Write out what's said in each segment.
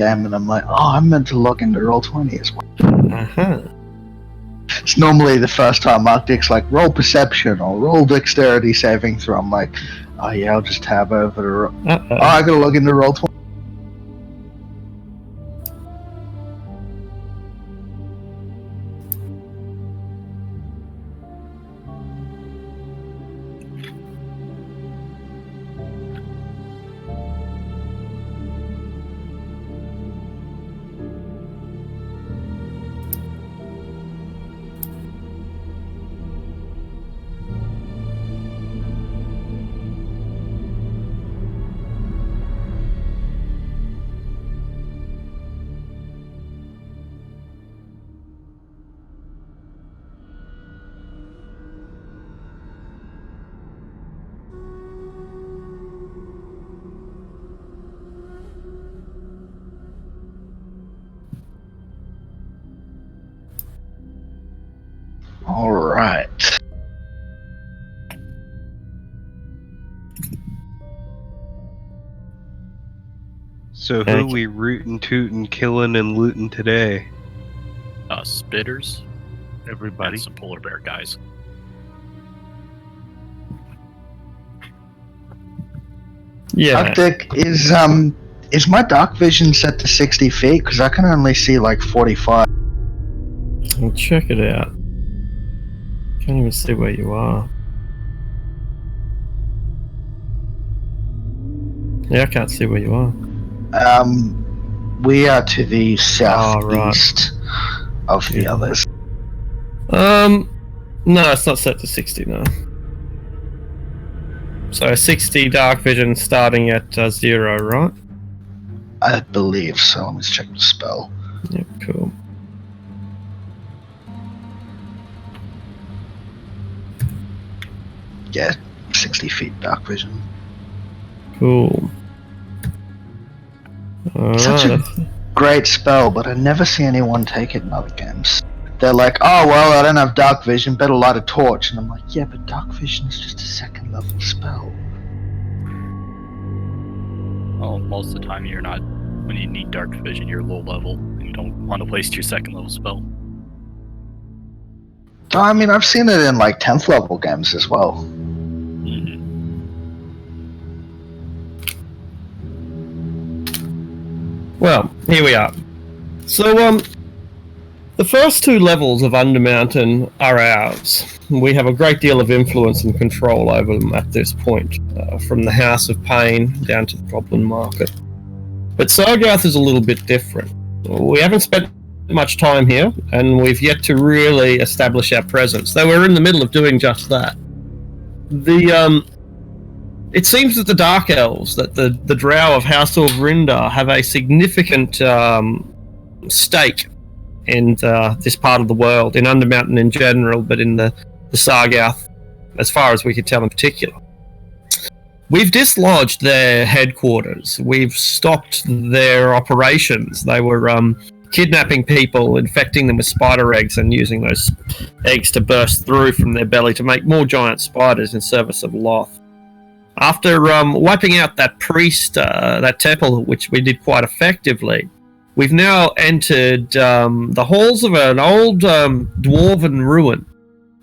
game, and I'm like, oh, I'm meant to log into Roll20 as well. Uh-huh. It's normally the first time Arctic's like, roll perception or roll dexterity saving throw. I'm like, oh yeah, I'll just tab over to Uh-oh. Oh, I gotta log into Roll20. Alright. So who we rootin', tootin', killing, and looting today? Spitters. Everybody. And some polar bear guys. Yeah. Arctic, is my dark vision set to 60 feet? Because I can only see like 45. Well, check it out. Can't even see where you are. Yeah, I can't see where you are. We are to the southeast of the Yeah. others. No, it's not set to 60, no. So 60 dark vision starting at 0, right? I believe so. Let me just check the spell. Yep, cool. Yeah, 60 feet dark vision. Cool. Such a great spell, but I never see anyone take it in other games. They're like, oh, well, I don't have dark vision, better light a torch. And I'm like, yeah, but dark vision is just a second level spell. Well, most of the time you're not, when you need dark vision, you're low level, and you don't want to waste your second level spell. I mean, I've seen it in like 10th level games as well. Well, here we are. So, the first 2 levels of Undermountain are ours. We have a great deal of influence and control over them at this point, from the House of Pain down to the Goblin Market. But Sargath is a little bit different. We haven't spent much time here, and we've yet to really establish our presence, though we're in the middle of doing just that. It seems that the Dark Elves, that the Drow of House of Rindar, have a significant stake in this part of the world, in Undermountain in general, but in the Sargath, as far as we can tell in particular. We've dislodged their headquarters. We've stopped their operations. They were kidnapping people, infecting them with spider eggs, and using those eggs to burst through from their belly to make more giant spiders in service of Loth. After wiping out that priest, that temple, which we did quite effectively, we've now entered the halls of an old dwarven ruin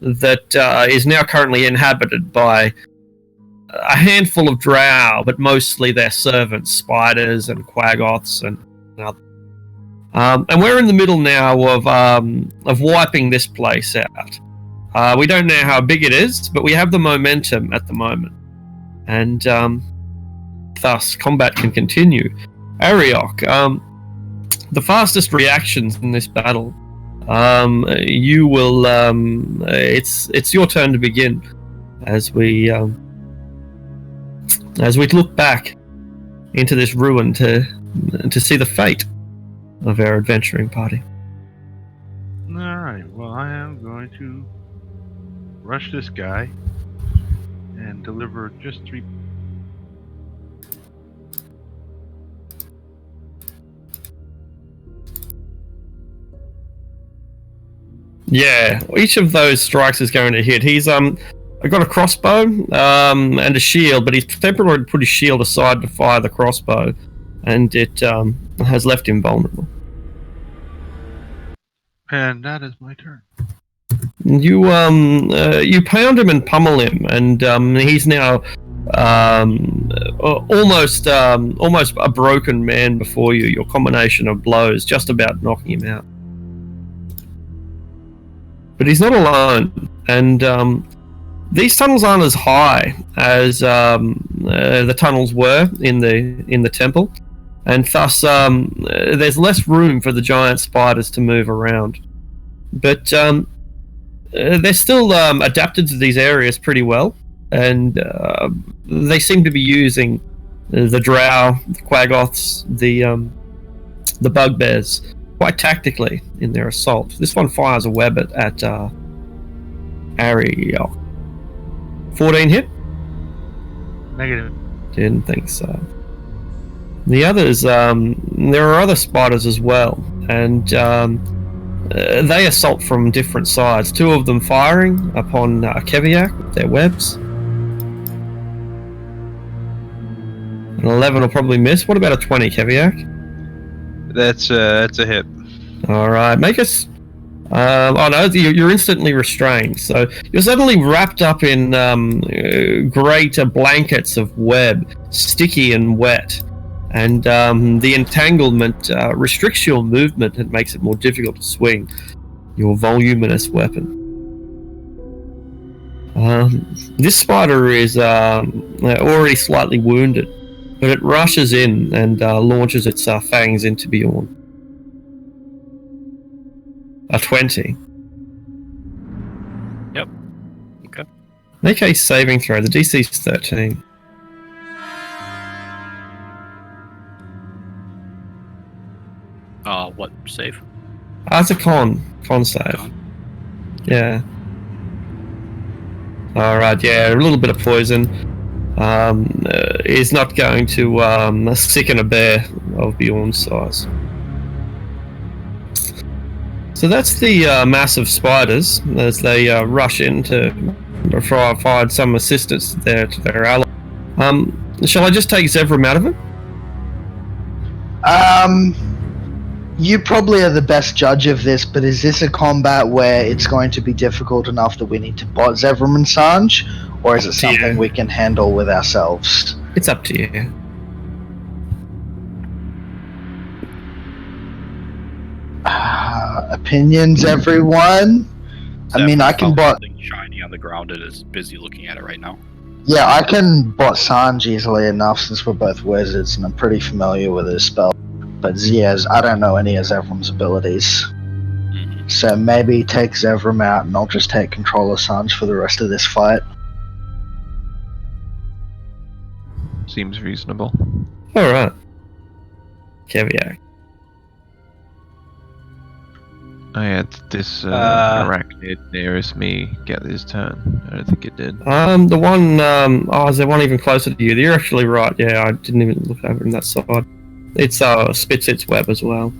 that is now currently inhabited by a handful of drow, but mostly their servants, spiders and quaggoths and others. And we're in the middle now of wiping this place out. We don't know how big it is, but we have the momentum at the moment. And thus, combat can continue. Ariok, the fastest reactions in this battle. You will. It's your turn to begin, as we look back into this ruin to see the fate of our adventuring party. Alright, well, I am going to rush this guy and deliver just 3. Yeah, each of those strikes is going to hit. He's I got a crossbow and a shield, but he's temporarily put his shield aside to fire the crossbow. and it has left him vulnerable. And that is my turn. You pound him and pummel him, and he's now almost a broken man before you. Your combination of blows just about knocking him out. But he's not alone, and these tunnels aren't as high as the tunnels were in the temple, and thus there's less room for the giant spiders to move around. But they're still adapted to these areas pretty well, and they seem to be using the drow, the quaggoths, the bugbears quite tactically in their assault. This one fires a web at Ariok. 14 hit? Negative. Didn't think so. The others, there are other spiders as well, and they assault from different sides. 2 of them firing upon Keviak with their webs. An 11 will probably miss. What about a 20, Keviak? That's a hit. Alright, make us... oh no, you're instantly restrained. So you're suddenly wrapped up in great blankets of web, sticky and wet. And the entanglement restricts your movement and makes it more difficult to swing your voluminous weapon. This spider is already slightly wounded, but it rushes in and launches its fangs into Bjorn. A 20. Yep. Okay. Make a saving throw. The DC is 13. What save? That's a con save. Con. Yeah. Alright, yeah, a little bit of poison is not going to sicken a bear of Bjorn's size. So that's the massive spiders as they rush in to provide some assistance there to their ally. Shall I just take Zevram out of it? You probably are the best judge of this, but is this a combat where it's going to be difficult enough that we need to bot Zevram and Sanj, or is it something we can handle with ourselves? It's up to you. Opinions, everyone? I mean, I can bot... Something shiny on the ground and is busy looking at it right now. Yeah, I can bot Sanj easily enough since we're both wizards and I'm pretty familiar with his spell. But Zia's, I don't know any of Zevram's abilities. Mm-hmm. So maybe take Zevram out and I'll just take control of Sanj for the rest of this fight. Seems reasonable. Alright. Keviak. I had this arachnid nearest me get his turn. I don't think it did. The one, is there one even closer to you? You're actually right, yeah, I didn't even look over on that side. It's, spits its web as well.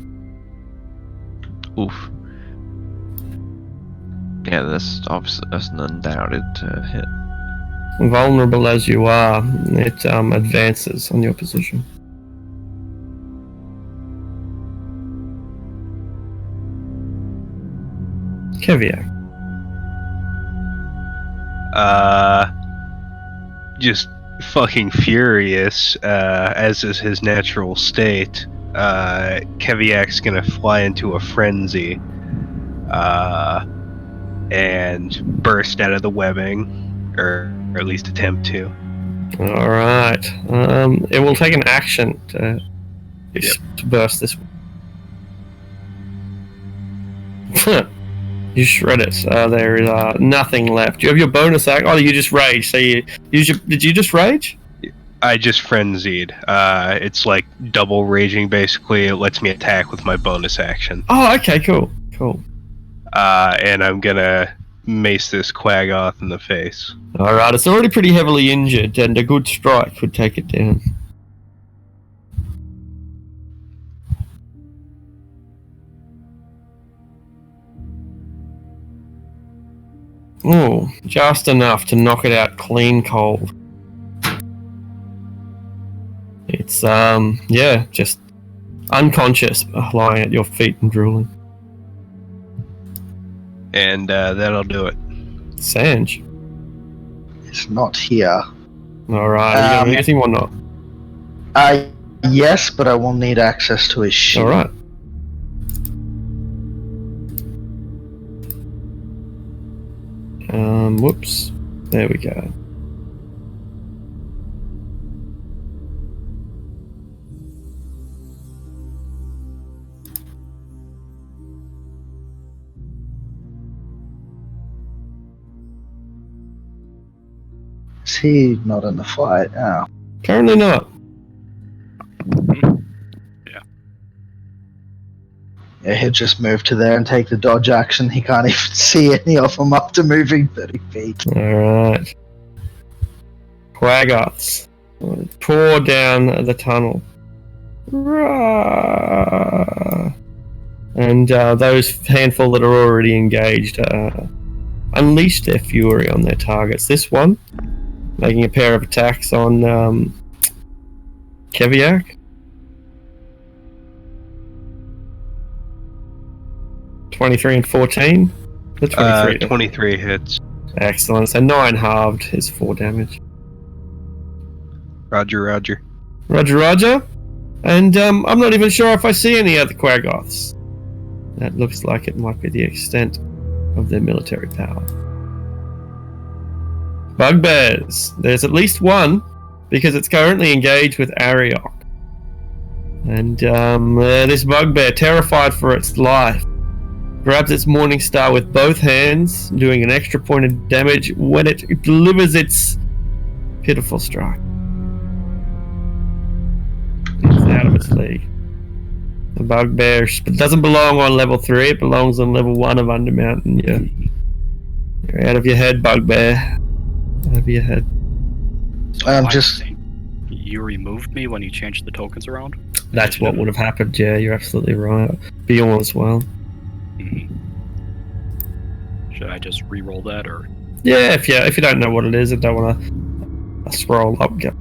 Oof. Yeah, that's an undoubted hit. Vulnerable as you are, it, advances on your position. Keviak. Just fucking furious, as is his natural state. Keviak's gonna fly into a frenzy, and burst out of the webbing, or at least attempt to. Alright. It will take an action to burst this one. You shred it. There is nothing left. You have your bonus act. Oh, you just rage. So did you just rage? I just frenzied. It's like double raging, basically. It lets me attack with my bonus action. Oh, okay, cool. And I'm gonna mace this Quaggoth in the face. Alright, it's already pretty heavily injured, and a good strike would take it down. Oh, just enough to knock it out clean cold. It It's just unconscious, lying at your feet and drooling. And that'll do it. Sanj. It's not here. Alright, are you gonna do anything or not? Yes, but I will need access to his ship. Alright. Whoops. There we go. Is he not in the fight? Oh. Apparently not. Yeah, he'll just move to there and take the dodge action. He can't even see any of them up to moving 30 feet. Alright. Quaggoths. Pour down the tunnel. Rah! And those handful that are already engaged unleash their fury on their targets. This one, making a pair of attacks on Keviak. 23 and 14. The 23. 23 hits. Excellent. So 9 halved is 4 damage. Roger, roger. Roger, roger. And I'm not even sure if I see any other Quaggoths. That looks like it might be the extent of their military power. Bugbears. There's at least one, because it's currently engaged with Ariok. And this bugbear, terrified for its life, grabs its Morning Star with both hands, doing an extra point of damage when it delivers its pitiful strike. It's out of its league. The bugbear doesn't belong on level 3, it belongs on level 1 of Undermountain. You're out of your head, bugbear. Out of your head. So I'm just... You removed me when you changed the tokens around? That's what would have happened, yeah, you're absolutely right. Bjorn as well. Should I just re-roll that, or? Yeah, if you don't know what it is and don't want to scroll up, go.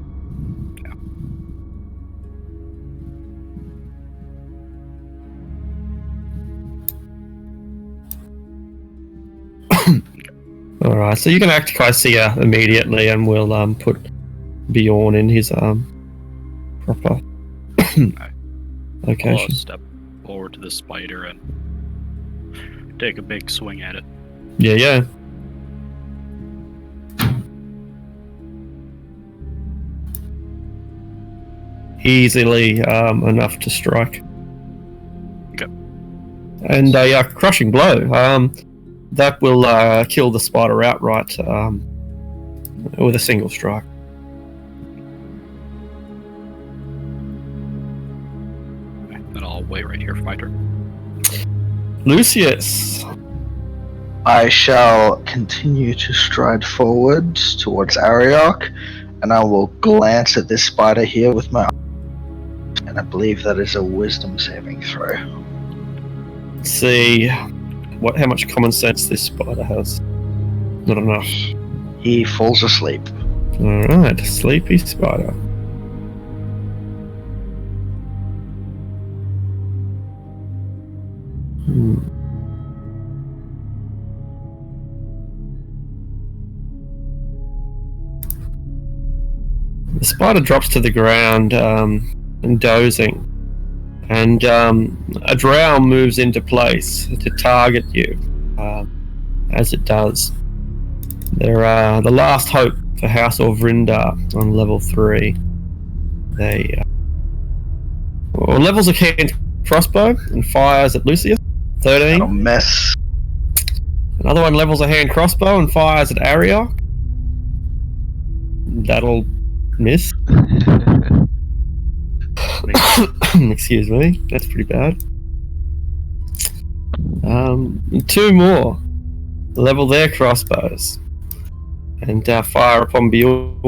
Alright, so you can activate Sia immediately and we'll put Bjorn in his proper location. I'll step forward to the spider and take a big swing at it. Yeah. Easily enough to strike. Okay. And a crushing blow. That will kill the spider outright with a single strike. Then I'll wait right here for my turn. Lucius. I shall continue to stride forward towards Ariok, and I will glance at this spider here with my... And I believe that is a wisdom saving throw. Let's see how much common sense this spider has. Not enough. He falls asleep. Alright, sleepy spider. The spider drops to the ground and dozing, and a drow moves into place to target you. As it does, they're the last hope for House of Vrindar on level 3. They levels a hand crossbow and fires at Lucius. 13. That'll miss. Another one levels a hand crossbow and fires at Ariok. That'll miss. Excuse me, that's pretty bad. 2 more level their crossbows and fire upon Bjorn.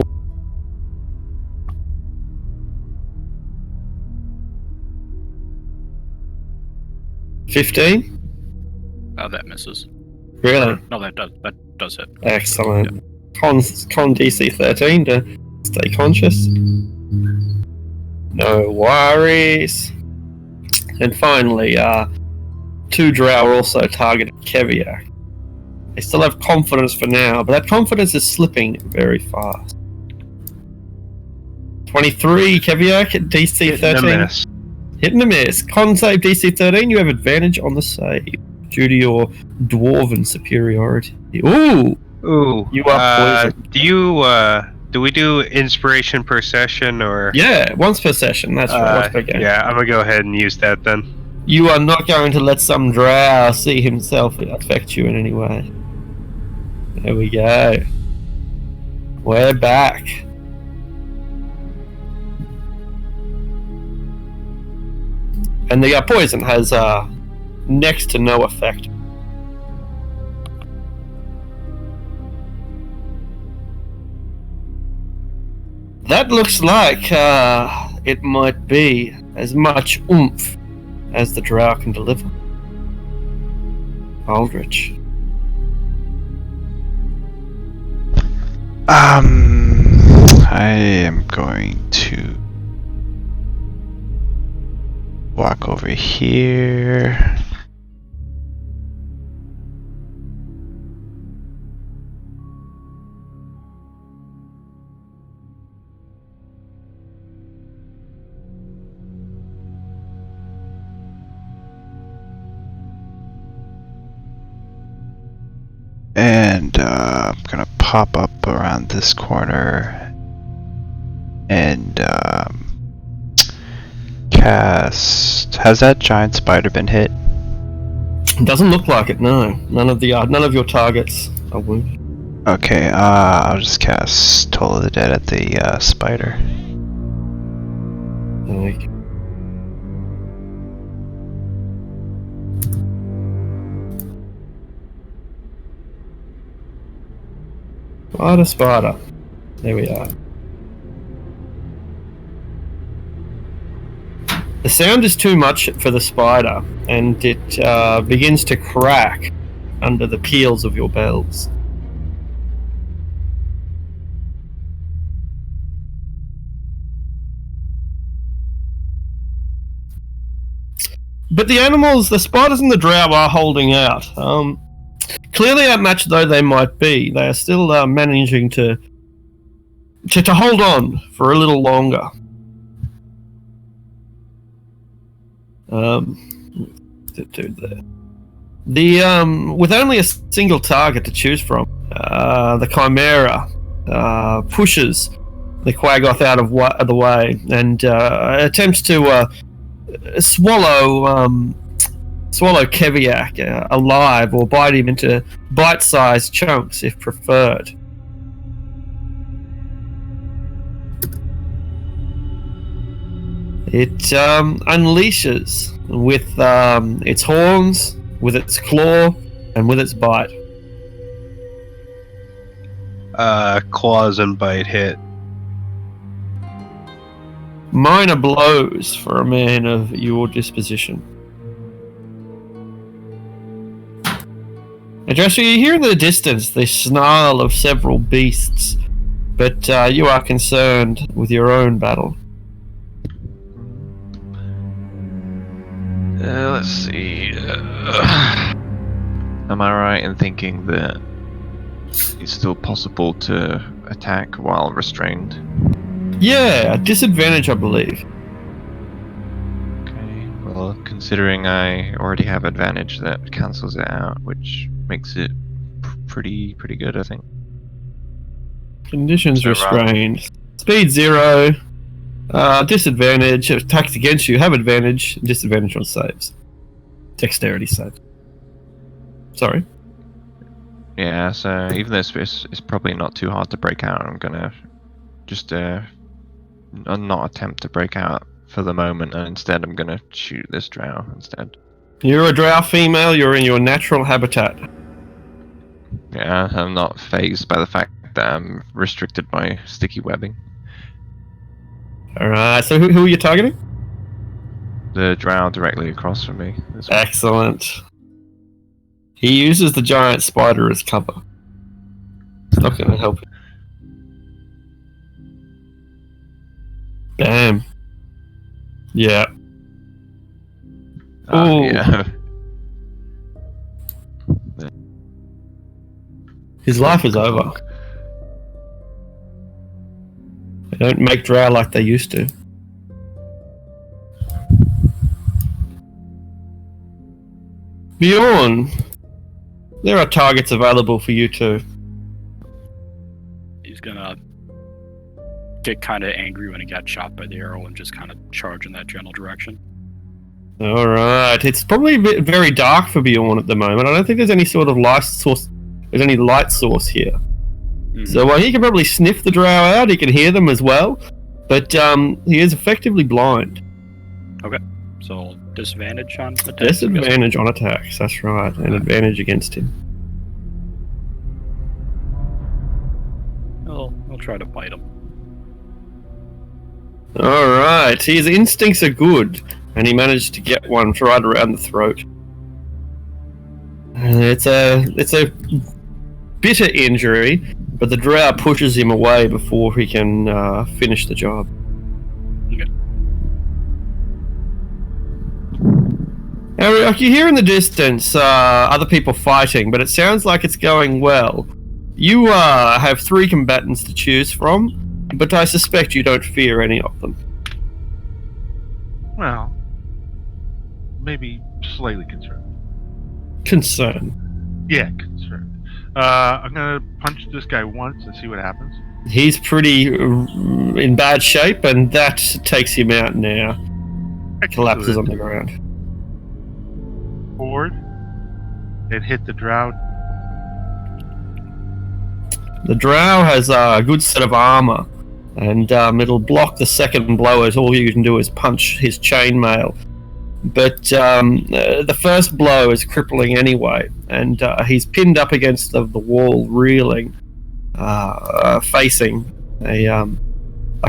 15? Oh, that misses. Really? No, that does hit. Excellent. Yeah. Con DC 13 to stay conscious. No worries. And finally, 2 drow are also targeting Keviak. They still have confidence for now, but that confidence is slipping very fast. 23, Keviak at DC 13. Hitting a miss. Con save DC 13, you have advantage on the save due to your dwarven superiority. Ooh! Ooh. You are poisoned. Do we do inspiration per session or? Yeah, once per session, that's right. Once per game. Yeah, I'm gonna go ahead and use that then. You are not going to let some drow see himself affect you in any way. There we go. We're back. And the poison has next to no effect. That looks like it might be as much oomph as the drow can deliver. Aldrich. I am going to walk over here. And I'm gonna pop up around this corner and cast. Has that giant spider been hit? Doesn't look like it. No, none of your targets are wounded. Okay, I'll just cast Toll of the Dead at the spider. Okay. Spider. There we are. The sound is too much for the spider, and it begins to crack under the peels of your bells. But the spiders and the drow are holding out. Clearly outmatched though they might be, they are still managing to hold on for a little longer. With only a single target to choose from, the Chimera pushes the Quaggoth out of the way and attempts to swallow Keviak alive, or bite him into bite-sized chunks if preferred. It unleashes with its horns, with its claw, and with its bite. Claws and bite hit. Minor blows for a man of your disposition. And Joshua, you hear in the distance the snarl of several beasts, but you are concerned with your own battle. Let's see. Am I right in thinking that it's still possible to attack while restrained? Yeah, at disadvantage, I believe. Okay, well, considering I already have advantage, that cancels it out, which makes it pretty good, I think. Conditions restrained. Speed 0. Disadvantage. Attacks against you have advantage. Disadvantage on saves. Dexterity save. Sorry. Yeah, so even though it's probably not too hard to break out, I'm gonna just not attempt to break out for the moment, and instead I'm gonna shoot this drow instead. You're a drow female, you're in your natural habitat. Yeah, I'm not phased by the fact that I'm restricted by sticky webbing. Alright, so who are you targeting? The drow directly across from me. Excellent. He uses the giant spider as cover. It's not going to help. Bam. Yeah. Oh, Ooh. yeah. His life is over. They don't make drow like they used to. Bjorn, there are targets available for you too. He's gonna get kind of angry when he got shot by the arrow and just kind of charge in that general direction. Alright, it's probably very dark for Bjorn at the moment. I don't think there's any sort of light source. There's any light source here. So he can probably sniff the drow out, he can hear them as well, but he is effectively blind. Okay, so disadvantage on attacks? Disadvantage on attacks, that's right, and advantage against him. I'll try to bite him. Alright, his instincts are good, and he managed to get one right around the throat. It's a bitter injury, but the drow pushes him away before he can finish the job. Okay. Ariok, you hear in the distance other people fighting, but it sounds like it's going well. You have 3 combatants to choose from, but I suspect you don't fear any of them. Well, maybe slightly concerned. Concern. Yeah, concerned. I'm gonna punch this guy once and see what happens. He's pretty in bad shape, and that takes him out now. Collapses on the ground. Forward and hit the drow. The drow has a good set of armor, and it'll block the second blow, as all you can do is punch his chainmail. But the first blow is crippling anyway, and he's pinned up against the wall, reeling, facing a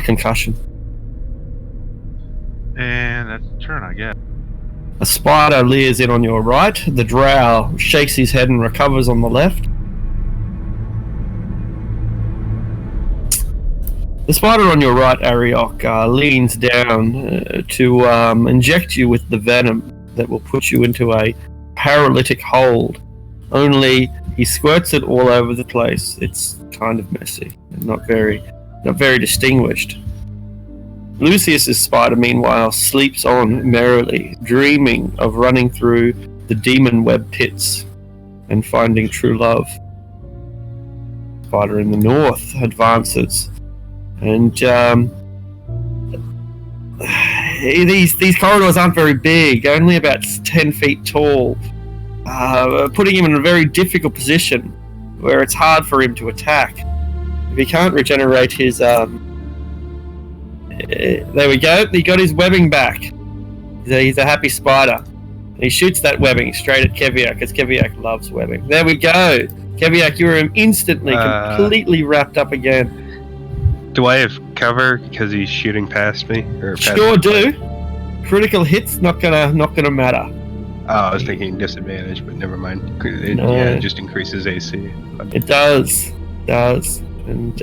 concussion. And that's the turn, I guess. A spider leers in on your right. The drow shakes his head and recovers on the left. The spider on your right, Ariok, leans down to inject you with the venom that will put you into a paralytic hold. Only he squirts it all over the place. It's kind of messy and not very distinguished. Lucius's spider, meanwhile, sleeps on merrily, dreaming of running through the demon web pits and finding true love. Spider in the north advances. And these corridors aren't very big, only about 10 feet tall, putting him in a very difficult position where it's hard for him to attack. If he can't regenerate his... there we go, he got his webbing back. He's a happy spider. He shoots that webbing straight at Keviak, because Keviak loves webbing. There we go! Keviak, you were instantly completely wrapped up again. Do I have cover because he's shooting past me? Or past Sure do. Critical hits not gonna matter. Oh, I was thinking disadvantage, but never mind. No. Yeah, it just increases AC. It does. And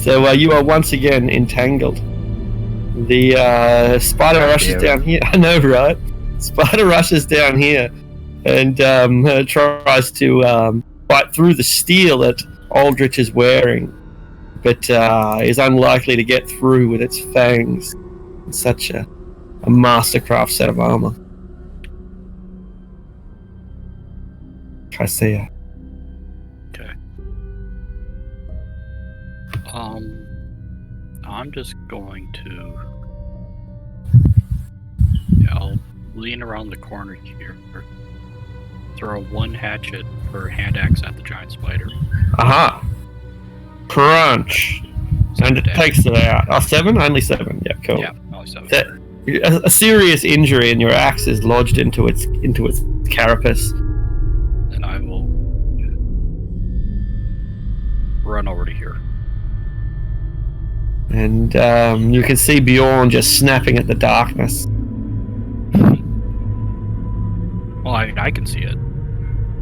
so you are once again entangled. The spider rushes down here. I know, right? Spider rushes down here and tries to bite through the steel that Aldrich is wearing, but is unlikely to get through with its fangs. It's such a mastercraft set of armor. Kaseya. Okay. I'm just going to... Yeah, I'll lean around the corner here. Throw one hatchet or hand axe at the giant spider. Aha! Crunch! And it takes it out. Oh, 7? Only 7. Yeah, cool. Yeah, only 7. A serious injury, and your axe is lodged into its carapace. And I will run over to here. And you can see Bjorn just snapping at the darkness. Well, I can see it.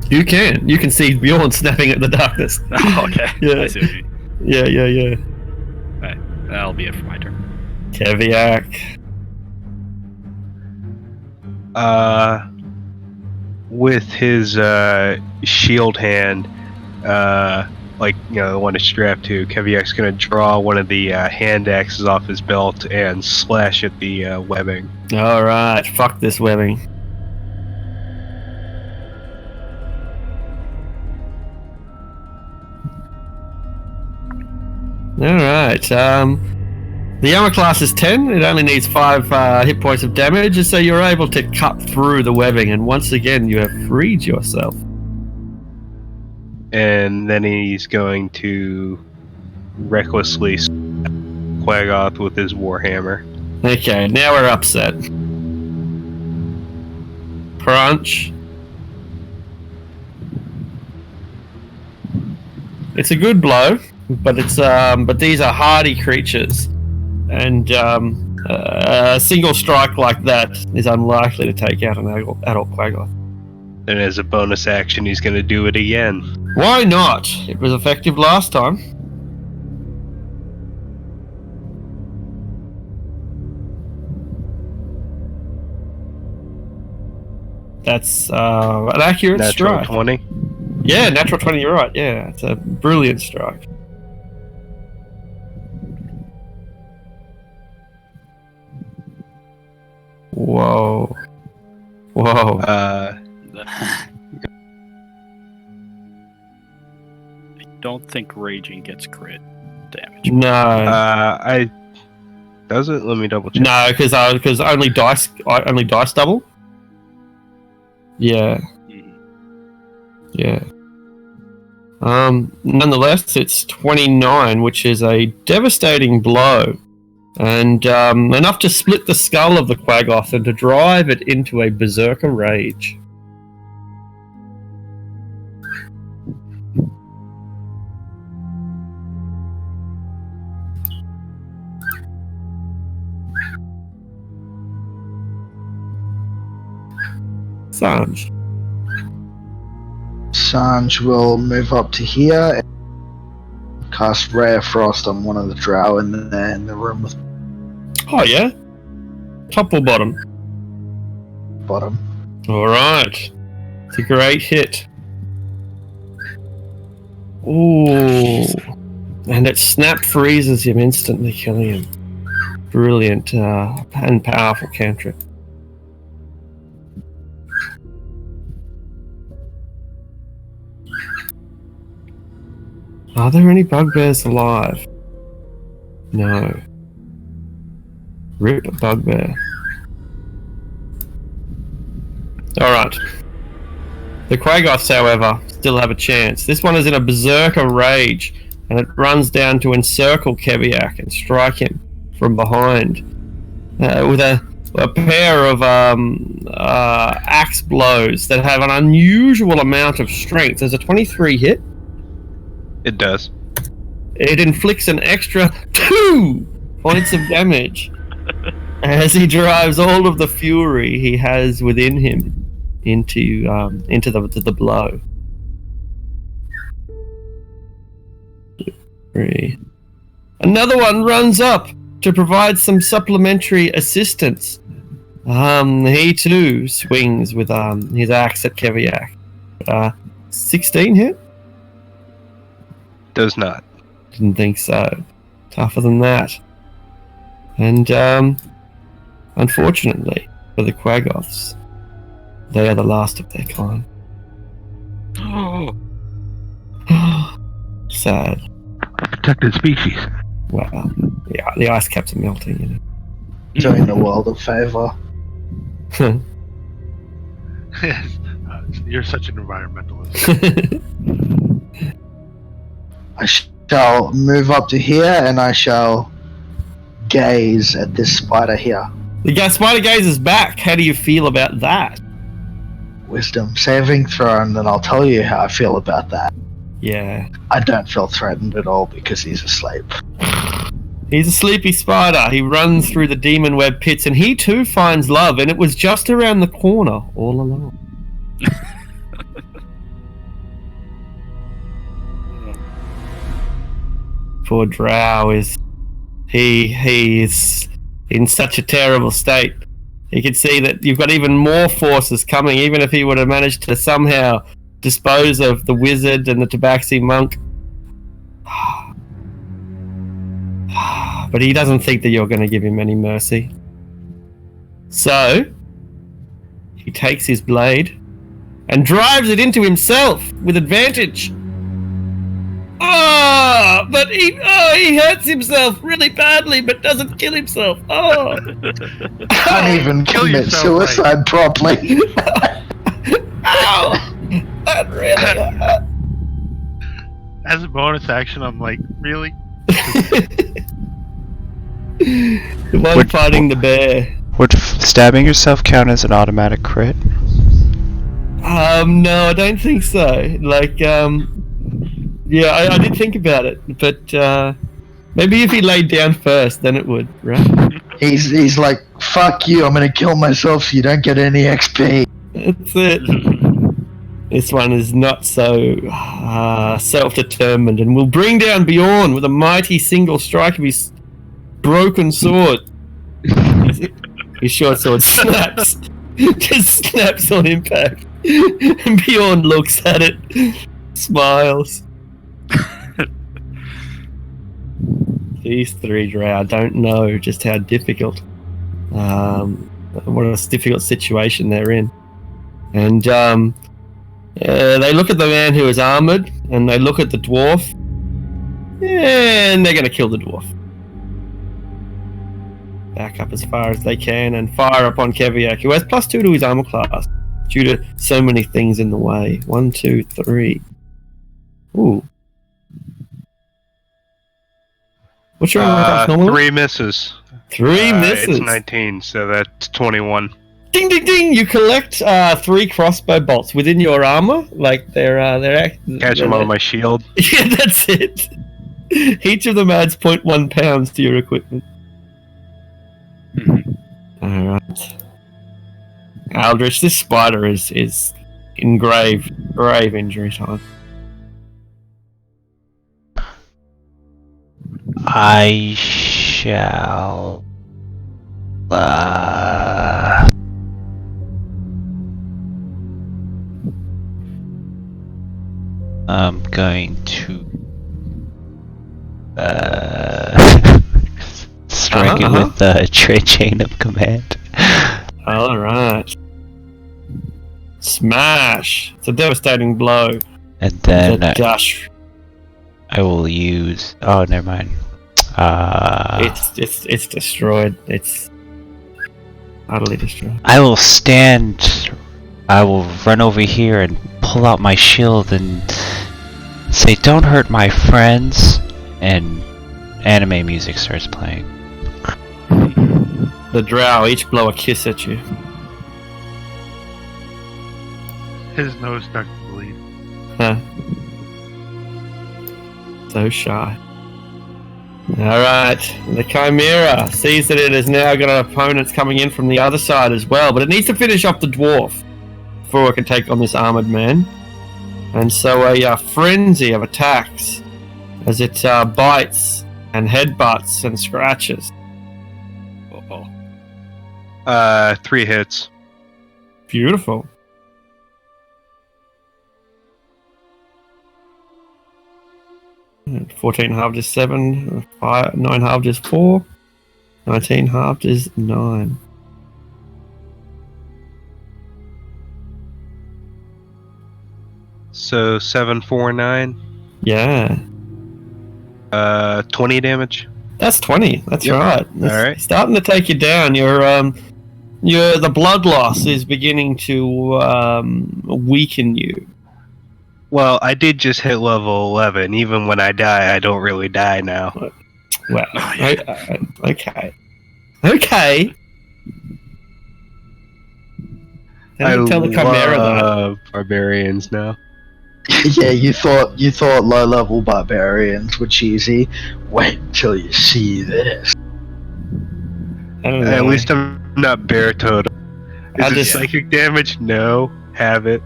You can see Bjorn snapping at the darkness. Oh, okay. Yeah. I see what you mean. Yeah. Alright, that'll be it for my turn. Keviak. With his shield hand, like the one it's strapped to, Keviak's gonna draw one of the hand axes off his belt and slash at the webbing. Alright, fuck this webbing. Alright, the armor class is 10. It only needs 5 hit points of damage, so you're able to cut through the webbing, and once again you have freed yourself. And then he's going to recklessly Quaggoth with his warhammer. Okay, now we're upset. Crunch. It's a good blow, but it's but these are hardy creatures, and a single strike like that is unlikely to take out an adult Quaggoth. And as a bonus action, he's going to do it again. Why not? It was effective last time. That's an accurate Natural strike. 20. Yeah, natural 20, you're right. Yeah, it's a brilliant strike. Whoa. Whoa. I don't think raging gets crit damage. No. Does it? Let me double check. No, because only dice double. Yeah. Yeah. Nonetheless, it's 29, which is a devastating blow, and enough to split the skull of the Quaggoth and to drive it into a berserker rage. Sanj. Sanj will move up to here and cast Ray of Frost on one of the drow in the room with Oh yeah? Top or bottom? bottom. Alright. It's a great hit. Ooh. And it snap freezes him, instantly killing him. Brilliant and powerful cantrip. Are there any bugbears alive? No. Rip a bugbear. Alright. The Quaggoths, however, still have a chance. This one is in a berserker rage, and it runs down to encircle Keviak and strike him from behind with a pair of axe blows that have an unusual amount of strength. There's a 23 hit. It does. It inflicts an extra 2 points of damage as he drives all of the fury he has within him into the blow. 3. Another one runs up to provide some supplementary assistance. He too swings with his axe at Keviak. 16 hit? Does not. Didn't think so. Tougher than that. And unfortunately for the Quaggoths, they are the last of their kind. Oh, Sad. Protected species. Well, yeah, the ice caps are melting, Doing the world a favor. Yes. You're such an environmentalist. I shall move up to here and I shall gaze at this spider here. The spider gaze is back. How do you feel about that? Wisdom saving throw, and then I'll tell you how I feel about that. Yeah. I don't feel threatened at all because he's asleep. He's a sleepy spider. He runs through the demon web pits, and he too finds love, and it was just around the corner all along. Poor Drow is... He is in such a terrible state. He could see that you've got even more forces coming, even if he would have managed to somehow dispose of the wizard and the tabaxi monk. But he doesn't think that you're going to give him any mercy. So, he takes his blade and drives it into himself with advantage. Oh, but he hurts himself really badly, but doesn't kill himself. Oh, Can't even Kill commit yourself, suicide properly. ow! That really hurt. As a bonus action, I'm like, really? The one Would- fighting the bear. Would stabbing yourself count as an automatic crit? No, I don't think so. Like, yeah, I did think about it, but maybe if he laid down first, then it would, right? He's like, fuck you, I'm gonna kill myself so you don't get any XP. That's it. This one is not so self-determined and will bring down Bjorn with a mighty single strike of his broken sword. His short sword snaps. Just snaps on impact. And Bjorn looks at it, smiles. These three drow don't know just how difficult, what a difficult situation they're in. And they look at the man who is armored, and they look at the dwarf, and they're going to kill the dwarf. Back up as far as they can and fire upon Keviak, who has +2 to his armor class due to so many things in the way. 1, 2, 3. Ooh. What's your armor class normally? 3 misses. 3 misses. It's 19, so that's 21. Ding, ding, ding! You collect 3 crossbow bolts within your armor, like Catch them on my shield. Yeah, that's it. Each of them adds 0.1 pounds to your equipment. Alright. Aldrich, this spider is in grave injury time. I shall. I'm going to strike it with the trade chain of command. Alright. Smash! It's a devastating blow. And then The dash. I will use. Oh, never mind. It's destroyed. It's utterly destroyed. I will stand. I will run over here and pull out my shield and say, "Don't hurt my friends." And anime music starts playing. The drow each blow a kiss at you. His nose stuck to bleed. Huh. So shy. Alright, the Chimera sees that it has now got opponents coming in from the other side as well, but it needs to finish off the dwarf before it can take on this armored man. And so a frenzy of attacks as it bites and headbutts and scratches. Uh-oh. 3 hits. Beautiful. And 14 halved is 7, 9 halved is 4, 19 halved is 9. So 7, 4, 9. Yeah. 20 damage. That's 20. That's Yep. right. It's Alright. starting to take you down. The blood loss is beginning to weaken you. Well, I did just hit level 11. Even when I die, I don't really die now. Well, okay. Okay. Don't tell the Chimera that. love barbarians now. Yeah, you thought low level barbarians were cheesy. Wait until you see this. I don't know. At least I'm not bear totem. I Is it just- psychic damage? No. Have it.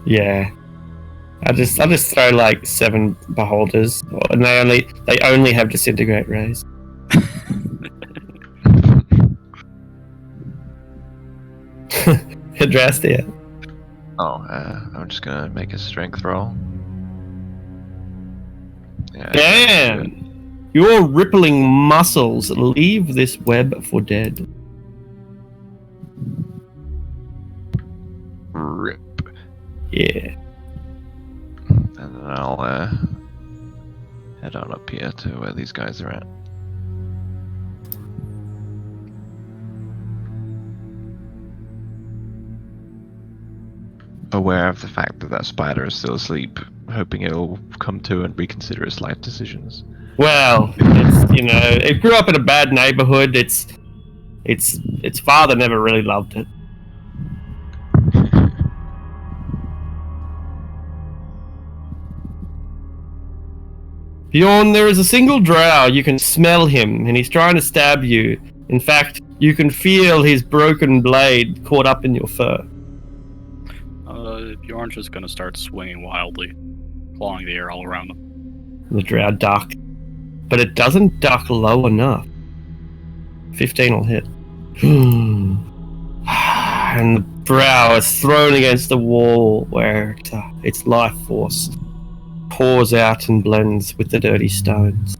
Yeah. I just throw like 7 beholders, and they only have disintegrate rays. Adrastia. Oh, I'm just gonna make a strength roll. Yeah. Damn! Your rippling muscles leave this web for dead. Rip. Yeah. And then I'll head on up here to where these guys are at. Aware of the fact that that spider is still asleep, hoping it'll come to and reconsider its life decisions. Well, it's, you know, it grew up in a bad neighborhood. Its father never really loved it. Bjorn, there is a single drow. You can smell him, and he's trying to stab you. In fact, you can feel his broken blade caught up in your fur. Bjorn's just gonna start swinging wildly, clawing the air all around him. The drow duck. But it doesn't duck low enough. 15 will hit. And the drow is thrown against the wall where its life force pours out and blends with the dirty stones.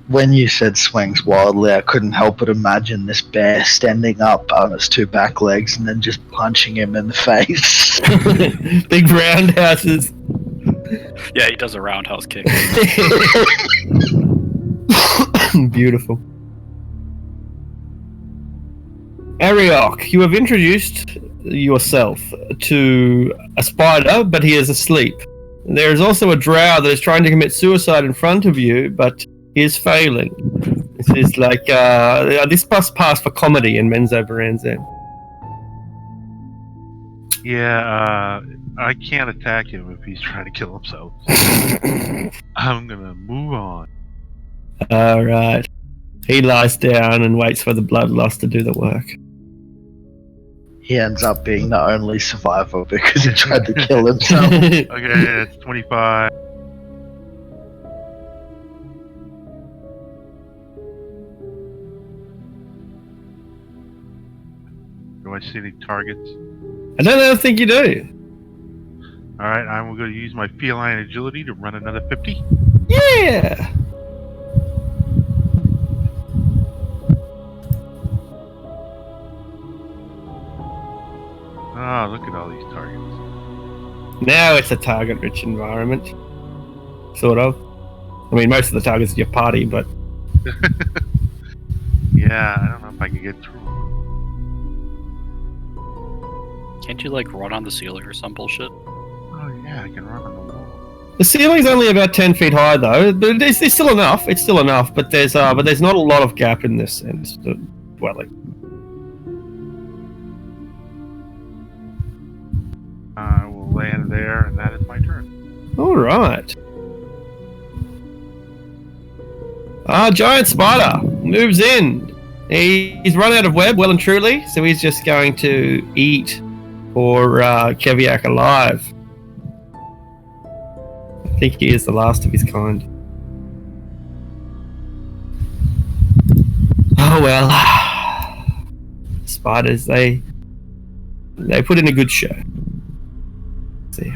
When you said swings wildly, I couldn't help but imagine this bear standing up on its two back legs and then just punching him in the face. Big roundhouses. Yeah, he does a roundhouse kick. Beautiful. Ariok, you have introduced yourself to a spider, but he is asleep. There is also a drow that is trying to commit suicide in front of you, but he is failing. This is like, this must pass for comedy in Menzo Baranzan. Yeah, I can't attack him if he's trying to kill himself. I'm gonna move on. Alright. He lies down and waits for the bloodlust to do the work. He ends up being the only survivor because he tried to kill himself. Okay, that's 25. Do I see any targets? I don't think you do. Alright, I'm going to use my feline agility to run another 50. Yeah! Ah, look at all these targets. Now it's a target-rich environment. Sort of. I mean, most of the targets are your party, but... Yeah, I don't know if I can get through. Can't you, like, run on the ceiling or some bullshit? Oh yeah, I can run on the wall. The ceiling's only about 10 feet high, though. But it's still enough. It's still enough, but there's not a lot of gap in this sense. Dwelling. I will land there, and that is my turn. Alright. Giant spider moves in. He's run out of web, well and truly, so he's just going to eat or Keviak alive. I think he is the last of his kind. Oh well. Spiders, they put in a good show. Let's see.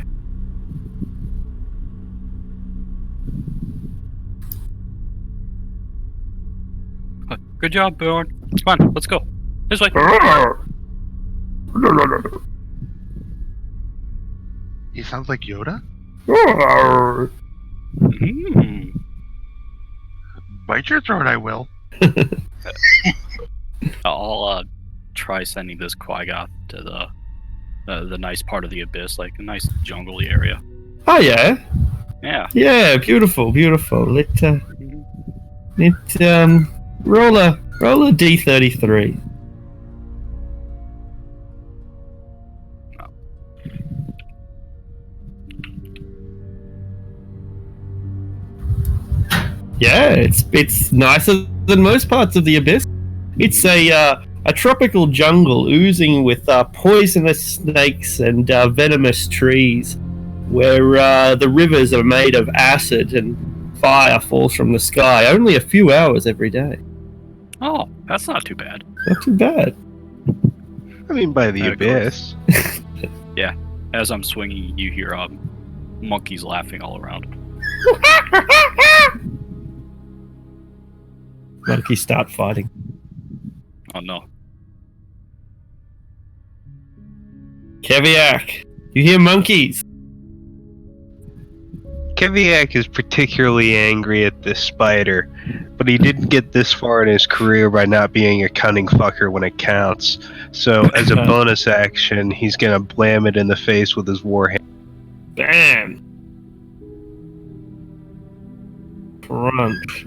Good job, Bjorn. Come on, let's go. This way. He sounds like Yoda? Mm. Bite your throat, I will. I'll try sending this Quaggoth to the nice part of the abyss, like a nice jungly area. Oh yeah. Yeah. Yeah, beautiful. Roll a D33. Yeah, it's nicer than most parts of the abyss. It's a tropical jungle oozing with poisonous snakes and venomous trees, where the rivers are made of acid and fire falls from the sky only a few hours every day. Oh, that's not too bad. Not too bad. I mean, by the There it goes. abyss. As I'm swinging, you hear monkeys laughing all around. Monkeys start fighting. Oh no. Keviak, you hear monkeys? Keviak is particularly angry at this spider, but he didn't get this far in his career by not being a cunning fucker when it counts. So, as a bonus action, he's gonna blam it in the face with his warhammer. Bam! Crunch.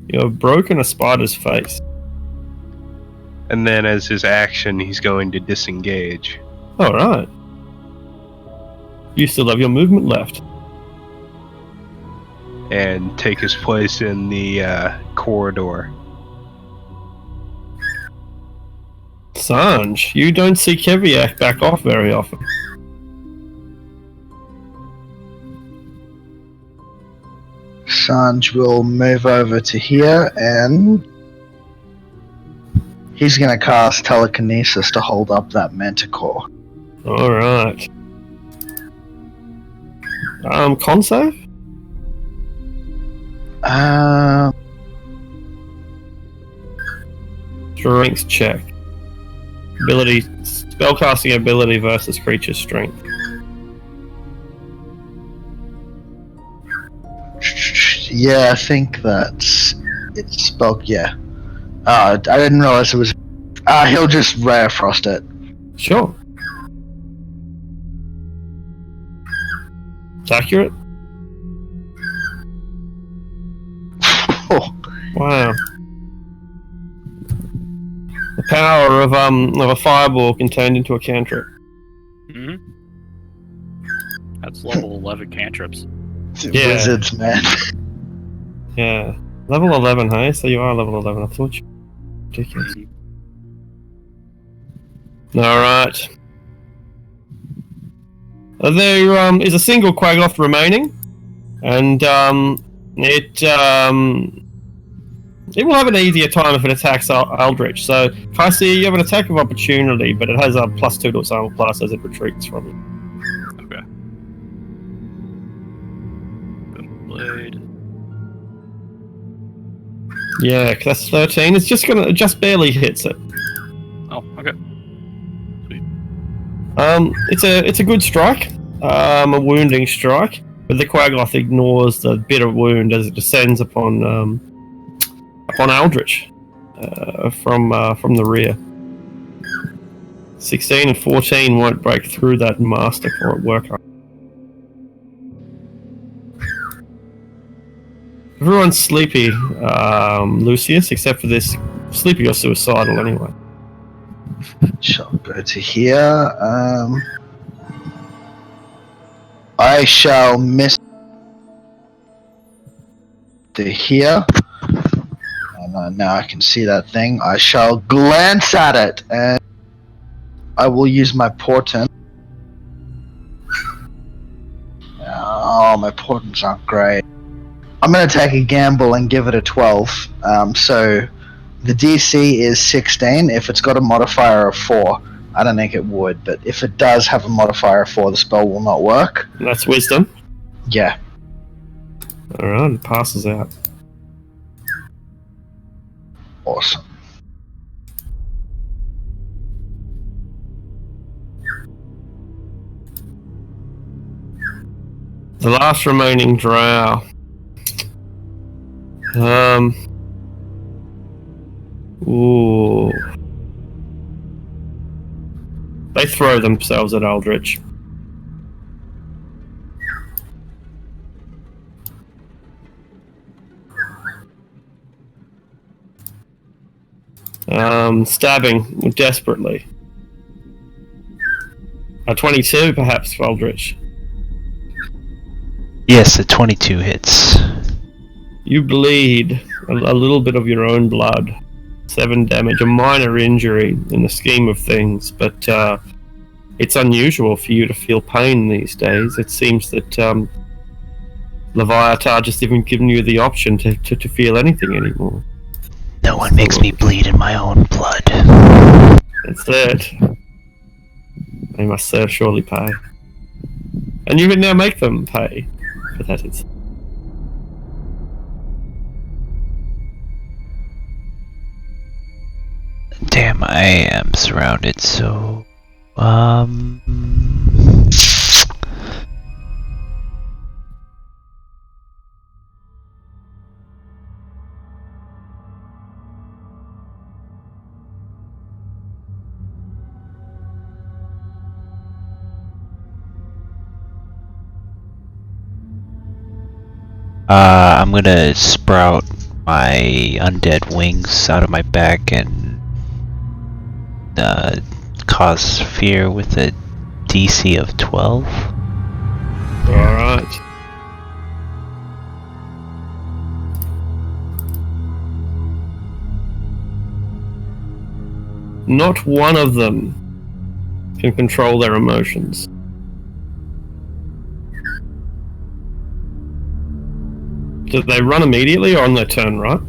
You have broken a spider's face. And then, as his action, he's going to disengage. Alright. You still have your movement left. And take his place in the corridor. Sanj, you don't see Keviak back off very often. Sanj will move over to here and he's going to cast telekinesis to hold up that manticore. Alright. Con save? Strength check. Ability, spellcasting ability versus creature strength. Yeah, I think it's spell. Yeah. I didn't realize it was. He'll just rare frost it. Sure. It's accurate. Oh, Wow. The power of a fireball can turn into a cantrip. Hmm. That's level 11 cantrips. Yeah. Wizards, man. Yeah. Level 11, hey? So you are level 11. I thought you... Ridiculous. Alright. There is a single Quaggoth remaining. And it will have an easier time if it attacks Eldritch. So, Kasi, you have an attack of opportunity, but it has a +2 to its armor class as it retreats from you. Okay. Blade. Yeah, that's 13. It's just barely hits it. Oh, okay. It's a good strike. A wounding strike, but the Quaggoth ignores the bitter wound as it descends upon Eldritch from the rear. 16 and 14 won't break through that master for it work. Everyone's sleepy, Lucius, except for this. Sleepy or suicidal, anyway. Shall go to here. I shall miss to here. And now I can see that thing. I shall glance at it, and I will use my portent. Oh, my portents aren't great. I'm going to take a gamble and give it a 12. So the DC is 16. If it's got a modifier of 4, I don't think it would, but if it does have a modifier of 4, the spell will not work. And that's wisdom. Yeah. Alright, it passes out. Awesome. The last remaining drow. Ooh. They throw themselves at Eldritch. Stabbing desperately. A 22, perhaps, for Eldritch. Yes, a 22 hits. You bleed a little bit of your own blood. 7 damage, a minor injury in the scheme of things, but it's unusual for you to feel pain these days. It seems that Leviathan just haven't given you the option to feel anything anymore. No one makes me bleed in my own blood. That's it. They must surely pay. And you can now make them pay for that. Damn, I am surrounded, so... I'm gonna sprout my undead wings out of my back and cause fear with a DC of 12. Alright. Not one of them can control their emotions. Do they run immediately or on their turn, right?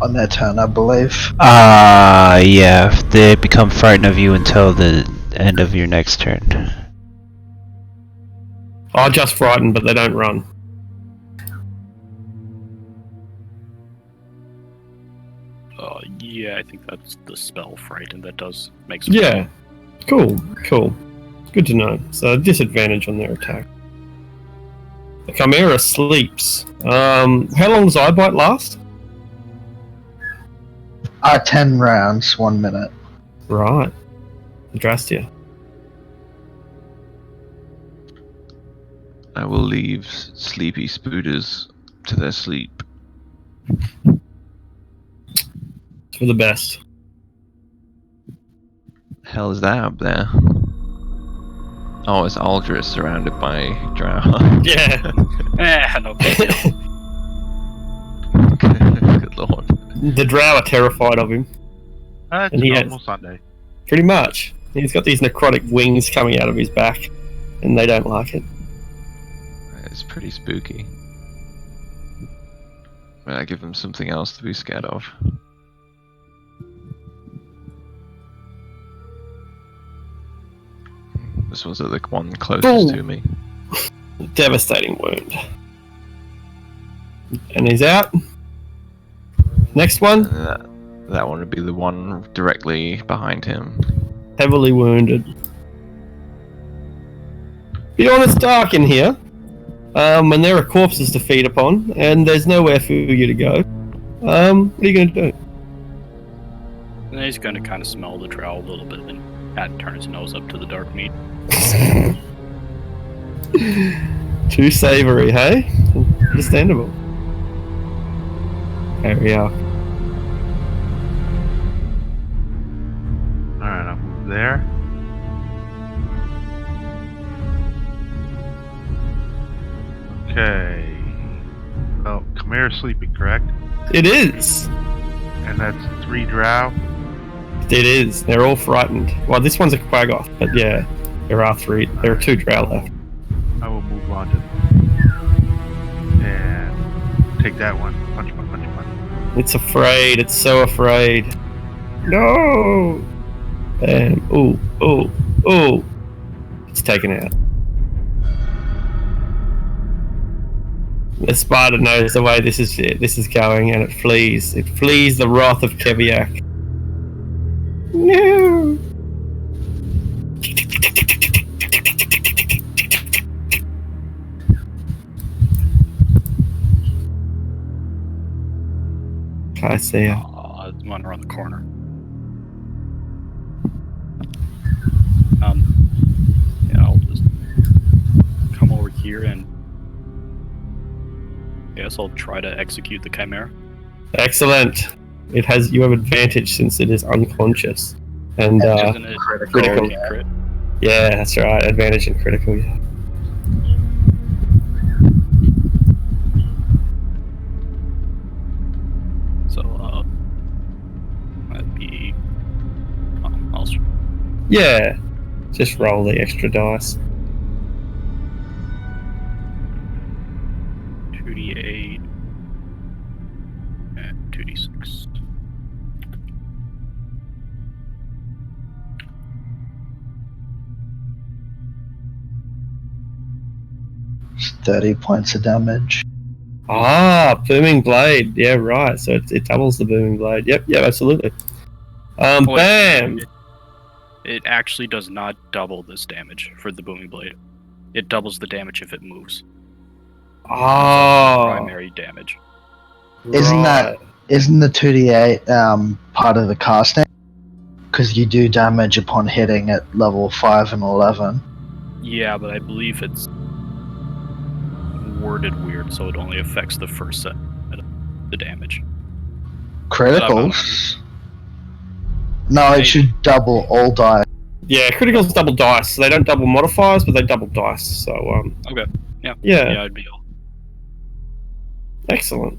On their turn, I believe. Yeah, they become frightened of you until the end of your next turn. Oh, just frightened, but they don't run. Yeah, I think that's the spell frightened. That does make some Yeah. Cool. Good to know. So disadvantage on their attack. The Chimera sleeps. How long does Eyebite last? 10 rounds, 1 minute. Right. Drastia. I will leave sleepy spooters to their sleep. For the best. Hell is that up there? Oh, it's Aldris surrounded by drow. Yeah. No big deal. Good lord. The drow are terrified of him. That's And he has- normal Sunday. Pretty much. He's got these necrotic wings coming out of his back, and they don't like it. It's pretty spooky. May I give them something else to be scared of? This was the one closest Ooh. to me. Devastating wound. And he's out. Next one, That one would be the one directly behind him. heavily wounded. Be honest, dark in here. And there are corpses to feed upon, and there's nowhere for you to go. What are you going to do? And he's going to kind of smell the drow a little bit and kind of turn his nose up to the dark meat. Too savoury, hey? Understandable. There we are. Alright, I'll move there. Okay. Well, Chimera's sleeping, correct? It is. And that's 3 drow. It is. They're all frightened. Well, this one's a Quaggoth, but yeah, there are 3. There are 2 drow left. I will move on to and take that one. Punch one. It's afraid. It's so afraid. No. And ooh. It's taken out. The spider knows the way this is going, and it flees. It flees the wrath of Keviak. No. I see ya. There's one around the corner. Yeah, I'll just come over here and I guess I'll try to execute the Chimera. Excellent. You have advantage since it is unconscious. And Isn't it critical. Crit? Yeah, that's right. Advantage in critical. Yeah. So, that'd be. I'll Yeah. Just roll the extra dice. 2d8 and 2d6. It's 30 points of damage. Ah, booming blade. Yeah, right. So it doubles the booming blade. Yep, absolutely. Wait, Bam. It actually does not double this damage for the booming blade. It doubles the damage if it moves. Oh, Primary damage. Isn't right. the 2d8 part of the casting? Because you do damage upon hitting at level 5 and 11. Yeah, but I believe it's worded weird, so it only affects the first set of the damage. Criticals? No, it should double all die. Yeah, criticals double dice. So they don't double modifiers, but they double dice. So Okay. Yeah, yeah, I'd be all. excellent.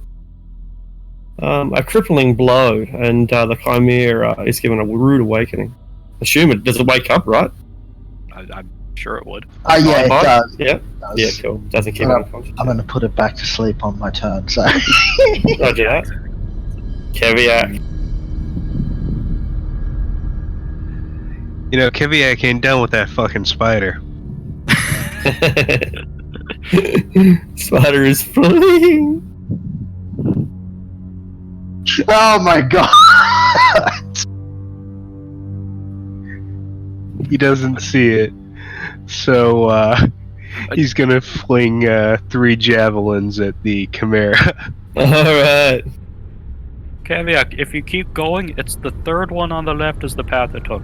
A crippling blow, and the Chimera is given a rude awakening. Assume it does it wake up, right? I'm sure it would. Oh, yeah, it does. Yeah, It does. yeah, cool. Doesn't keep it unconscious. I'm going to put it back to sleep on my turn, so. Roger that. Caveat. You know, Kiviak ain't done with that fucking spider. Spider is fleeing. Oh my god! He doesn't see it. So, he's gonna fling 3 javelins at the Chimera. Alright. Caveat, if you keep going, it's the third one on the left is the path it took.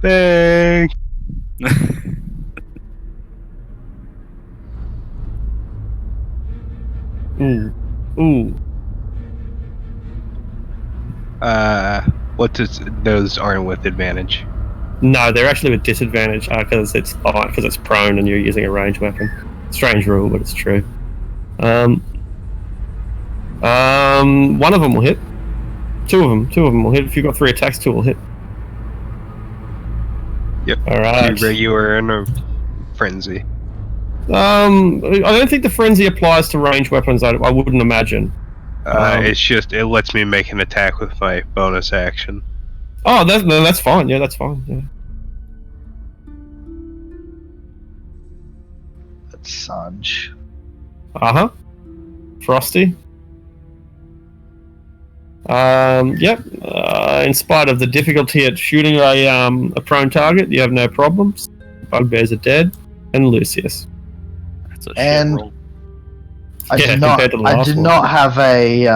Thanks. Ooh. Ooh. Those aren't with advantage. No, they're actually with disadvantage because it's prone and you're using a ranged weapon. Strange rule, but it's true. One of them will hit. Two of them will hit. If you've got 3 attacks, 2 will hit. Yep. All right. 2 regular and a frenzy. I don't think the frenzy applies to ranged weapons. I wouldn't imagine. It's just it lets me make an attack with my bonus action. Oh, that's fine. Yeah, that's fine. Yeah. That's Sanj. Frosty. Yep. In spite of the difficulty at shooting a prone target, you have no problems. Bugbears are dead, and Lucius. That's a And- shit roll. I Yeah, did not. compared to the I last did one. not have a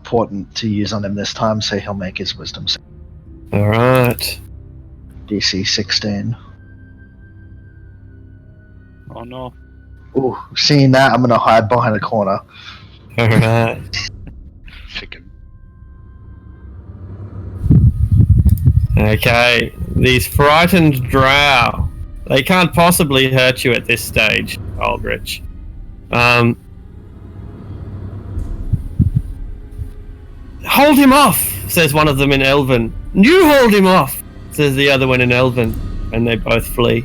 portent to use on him this time, so he'll make his wisdom save. All right. DC 16. Oh no. Ooh, seeing that, I'm gonna hide behind a corner. All right. Chicken. Okay. These frightened drow. They can't possibly hurt you at this stage, Aldrich. Hold him off, says one of them in Elven. You hold him off, says the other one in Elven, and they both flee.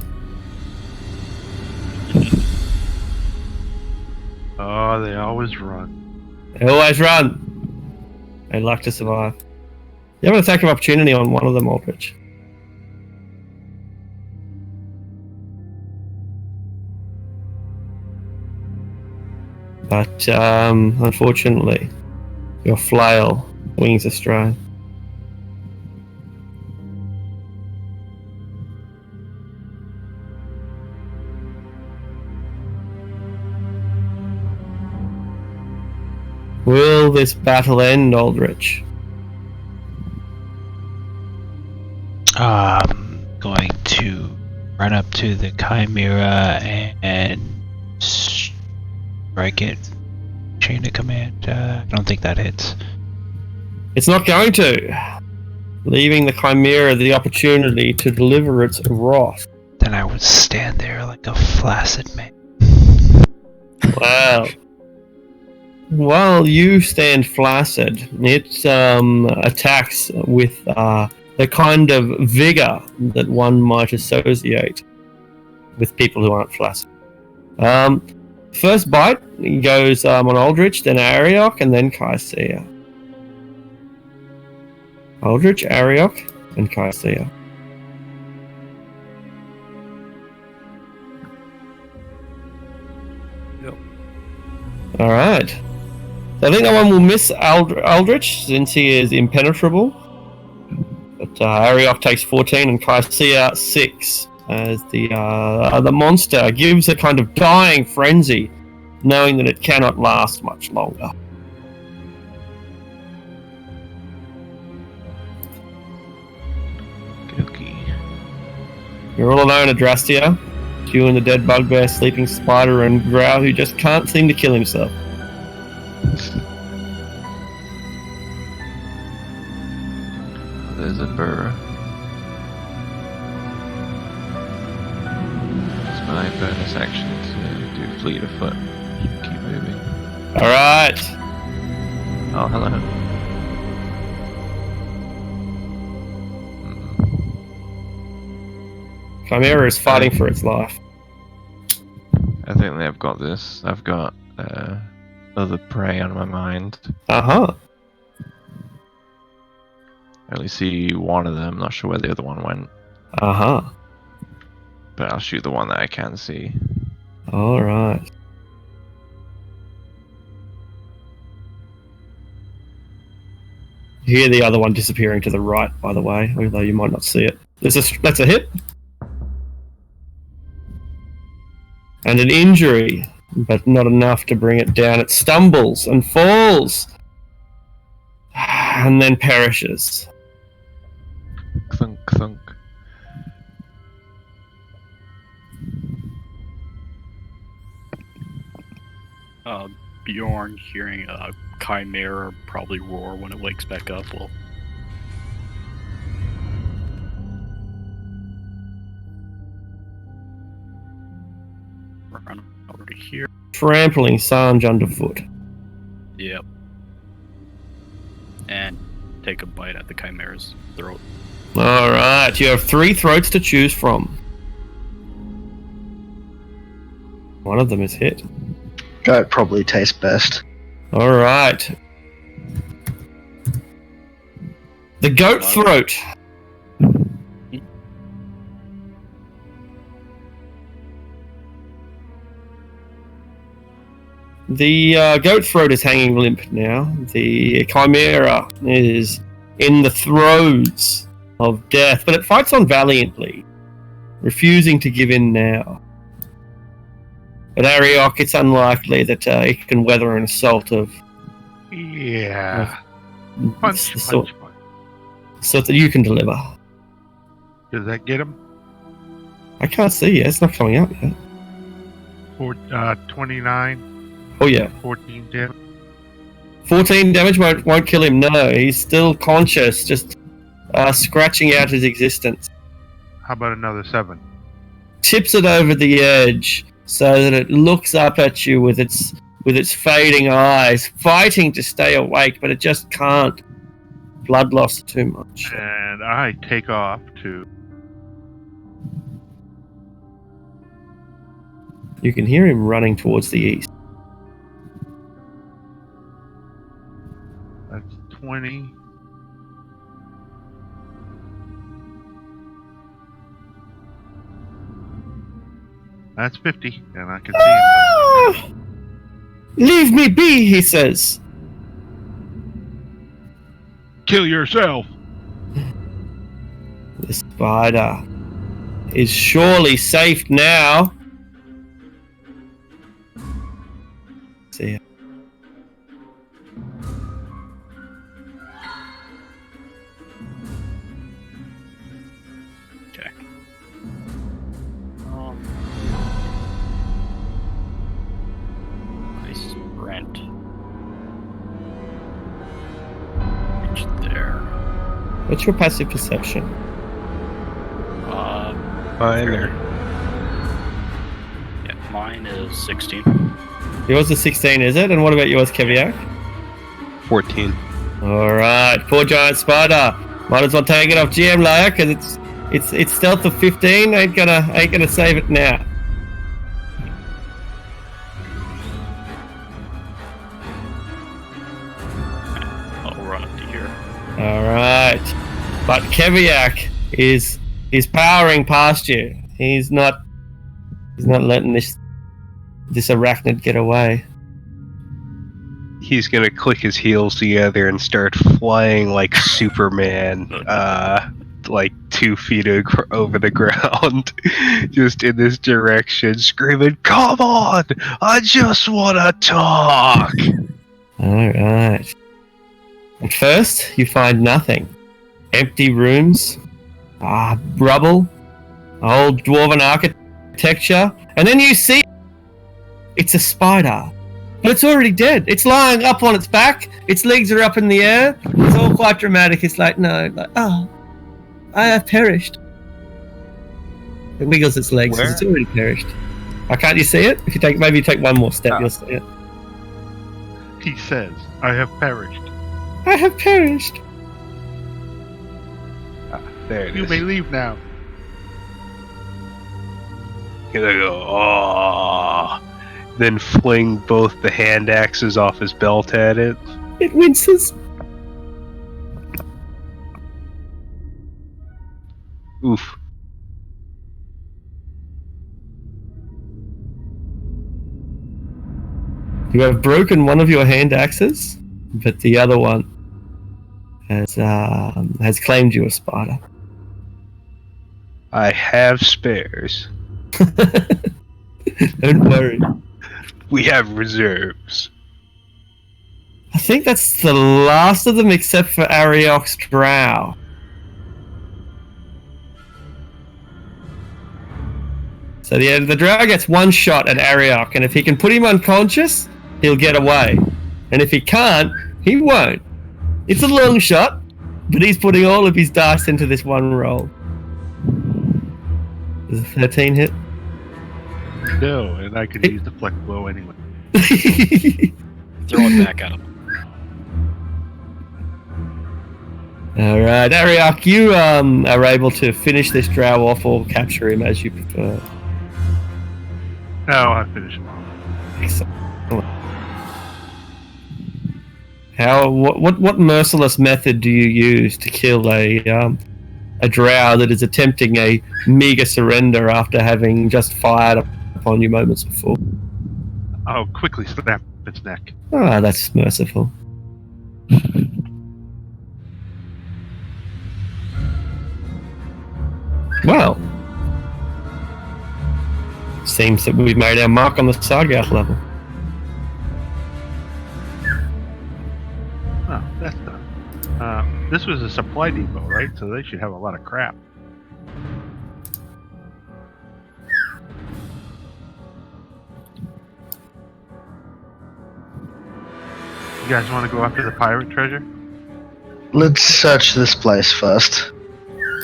Oh, they always run. They always run. They like to survive. You have an attack of opportunity on one of them, Aldrich. But unfortunately, your flail wings astray. Will this battle end, Aldrich? Going to run up to the Chimera and strike it. Chain of command. I don't think that hits. It's not going to. Leaving the Chimera the opportunity to deliver its wrath. Then I would stand there like a flaccid man. Wow. While you stand flaccid, it attacks with the kind of vigor that one might associate with people who aren't flaccid. First bite goes on Aldrich, then Ariok, and then Kaisia. Aldrich, Ariok, and Kaisia. Alright. So I think that one will miss Aldrich since he is impenetrable. But Ariok takes 14 and Kaisia 6 as the monster gives a kind of dying frenzy, knowing that it cannot last much longer. Okay. You're all alone, Adrastia. You and the dead bugbear, sleeping spider, and Grau, who just can't seem to kill himself. There's a burr. It's my bonus action to do fleet of foot. Keep moving. Alright. Oh, hello. Chimera is fighting for its life. I think they've got this. I've got other prey on my mind. Uh-huh. I only see one of them. Not sure where the other one went. Uh-huh. But I'll shoot the one that I can see. Alright. You hear the other one disappearing to the right, by the way, although you might not see it. That's a hit. And an injury, but not enough to bring it down. It stumbles and falls. And then perishes. Clunk, clunk. Bjorn, hearing a chimera probably roar when it wakes back up, will run over to here. Trampling Sanj underfoot. Yep. And take a bite at the chimera's throat. Alright, you have 3 throats to choose from. One of them is hit. Goat probably tastes best. Alright. The goat throat. The goat throat is hanging limp now. The chimera is in the throes of death, but it fights on valiantly, refusing to give in now. But Ariok, it's unlikely that it can weather an assault of... Yeah. of Punch, the sort, punch, punch. sort that you can deliver. Does that get him? I can't see yet. It's not coming up yet. 29, Oh, yeah. 14 damage. 14 damage won't kill him, no. He's still conscious, just scratching out his existence. How about another 7? Tips it over the edge so that it looks up at you with its fading eyes, fighting to stay awake, but it just can't. Blood loss too much. And I take off to... You can hear him running towards the east. That's 20. That's 50, and I can see him. Leave me be, he says. Kill yourself! The spider is surely safe now. See ya. Okay. Nice rent. Reach there. What's your passive perception? In there. Yeah, mine is 16. Yours is 16, is it? And what about yours, Keviak? 14. Alright, poor giant spider. Might as well take it off GM layer, because it's stealth of 15. Ain't gonna save it now. I'll run up to here. Alright. But Keviak is powering past you. He's not letting this arachnid get away. he's gonna click his heels together and start flying like Superman, like 2 feet over the ground, just in this direction, screaming, "Come on! I just wanna talk!" Alright. At first, you find nothing. Empty rooms, rubble, old dwarven architecture, and then you see it's a spider. But it's already dead. It's lying up on its back, its legs are up in the air. It's all quite dramatic. It's like, I have perished. It wiggles its legs because it's already perished. Can't you see it? If you take one more step, you'll see it. He says, "I have perished." I have perished. There it You is. may leave now. Gonna go, "Aww." Then fling both the hand axes off his belt at it. It winces. Oof. You have broken one of your hand axes, but the other one has claimed you a spider. I have spares. Don't worry. We have reserves. I think that's the last of them except for Ariok's drow. So the drow gets one shot at Ariok, and if he can put him unconscious, he'll get away. And if he can't, he won't. It's a long shot, but he's putting all of his dice into this one roll. Does a 13 hit? No, and I could use the flex blow anyway. Throw it back at him. Alright, Ariok, you are able to finish this drow off or capture him as you prefer. No, I finish him. Excellent. What merciless method do you use to kill a drow that is attempting a meager surrender after having just fired upon you moments before? I'll quickly snap its neck. Ah, that's merciful. Well, seems that we've made our mark on the Sargath level. Oh, that's done. This was a supply depot, right? So they should have a lot of crap. You guys want to go after the pirate treasure? Let's search this place first.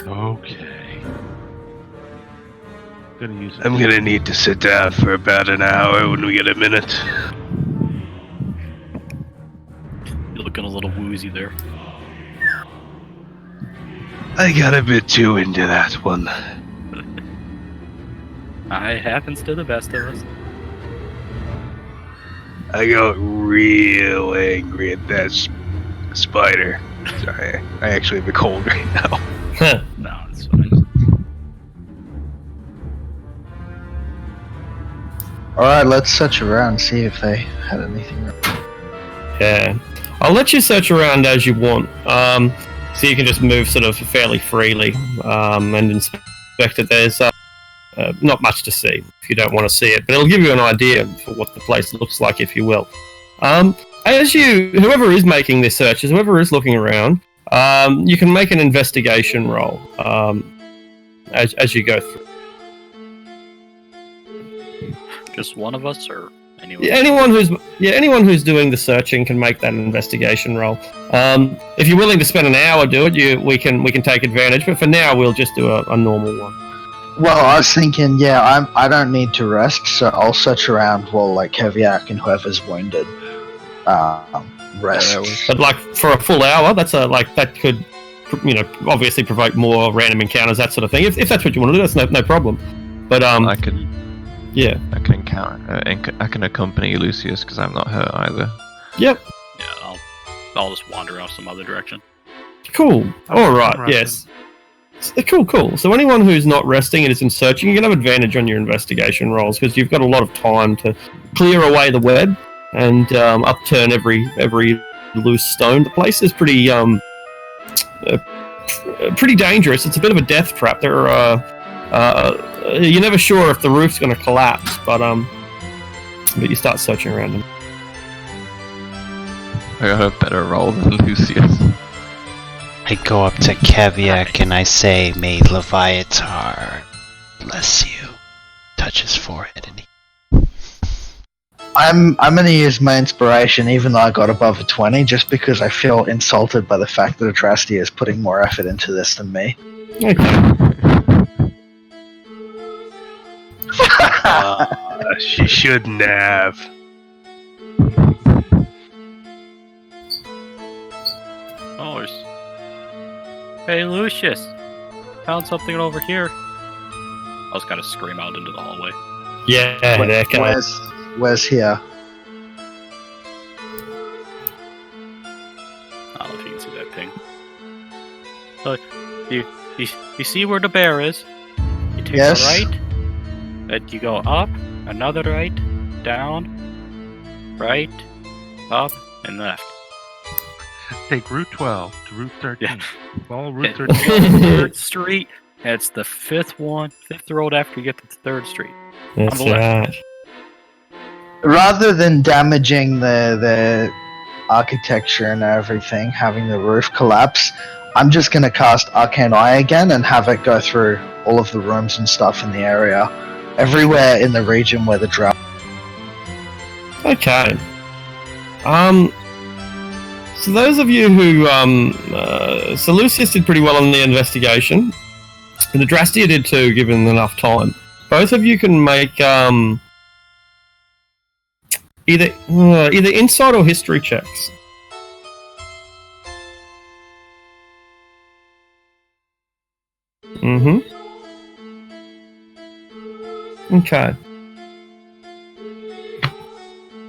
Okay. Gonna use it. I'm gonna need to sit down for about an hour when we get a minute. You're looking a little woozy there. I got a bit too into that one. It happens to the best of us. I got real angry at that spider. Sorry, I actually have a cold right now. No, it's fine. Alright, let's search around and see if they had anything. Yeah. I'll let you search around as you want. So you can just move sort of fairly freely and inspect it. There's not much to see if you don't want to see it, but it'll give you an idea for what the place looks like, if you will. Whoever is making this search, whoever is looking around, you can make an investigation roll as you go through. Just one of us, or anyone? Yeah, anyone who's doing the searching can make that investigation roll. If you're willing to spend an hour do it, we can take advantage. But for now, we'll just do a normal one. Well, I was thinking, I don't need to rest, so I'll search around while Keviak and whoever's wounded rest. But like for a full hour, that could, obviously provoke more random encounters, that sort of thing. If that's what you want to do, that's no problem. But I can accompany Lucius because I'm not hurt either. Yep. Yeah, I'll just wander off some other direction. Cool. All right. Yes. Cool. So anyone who's not resting and is in searching, you can have advantage on your investigation rolls because you've got a lot of time to clear away the web and upturn every loose stone. The place is pretty dangerous. It's a bit of a death trap. There are you're never sure if the roof's going to collapse, but you start searching around them. I got a better roll than Lucius. I go up to Keviak and I say, "May Leviatar bless you." Touch his forehead and I'm gonna use my inspiration, even though I got above a 20, just because I feel insulted by the fact that Adrastea is putting more effort into this than me. Okay. She shouldn't have. Oh, hey, Lucius. Found something over here. I was gonna scream out into the hallway. Yeah, that kind of. Where's here? I don't know if you can see that ping. So, you see where the bear is? You take Yes. a right, and you go up, another right, down, right, up, and left. Take Route 12 to Route 13. Yeah. Follow Route You 13. go to 3rd Street, and it's the fifth road after you get to 3rd Street. That's on the left. right. Rather than damaging the architecture and everything, having the roof collapse, I'm just gonna cast Arcane Eye again and have it go through all of the rooms and stuff in the area, everywhere in the region where the drought. Okay. So those of you who, so Lucius did pretty well on the investigation, and Adrastea did too, given enough time. Both of you can make either insight or history checks. Okay.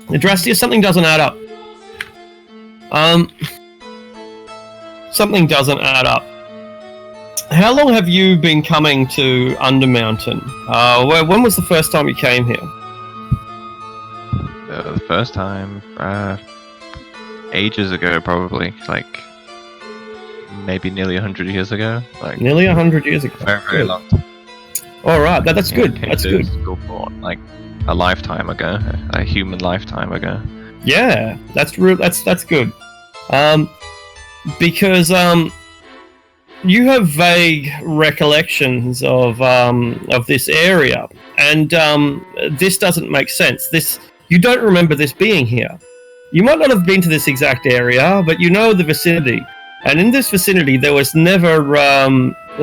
Adrastea, something doesn't add up. Something doesn't add up. How long have you been coming to Undermountain? When was the first time you came here? The first time, ages ago, probably, like maybe nearly 100 years ago. Like Nearly 100 years ago. very, very Good. long time. All right, that's good. Came That's to good. school for, like a lifetime ago, a human lifetime ago. Yeah, that's good. Because you have vague recollections of this area, and this doesn't make sense. You don't remember this being here. You might not have been to this exact area, but you know the vicinity. And in this vicinity, there was never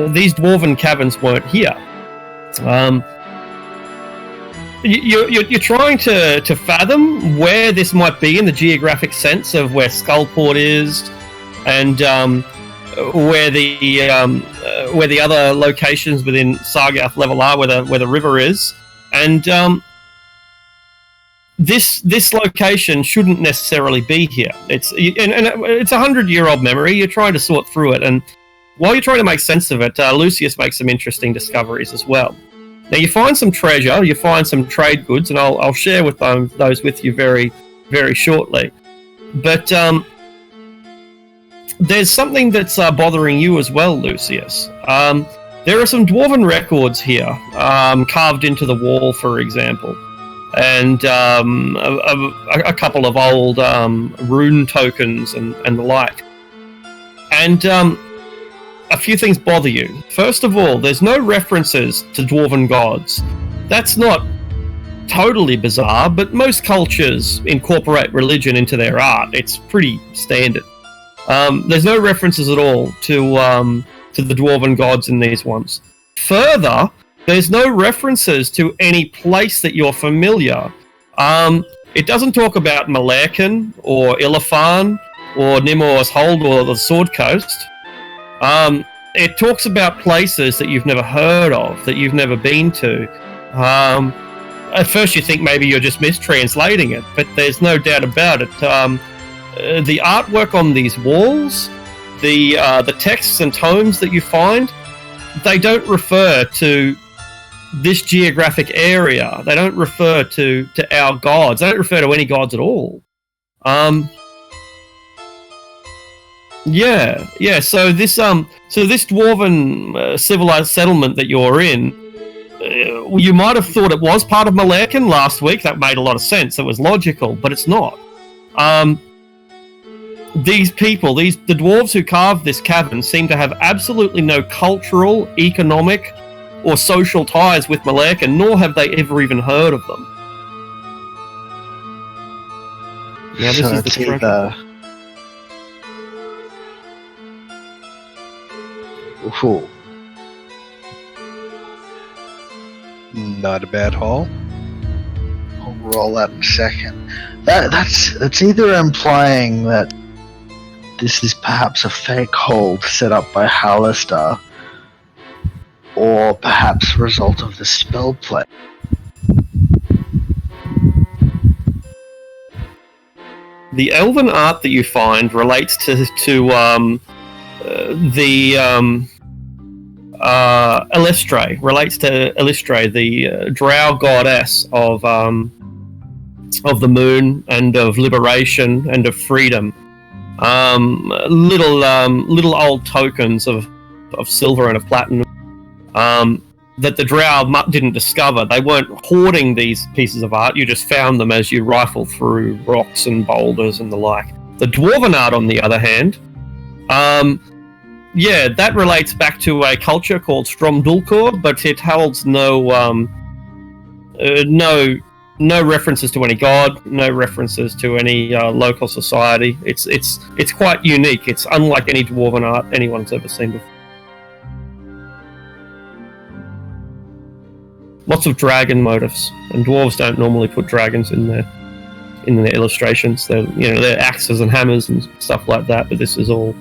these dwarven caverns weren't here. You're trying to fathom where this might be in the geographic sense of where Skullport is, and where the other locations within Sargath level are, where the river is, and this location shouldn't necessarily be here. It's 100-year-old memory. You're trying to sort through it, and while you're trying to make sense of it, Lucius makes some interesting discoveries as well. Now you find some treasure, you find some trade goods, and I'll share with those with you very, very shortly. But there's something that's bothering you as well, Lucius. There are some dwarven records here, carved into the wall, for example, and a couple of old rune tokens and the like. And a few things bother you. First of all, there's no references to dwarven gods. That's not totally bizarre, but most cultures incorporate religion into their art. It's pretty standard. There's no references at all to the dwarven gods in these ones. Further, there's no references to any place that you're familiar. It doesn't talk about Malerkin or Ilafan or Nimor's Hold or the Sword Coast. It talks about places that you've never heard of, that you've never been to. At first you think maybe you're just mistranslating it, but there's no doubt about it. The artwork on these walls, the texts and tomes that you find, they don't refer to this geographic area. They don't refer to our gods. They don't refer to any gods at all. Yeah. So this dwarven civilized settlement that you're in, you might have thought it was part of Malerkin last week. That made a lot of sense. It was logical, but it's not. These people, the dwarves who carved this cavern, seem to have absolutely no cultural, economic, or social ties with Malerkin, nor have they ever even heard of them. Yeah, this is the structure. Ooh. Not a bad haul. I'll roll that in a second. That's either implying that this is perhaps a fake hold set up by Hallister, or perhaps a result of the spell play. The elven art that you find relates to Elistre, relates to Elistre, the drow goddess of the moon and of liberation and of freedom. Little old tokens of silver and of platinum that the drow didn't discover. They weren't hoarding these pieces of art. You just found them as you rifle through rocks and boulders and the like. The dwarven art, on the other hand, that relates back to a culture called Stromdulkor, but it holds no references to any god, no references to any local society. It's quite unique. It's unlike any dwarven art anyone's ever seen before. Lots of dragon motifs, and dwarves don't normally put dragons in their illustrations. They're axes and hammers and stuff like that, but this is all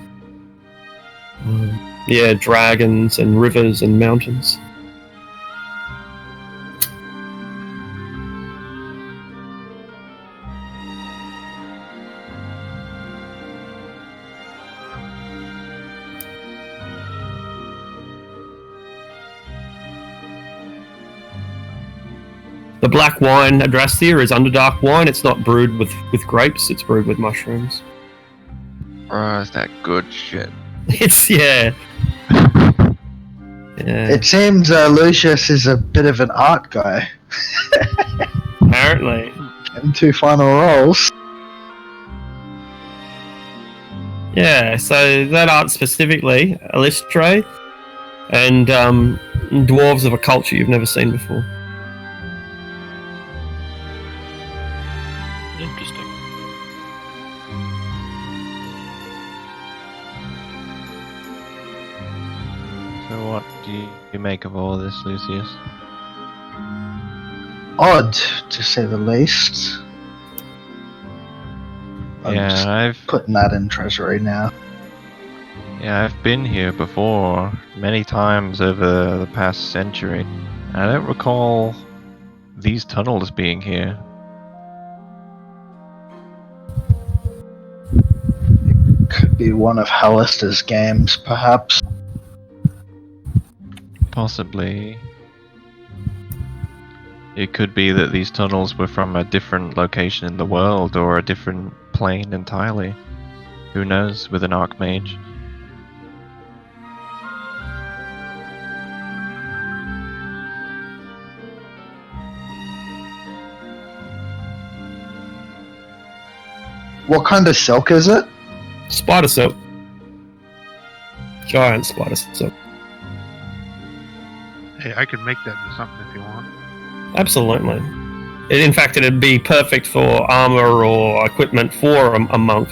dragons and rivers and mountains. The black wine Adrasthia is Underdark wine. It's not brewed with grapes, it's brewed with mushrooms. Oh, is that good shit? Yeah. It seems Lucius is a bit of an art guy. Apparently. And 2 final rolls. Yeah, so that art specifically, Elistre, and dwarves of a culture you've never seen before. Interesting. So what do you make of all this, Lucius? Odd, to say the least. I'm just I've putting that in treasury now. I've been here before many times over the past century. I don't recall these tunnels being here. Could be one of Hallister's games, perhaps. Possibly. It could be that these tunnels were from a different location in the world, or a different plane entirely. Who knows, with an Archmage. What kind of silk is it? Spider silk. Giant spider silk. Hey, I could make that into something if you want. Absolutely. In fact, it'd be perfect for armor or equipment for a monk.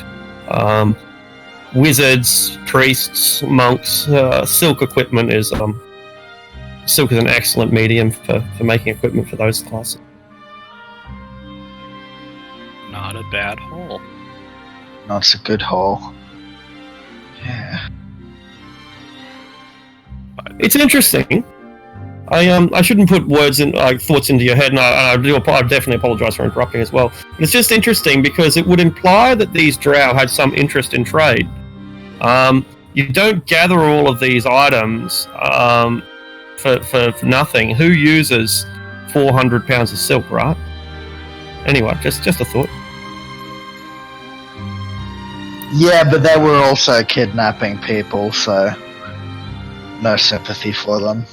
Wizards, priests, monks, silk equipment is silk is an excellent medium for making equipment for those classes. Not a bad haul. That's a good haul. Yeah. It's interesting. I shouldn't put words in thoughts into your head, and I definitely apologise for interrupting as well. But it's just interesting because it would imply that these drow had some interest in trade. You don't gather all of these items for nothing. Who uses 400 pounds of silk, right? Anyway, just a thought. Yeah, but they were also kidnapping people, so no sympathy for them.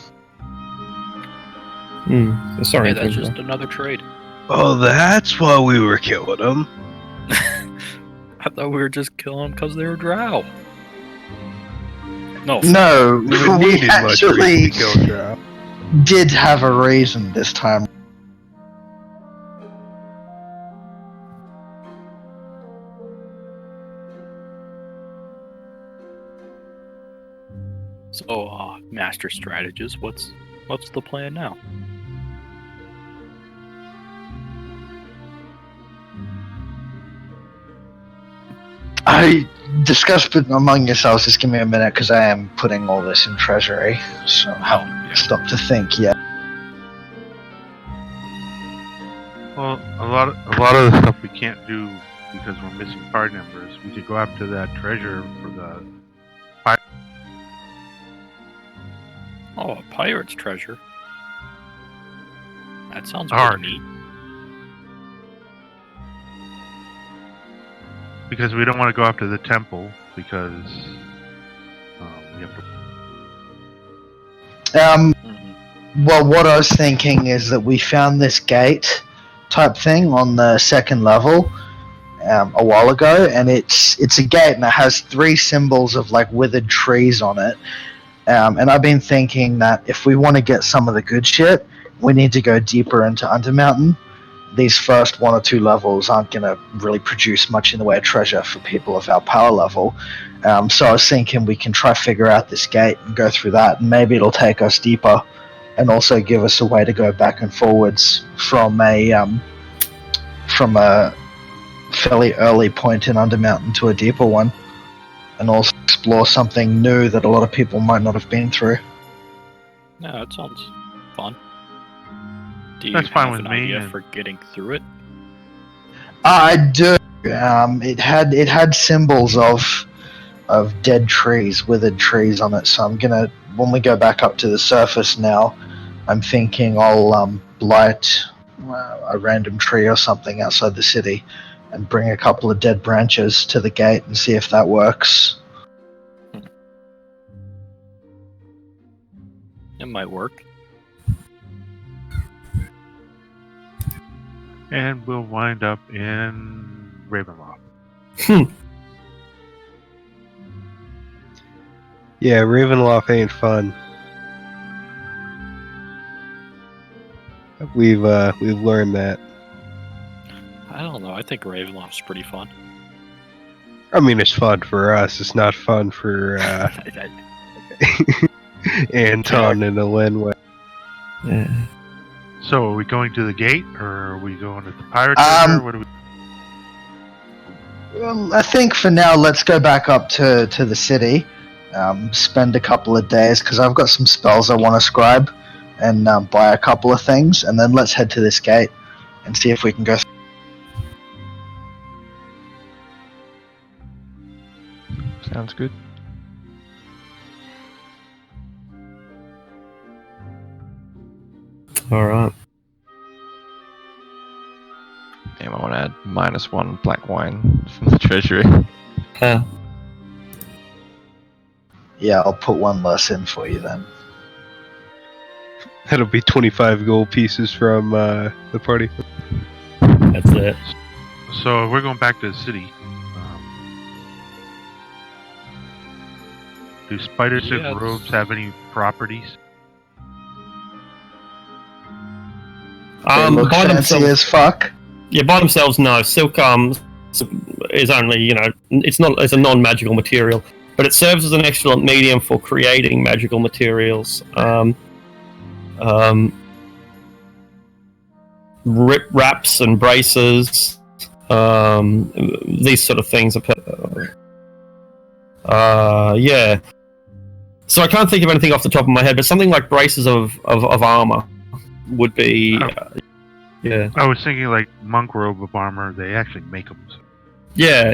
Sorry, Hey, that's Inquisitor. just another trade. Oh, that's why we were killing them. I thought we were just killing them because they were drow. No. No, We we needed much reason actually to kill Drow. did have a reason this time. So, master strategist, what's the plan now? I discussed it among yourselves. Just give me a minute, because I am putting all this in treasury, so I haven't stopped to think yet. Well, a lot of the stuff we can't do because we're missing card numbers. We could go after that treasure for the. Oh, a pirate's treasure. That sounds Hard. pretty neat. Because we don't want to go after the temple because we have to. Well, what I was thinking is that we found this gate type thing on the second level a while ago, and it's a gate, and it has 3 symbols of like withered trees on it. And I've been thinking that if we want to get some of the good shit, we need to go deeper into Undermountain. These first 1 or 2 levels aren't going to really produce much in the way of treasure for people of our power level. So I was thinking we can try figure out this gate and go through that, and maybe it'll take us deeper, and also give us a way to go back and forwards from a fairly early point in Undermountain to a deeper one, and also explore something new that a lot of people might not have been through. Yeah, that sounds fun. Do you That's fine have with an me, idea and- for getting through it? I do. It had symbols of dead trees, withered trees on it. So I'm gonna, when we go back up to the surface now, I'm thinking I'll blight a random tree or something outside the city, and bring a couple of dead branches to the gate and see if that works. It might work. And we'll wind up in Ravenloft. Yeah, Ravenloft ain't fun. We've learned that. I don't know. I think Ravenloft's pretty fun. I mean, it's fun for us. It's not fun for Anton and Elenwe. Yeah. So, are we going to the gate, or are we going to the pirate treasure? What do we? Well, I think for now, let's go back up to the city, spend a couple of days, because I've got some spells I want to scribe, and buy a couple of things, and then let's head to this gate and see if we can go. Sounds good. All right. Damn, I want to add -1 black wine from the treasury. Yeah, I'll put 1 less in for you then. That'll be 25 gold pieces from the party. That's it. So we're going back to the city. Do spider silk Yes. robes have any properties? They look By fancy themselves, as fuck. yeah, by themselves, no. Silk is only, it's a non-magical material, but it serves as an excellent medium for creating magical materials. Wraps and braces, these sort of things are. Yeah. So I can't think of anything off the top of my head, but something like braces of armor would be. Yeah. I was thinking like monk robe of armor. They actually make them. So. Yeah,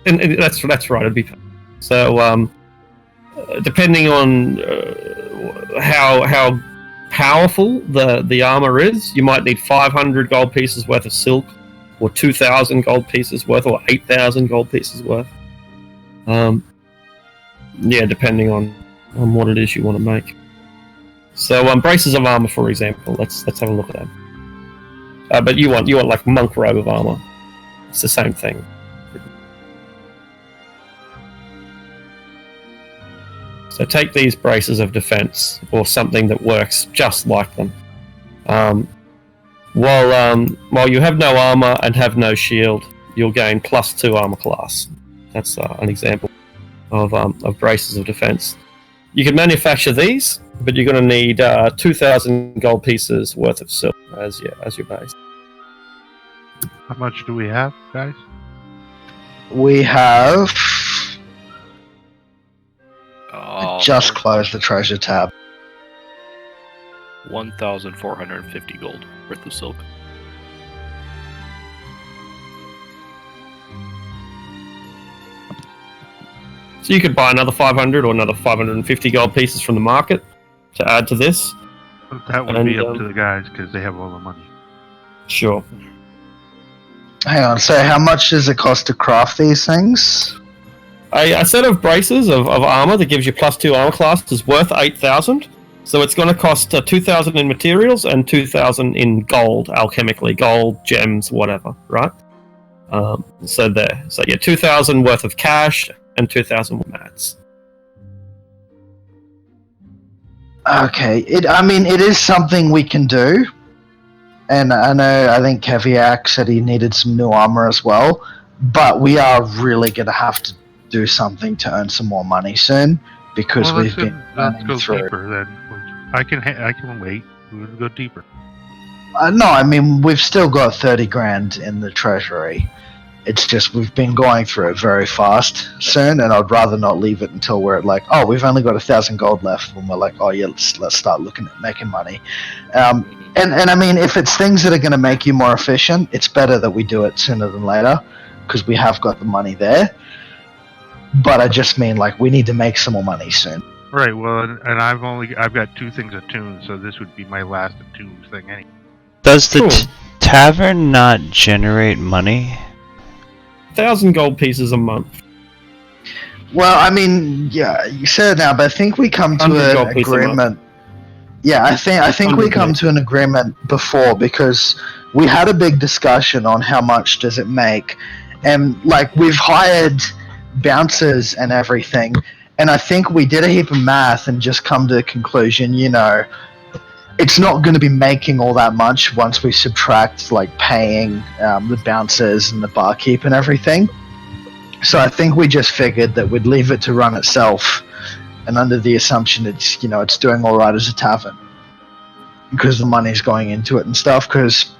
and that's right. It'd be so. Depending on how powerful the armor is. You might need 500 gold pieces worth of silk, or 2,000 gold pieces worth, or 8,000 gold pieces worth. Yeah, depending on what it is you want to make. So, braces of armor, for example. Let's have a look at that. But you want like monk robe of armor. It's the same thing. So take these braces of defense, or something that works just like them. While you have no armor and have no shield, you'll gain +2 armor class. That's an example of braces of defense. You can manufacture these, but you're going to need 2,000 gold pieces worth of silk as your base. How much do we have, guys? We have Oh, just closed the treasure tab. 1,450 gold worth of silk. So you could buy another 500 or another 550 gold pieces from the market to add to this. But that would be up to the guys because they have all the money. Sure. Hang on, so how much does it cost to craft these things? A set of braces of armor that gives you +2 armor class is worth 8,000. So it's going to cost 2,000 in materials and 2,000 in gold, alchemically, gold, gems, whatever, right? So there. So yeah, 2,000 worth of cash and 2,000 with mats. Okay, it is something we can do. And I think Keviak said he needed some new armor as well. But we are really going to have to do something to earn some more money soon, because we've been let's go through. deeper then. I can wait. We'll go deeper. No, I mean, we've still got 30 grand in the treasury. It's just we've been going through it very fast soon, and I'd rather not leave it until we're at like, oh, we've only got 1,000 gold left, when we're like, oh yeah, let's start looking at making money. And I mean, if it's things that are going to make you more efficient, it's better that we do it sooner than later, because we have got the money there. But I just mean, like, we need to make some more money soon. Right. Well, and I've got 2 things attuned, so this would be my last attuned thing anyway. Does the tavern not generate money? 1,000 gold pieces a month. Well, I mean, yeah, you said it now, but I think we come to 100 an gold pieces a month. agreement. Yeah, I think we come to an agreement before, because we had a big discussion on how much does it make, and like we've hired bouncers and everything, and I think we did a heap of math and just come to the conclusion, it's not going to be making all that much once we subtract like paying the bouncers and the barkeep and everything. So I think we just figured that we'd leave it to run itself, and under the assumption it's doing all right as a tavern, because the money's going into it and stuff. Because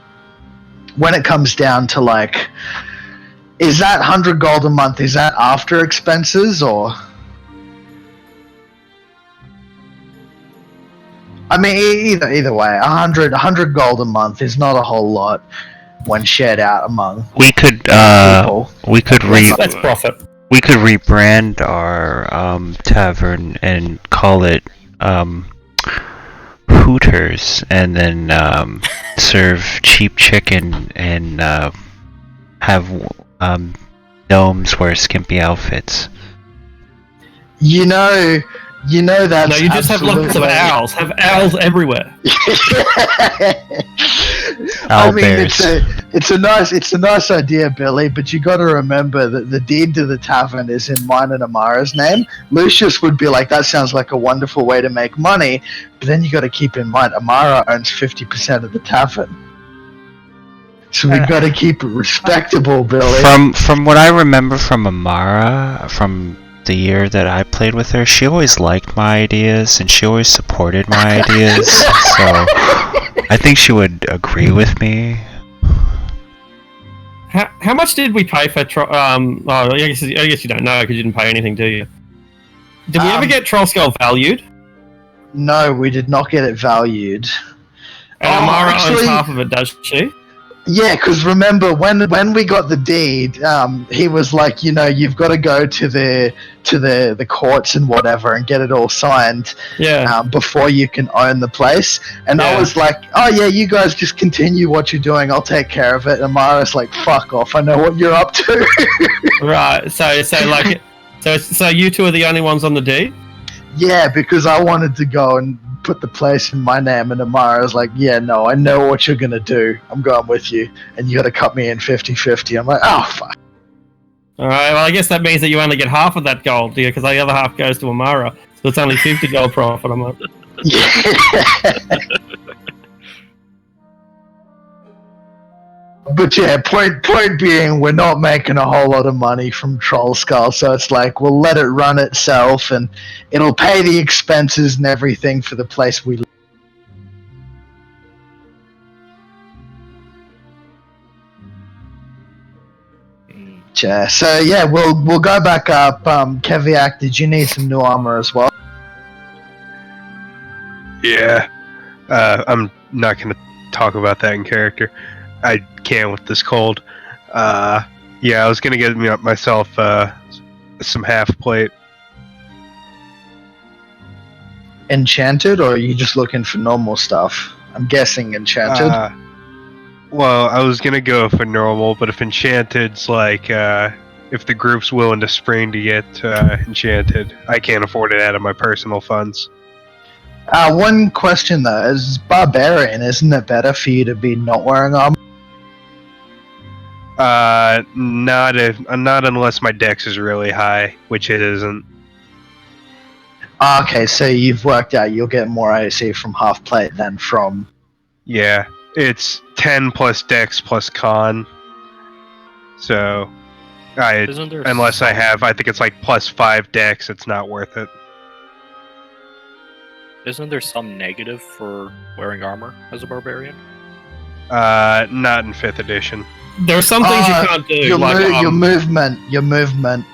when it comes down to like, is that 100 gold a month? Is that after expenses, or? I mean, either way, 100 gold a month is not a whole lot when shared out among We could people. That's profit. We could rebrand our tavern and call it Hooters, and then serve cheap chicken and have gnomes wear skimpy outfits. That's No, you just have lots of owls. Have owls everywhere. I mean, it's a nice idea, Billy, but you got to remember that the deed to the tavern is in mine and Amara's name. Lucius would be like, that sounds like a wonderful way to make money, but then you got to keep in mind Amara owns 50% of the tavern, so we've got to keep it respectable, Billy. From what I remember from Amara, from the year that I played with her, she always liked my ideas and she always supported my ideas. So I think she would agree with me. How much did we pay for? I guess you don't know because you didn't pay anything, do you? Did we ever get Troll Skull valued? No, we did not get it valued. And Amara owns half of it, does she? Yeah, because remember when we got the deed, he was like, you've got to go to the courts and whatever and get it all signed before you can own the place. And I was like, oh yeah, you guys just continue what you're doing. I'll take care of it. And Mara's like, fuck off. I know what you're up to. Right. So you two are the only ones on the deed? Yeah, because I wanted to go and put the place in my name, and Amara's like, yeah, no, I know what you're going to do. I'm going with you, and you got to cut me in 50-50. I'm like, oh, fuck. Alright, well, I guess that means that you only get half of that gold, because the other half goes to Amara. So it's only 50 gold profit a month. Yeah. But yeah, point being, we're not making a whole lot of money from Troll Skull, so it's like, we'll let it run itself, and it'll pay the expenses and everything for the place we live. Yeah, so yeah, we'll go back up. Keviak, did you need some new armor as well? Yeah. I'm not going to talk about that in character. I can't with this cold. Yeah, I was gonna get myself some half plate. Enchanted, or are you just looking for normal stuff? I'm guessing enchanted. Well, I was gonna go for normal, but if enchanted's like, if the group's willing to spring to get enchanted, I can't afford it out of my personal funds. One question though, as barbarian, isn't it better for you to be not wearing armor? Not unless my dex is really high, which it isn't. Okay, so you've worked out you'll get more AC from half plate than from... Yeah, it's 10 plus dex plus con. So, unless I think it's like plus 5 dex, it's not worth it. Isn't there some negative for wearing armor as a barbarian? Not in 5th edition. There are some things you can't do. Your movement.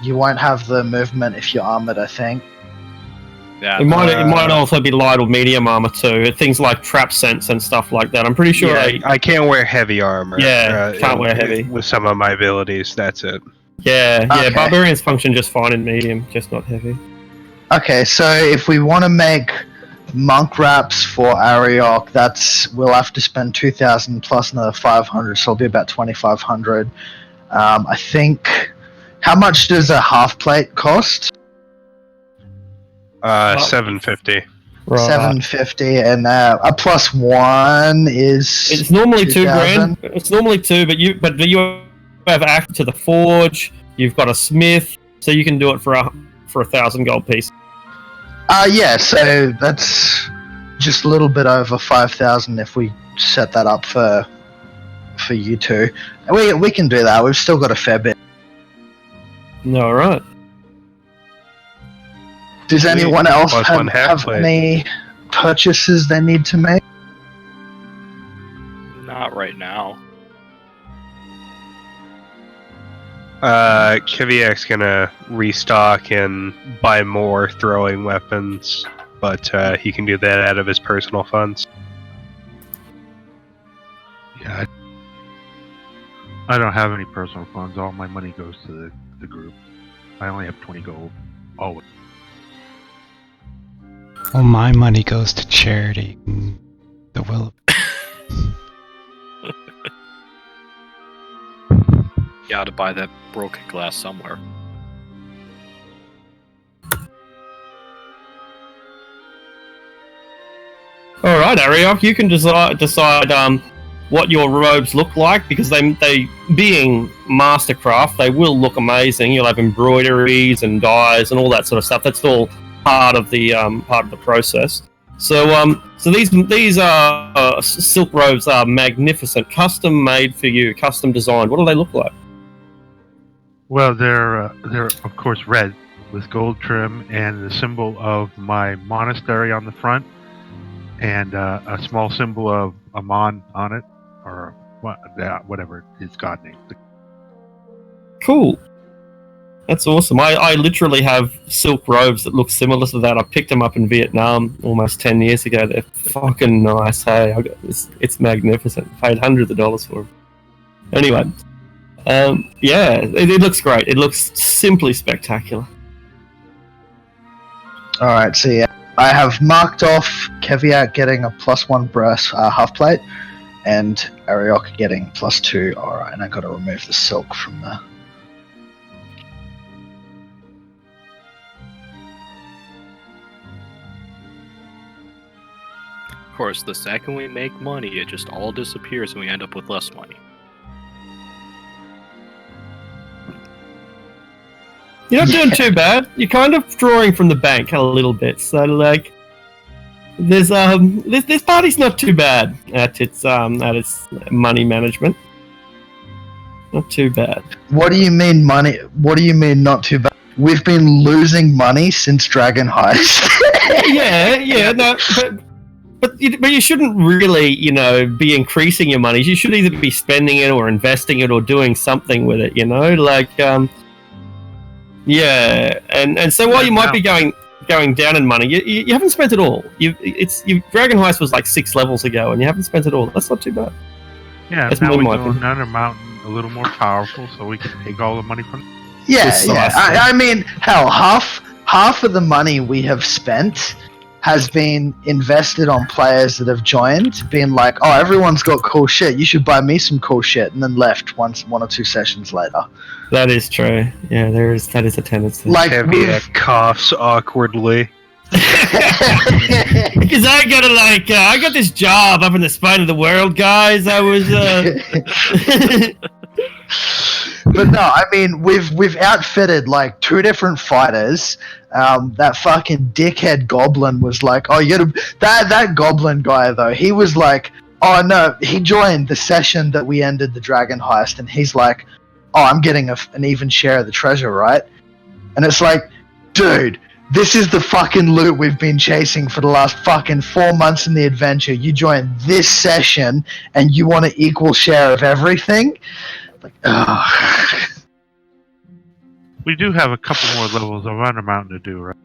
You won't have the movement if you're armored, I think. Yeah. It might also be light or medium armor too. Things like trap sense and stuff like that. I'm pretty sure. Yeah, I can't wear heavy armor. Yeah, can't wear heavy with some of my abilities. That's it. Yeah. Barbarians function just fine in medium, just not heavy. Okay, so if we want to make monk wraps for Ariok, we'll have to spend 2,000 plus another 500, so it'll be about 2,500. I think. How much does a half plate cost? 750. Right. 750, and a plus one is. It's normally 2,000. $2,000. It's normally 2, but you have access to the forge. You've got a smith, so you can do it for 1,000 gold piece. Yeah, so that's just a little bit over 5,000 if we set that up for you two. We can do that. We've still got a fair bit. All right. Does anyone else have any purchases they need to make? Not right now. Kiviak's gonna restock and buy more throwing weapons, but he can do that out of his personal funds. Yeah, I don't have any personal funds. All my money goes to the group. I only have 20 gold. Always. Well, my money goes to charity. The will. You ought to buy that broken glass somewhere. All right, Ariok, you can decide what your robes look like, because they being mastercraft, they will look amazing. You'll have embroideries and dyes and all that sort of stuff. That's all part of the process. So these silk robes are magnificent, custom made for you, custom designed. What do they look like? Well, they're of course red with gold trim and the symbol of my monastery on the front, and a small symbol of Amon on it, or whatever his god name. Cool. That's awesome. I literally have silk robes that look similar to that. I picked them up in Vietnam almost 10 years ago. They're fucking nice. Hey, it's magnificent. Paid hundreds of dollars for them. Anyway, yeah, it looks great. It looks simply spectacular. Alright, so yeah. I have marked off Keviak getting a +1 brass half plate, and Ariok getting +2. Alright, and I gotta remove the silk from the. Of course, the second we make money, it just all disappears and we end up with less money. You're not doing too bad. You're kind of drawing from the bank a little bit. So like, this party's not too bad at its money management. Not too bad. What do you mean money? What do you mean not too bad? We've been losing money since Dragon Heist. yeah, no, but you shouldn't really, be increasing your money. You should either be spending it or investing it or doing something with it. Like, yeah, and so while you might be going down in money, you haven't spent it all. Dragon Heist was like 6 levels ago, and you haven't spent it all. That's not too bad. Yeah, That's now more we my go opinion. Undermountain a little more powerful, so we can take all the money from. Yeah. Precisely. I mean, hell, half of the money we have spent has been invested on players that have joined, being like, "Oh, everyone's got cool shit. You should buy me some cool shit," and then left one or two sessions later. That is true. Yeah, that is a tendency. Like Keviak coughs awkwardly. Because I got this job up in the spine of the world, guys. I was But no, I mean we've outfitted like 2 different fighters. That fucking dickhead goblin was like, "Oh, you gotta." That goblin guy though, he was like, "Oh no," he joined the session that we ended the dragon heist, and he's like, "Oh, I'm getting an even share of the treasure, right?" And it's like, dude. This is the fucking loot we've been chasing for the last fucking 4 months in the adventure. You joined this session and you want an equal share of everything? Like, ugh. We do have a couple more levels of Undermountain to do, right?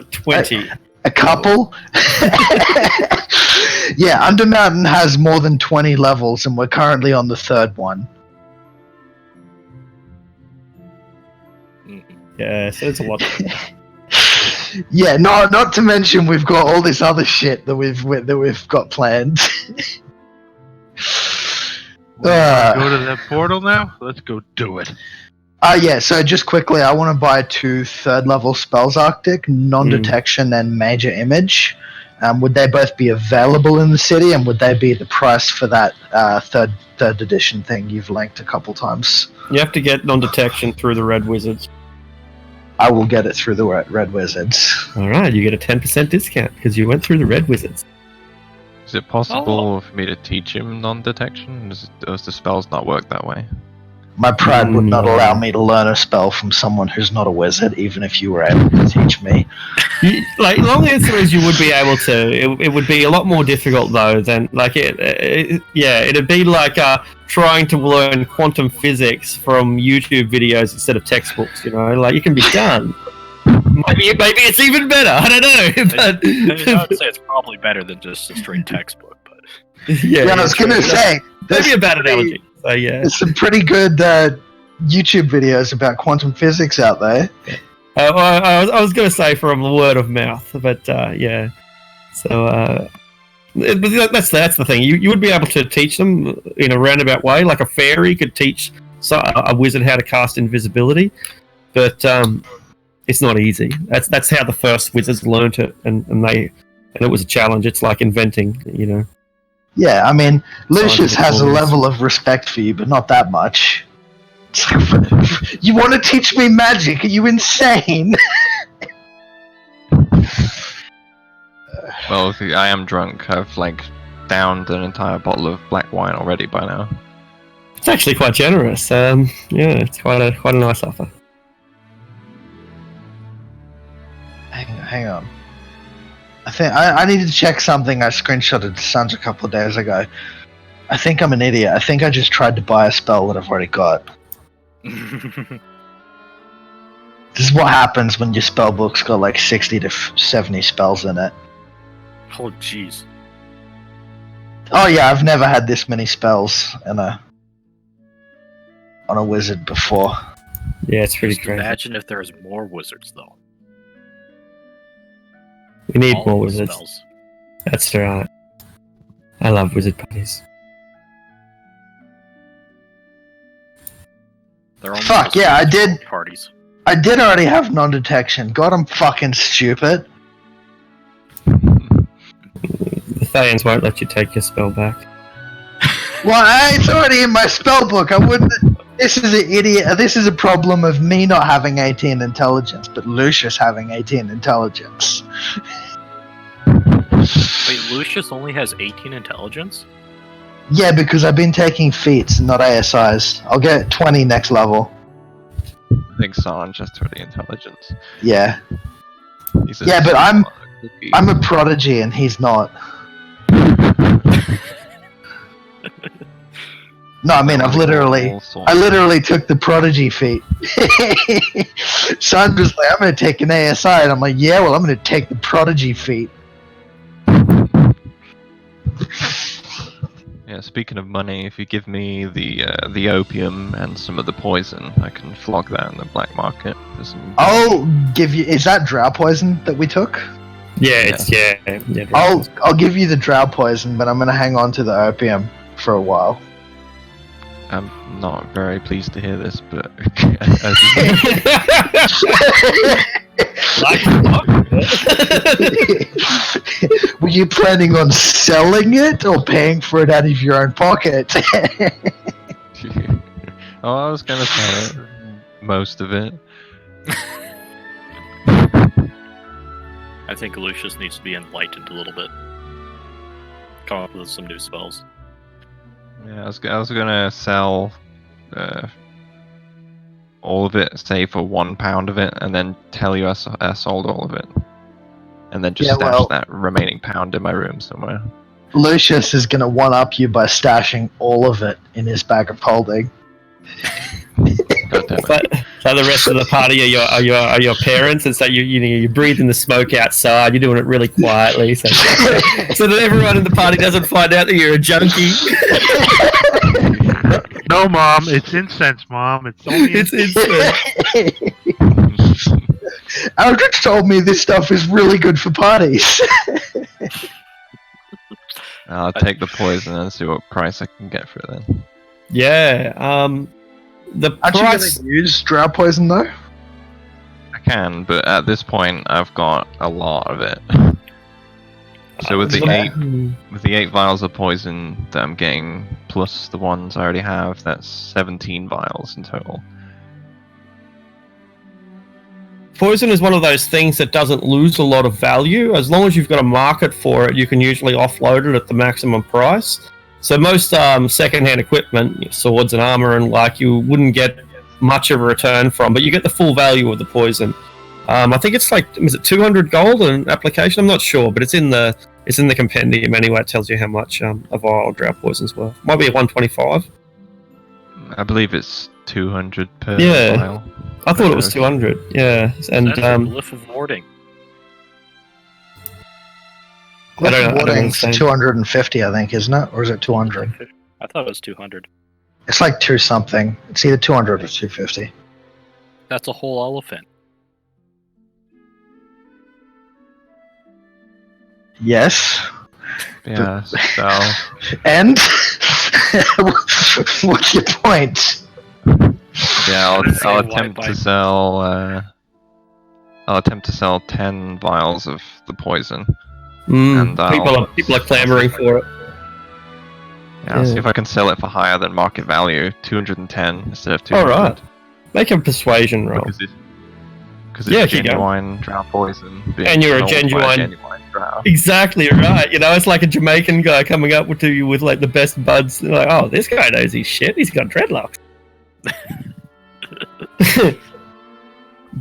20. A couple? Yeah, Undermountain has more than 20 levels and we're currently on the 3rd one. Yeah, so it's a lot. Yeah, not to mention we've got all this other shit that we've got planned. Go to that portal now? Let's go do it. Yeah, so just quickly, I want to buy 2 3rd level spells Arctic, non-detection and major image. Would they both be available in the city, and would they be the price for that third edition thing you've linked a couple times? You have to get non-detection through the Red Wizards. I will get it through the Red Wizards. All right, you get a 10% discount because you went through the Red Wizards. Is it possible for me to teach him non-detection? Does the spells not work that way? My pride would not allow me to learn a spell from someone who's not a wizard, even if you were able to teach me. Long answer is you would be able to. It would be a lot more difficult though than it'd be like trying to learn quantum physics from YouTube videos instead of textbooks. Like it can be done. Maybe it's even better. I don't know. But I would say it's probably better than just a straight textbook. But Yeah, I was gonna say maybe a bad analogy. So yeah, there's some pretty good YouTube videos about quantum physics out there. I was going to say from word of mouth, but yeah. So but that's the thing. You would be able to teach them in a roundabout way, like a fairy could teach a wizard how to cast invisibility, but it's not easy. That's how the first wizards learnt it, and it was a challenge. It's like inventing, Yeah, I mean, Lucius Scientific has a rules. level of respect for you, but not that much. It's like, you want to teach me magic? Are you insane? Well, I am drunk. I've downed an entire bottle of black wine already by now. It's actually quite generous. Yeah, it's quite a nice offer. Hang on. I think I needed to check something I screenshotted to Sons a couple of days ago. I think I'm an idiot. I think I just tried to buy a spell that I've already got. This is what happens when your spell book's got like 60 to 70 spells in it. oh jeez. Oh yeah, I've never had this many spells in a on a wizard before. Yeah, it's pretty Just crazy. imagine if there's more wizards, though. We need All more of the wizards. spells. That's right. I love wizard parties. They're only Fuck, just yeah, I used for did. parties. I did already have non-detection. God, I'm fucking stupid. The Thayans won't let you take your spell back. Well, it's already in my spell book. I wouldn't. This is an idiot. This is a problem of me not having 18 intelligence, but Lucius having 18 intelligence. Wait, Lucius only has 18 intelligence? Yeah, because I've been taking feats, not ASIs. I'll get 20 next level. I think Sanj has 20 intelligence. Yeah. He's a Yeah, but I'm cookie. a prodigy and he's not. No, I mean I literally took the prodigy feat. Son was like, I'm gonna take an ASI, and I'm like, yeah, well, I'm gonna take the prodigy feat. Yeah, speaking of money, if you give me the opium and some of the poison, I can flog that in the black market for some. I'll give you. Is that drow poison that we took? Yeah, it's yeah. I'll give you the drow poison, but I'm gonna hang on to the opium for a while. I'm not very pleased to hear this, but Were you planning on selling it or paying for it out of your own pocket? oh, I was gonna say most of it. I think Lucius needs to be enlightened a little bit. Come up with some new spells. Yeah, I was gonna sell all of it, say for £1 of it, and then tell you I sold all of it, and then just stash that remaining pound in my room somewhere. Lucius is gonna one-up you by stashing all of it in his bag of holding. God damn it. So the rest of the party are your parents, and so you breathing the smoke outside. You're doing it really quietly, so that everyone in the party doesn't find out that you're a junkie. No, Mom, it's incense, Mom. It's only It's Aldrich told me this stuff is really good for parties. I'll take the poison and see what price I can get for it then. yeah. The Aren't you price. gonna use drow poison though? I can, but at this point I've got a lot of it. So with the eight vials of poison that I'm getting, plus the ones I already have, that's 17 vials in total. Poison is one of those things that doesn't lose a lot of value. As long as you've got a market for it, you can usually offload it at the maximum price. So most second-hand equipment, swords and armor, and you wouldn't get much of a return from, but you get the full value of the poison. I think it's is it 200 gold an application? I'm not sure, but it's in the compendium anyway. It tells you how much a vial of drow poison's worth. Might be 125. I believe it's 200 per Yeah. vial. I thought it was 200. Yeah, and That's a glyph of warding. I don't know, Warding's 250, I think, isn't it? Or is it 200? I thought it was 200. It's like 2 something. It's either 200 or 250. That's a whole elephant. Yes. Yeah, so And what's your point? yeah, Say I'll why attempt buy- to sell. I'll attempt to sell 10 vials of the poison. And people are clamoring for it. Yeah, I'll see if I can sell it for higher than market value, 210 instead of 200. All right. Make a persuasion roll. Because Yeah, it's keep going. genuine drow poison. being And you're a sold by genuine- drow. Exactly right. It's like a Jamaican guy coming up to you with the best buds. They're like, oh, this guy knows his shit. He's got dreadlocks.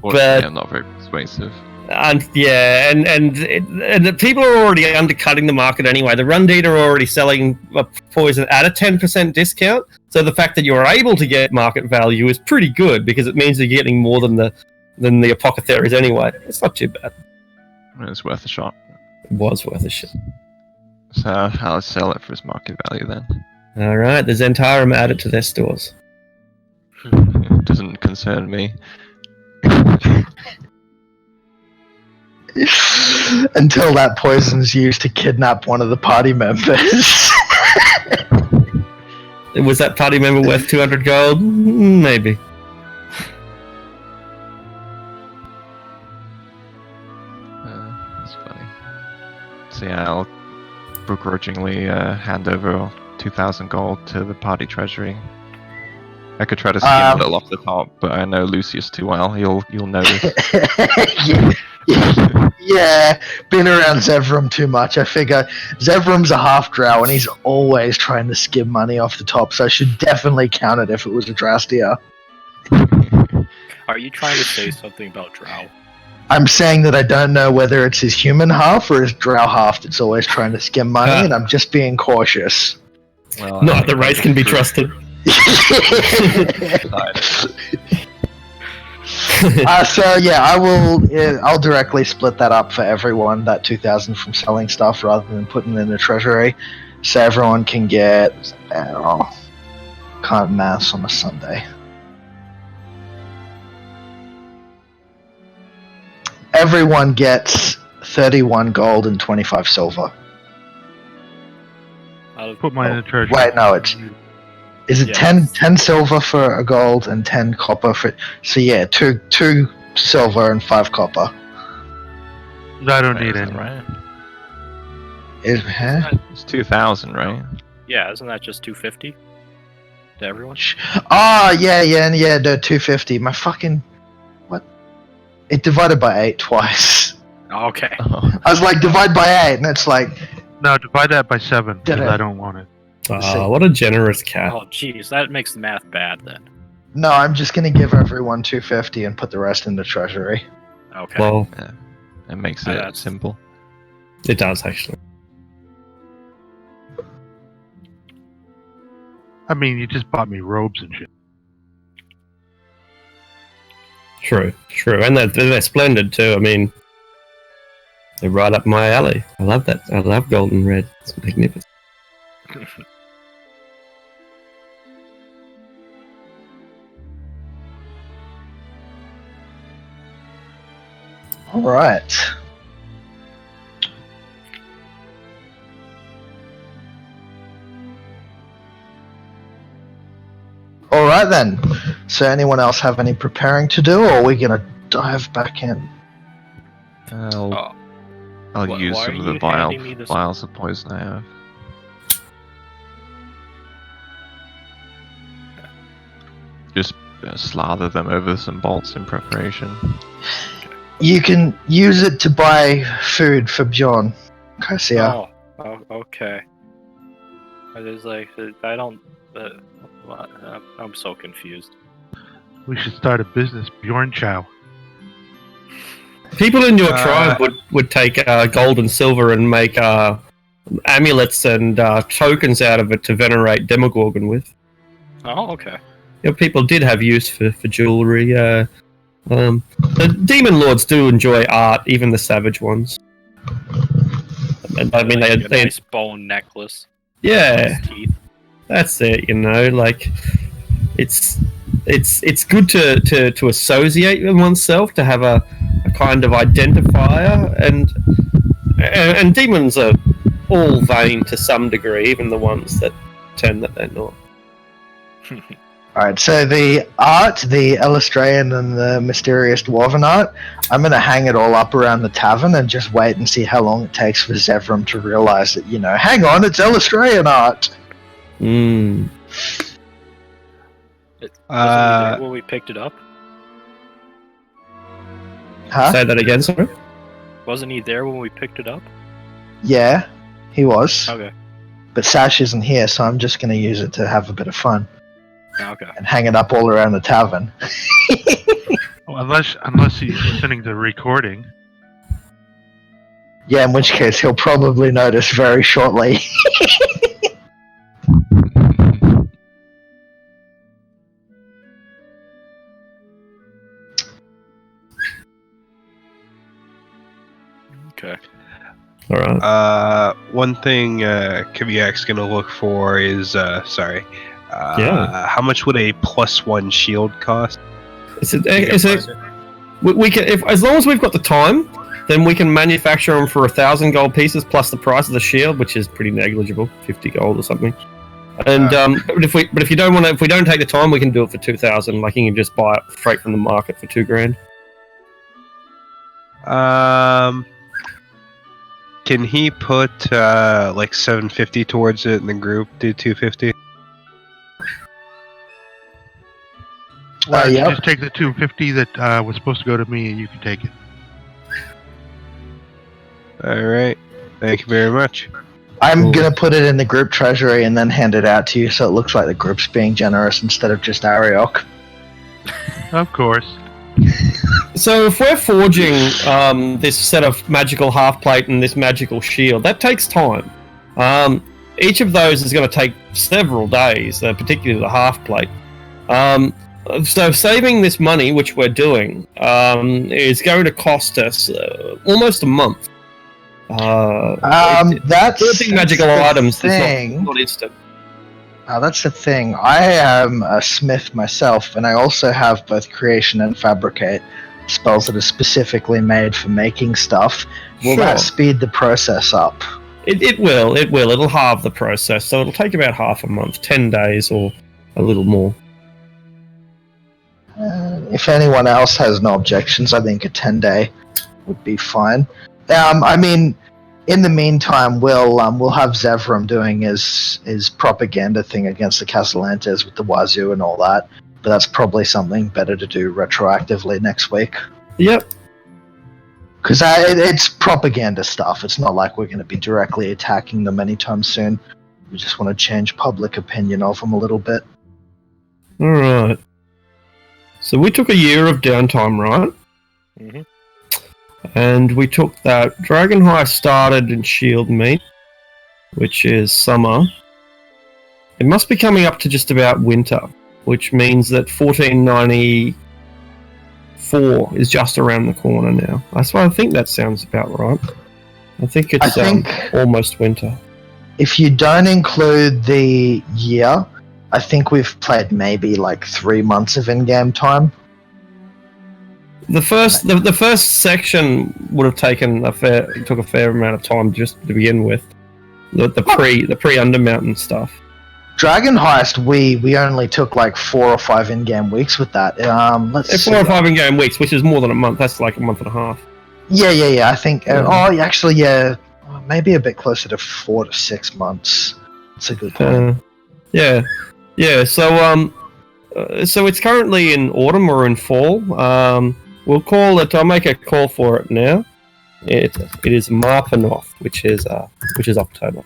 Fortunately, I'm not very persuasive. And yeah, and the people are already undercutting the market anyway. The Rundine are already selling poison at a 10% discount. So the fact that you're able to get market value is pretty good because it means you're getting more than the apothecaries anyway. It's not too bad. It's worth a shot. It was worth a shit. So I'll sell it for its market value then. All right, the Zentarum added to their stores. doesn't concern me. Until that poison's used to kidnap one of the party members. Was that party member worth 200 gold? Maybe. That's funny. So yeah, I'll begrudgingly hand over 2,000 gold to the party treasury. I could try to skim a little off the top, but I know Lucius too well. You'll notice. Yeah, been around Zevram too much. I figure Zevram's a half drow and he's always trying to skim money off the top, so I should definitely count it if it was a Drastia. Are you trying to say something about Drow? I'm saying that I don't know whether it's his human half or his drow half that's always trying to skim money, and I'm just being cautious. Well, Not the race can be trusted. So yeah, I'll directly split that up for everyone, that 2,000 from selling stuff rather than putting it in the treasury, so everyone can get. Can't maths on a Sunday. Everyone gets 31 gold and 25 silver. I'll Put mine in the treasury. Wait, no, is it Yes. 10 silver for a gold and 10 copper for? So yeah, two silver and 5 copper. I don't need any. Right? Huh? It's 2,000, right? Yeah, isn't that just 250 to everyone? Oh yeah, no, 250. My fucking what? It divided by 8 twice. Okay. I was like, divide by 8, and it's like, No, divide that by 7 because Did it? I don't want it. What a generous cat. Oh, jeez, that makes the math bad then. no, I'm just gonna give everyone 250 and put the rest in the treasury. Okay. Well, It makes Oh, it that's- simple. it does actually. I mean, you just bought me robes and shit. True, and they're splendid too. I mean, they're right up my alley. I love that. I love gold and red. It's magnificent. All right. All right then. So, anyone else have any preparing to do, or are we gonna dive back in? I'll Why use are some of the you handing me this- vials of poison I have. Just slather them over some bolts in preparation. You can use it to buy food for Bjorn. Cassia. Oh, okay. There's like, I don't. I'm so confused. We should start a business, Bjorn Chow. People in your tribe would take gold and silver and make amulets and tokens out of it to venerate Demogorgon with. Oh, okay. You know, people did have use for jewelry. The demon lords do enjoy art, even the savage ones. I mean, Like a they nice bone necklace. yeah, Nice teeth. that's it. You know, like it's good to associate with oneself, to have a kind of identifier, and demons are all vain to some degree, even the ones that pretend that they're not. All right. So the art, the Illustrated and the mysterious dwarven art, I'm gonna hang it all up around the tavern and just wait and see how long it takes for Zevram to realize that, hang on, it's Illustrated art. Mm. Wasn't he there when we picked it up? Huh? Say that again, sorry. Wasn't he there when we picked it up? Yeah, he was. Okay. But Sash isn't here, so I'm just gonna use it to have a bit of fun Okay. and hang it up all around the tavern. Well, unless he's listening to the recording. Yeah, in which case he'll probably notice very shortly. Okay. All right. One thing Kiviak's gonna look for is How much would a +1 shield cost? We can, if as long as we've got the time, then we can manufacture them for 1,000 gold pieces plus the price of the shield, which is pretty negligible, 50 gold or something. And but if we don't take the time, we can do it for 2,000. Like you can just buy it straight from the market for $2,000. Can he put like 750 towards it, and the group do 250? Yep. Just take the 250 that was supposed to go to me, and you can take it. All right. Thank you very much. I'm gonna put it in the group treasury and then hand it out to you, so it looks like the group's being generous instead of just Ariok. Of course. So if we're forging this set of magical half plate and this magical shield, that takes time. Each of those is going to take several days, particularly the half plate. So saving this money, which we're doing, is going to cost us almost a month. That's magical the items. Thing. Not instant. That's the thing. I am a smith myself, and I also have both creation and fabricate spells that are specifically made for making stuff. Will that speed the process up? It will. It'll halve the process, so it'll take about half a month, 10 days or a little more. If anyone else has no objections, I think a 10-day would be fine. I mean, in the meantime, we'll have Zevram doing his propaganda thing against the Castellantes with the Wazoo and all that. But that's probably something better to do retroactively next week. Yep. Because it's propaganda stuff. It's not like we're going to be directly attacking them anytime soon. We just want to change public opinion of them a little bit. All right. So we took a year of downtime, right? Mm-hmm. And we took that. Dragon High started in Shield Meet, which is summer. It must be coming up to just about winter, which means that 1494 is just around the corner now. That's why I think that sounds about right. I think it's almost winter. If you don't include the year, I think we've played maybe like 3 months of in-game time. The first section would have taken a fair amount of time just to begin with. The pre Undermountain stuff. Dragon Heist, we only took like 4 or 5 in-game weeks with that. Let's see. 4 or 5 in-game weeks, which is more than a month. That's like a month and a half. Yeah. I think. Maybe a bit closer to 4 to 6 months. That's a good point. Yeah. So it's currently in autumn or in fall. We'll call it. I'll make a call for it now. It is Marpanoth, which is October.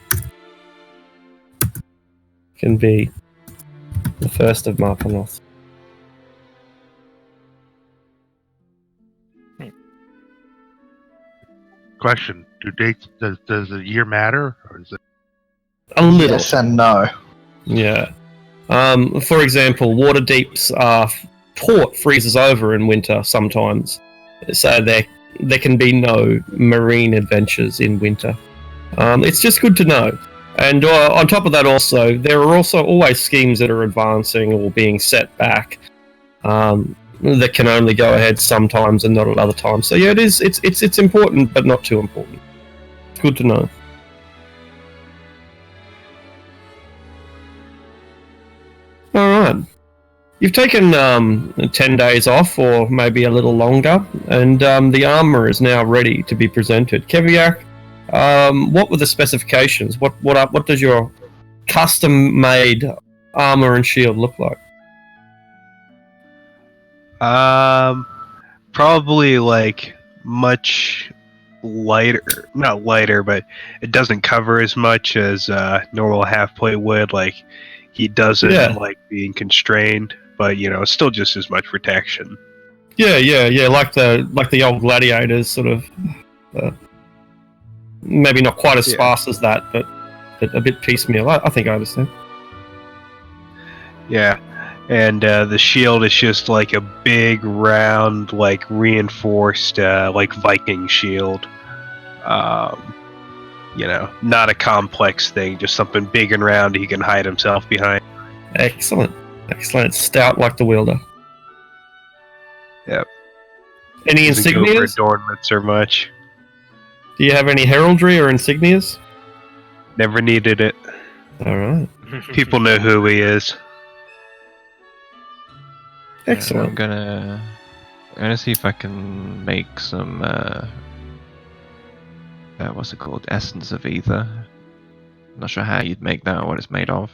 Can be the 1st of Marpanoth. Question: Do dates does the year matter, or is it a little? Yes and no. Yeah. For example, Waterdeep's port freezes over in winter sometimes, so there can be no marine adventures in winter. It's just good to know. And on top of that, also there are also always schemes that are advancing or being set back that can only go ahead sometimes and not at other times. So yeah, it's important, but not too important. It's good to know. All right. You've taken 10 days off, or maybe a little longer, and the armor is now ready to be presented. Keviak, what were the specifications? What does your custom-made armor and shield look like? Probably like much lighter. Not lighter, but it doesn't cover as much as normal half-plate would. Like, he doesn't like being constrained, but it's still just as much protection. Yeah, like the old gladiators, sort of. Maybe not quite as sparse as that, but a bit piecemeal. I think I understand. Yeah, and the shield is just like a big, round, like reinforced, like Viking shield. Not a complex thing, just something big and round he can hide himself behind. Excellent. Excellent. Stout like the wielder. Yep. Any Doesn't go for insignias? adornments or much. Do you have any heraldry or insignias? Never needed it. All right. People know who he is. Excellent. I'm gonna see if I can make some what's it called? Essence of ether. I'm not sure how you'd make that or what it's made of.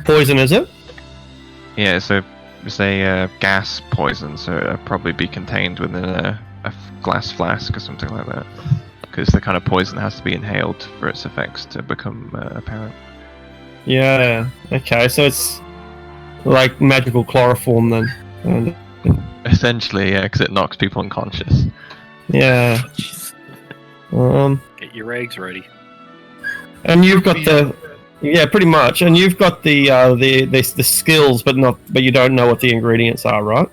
Poison, is it? Yeah, so it's a gas poison, so it'll probably be contained within a glass flask or something like that. Because the kind of poison has to be inhaled for its effects to become apparent. Yeah. Okay, so it's like magical chloroform then. Essentially, yeah, because it knocks people unconscious. Yeah. Get your eggs ready. And you've got pretty much. And you've got the skills, but you don't know what the ingredients are, right?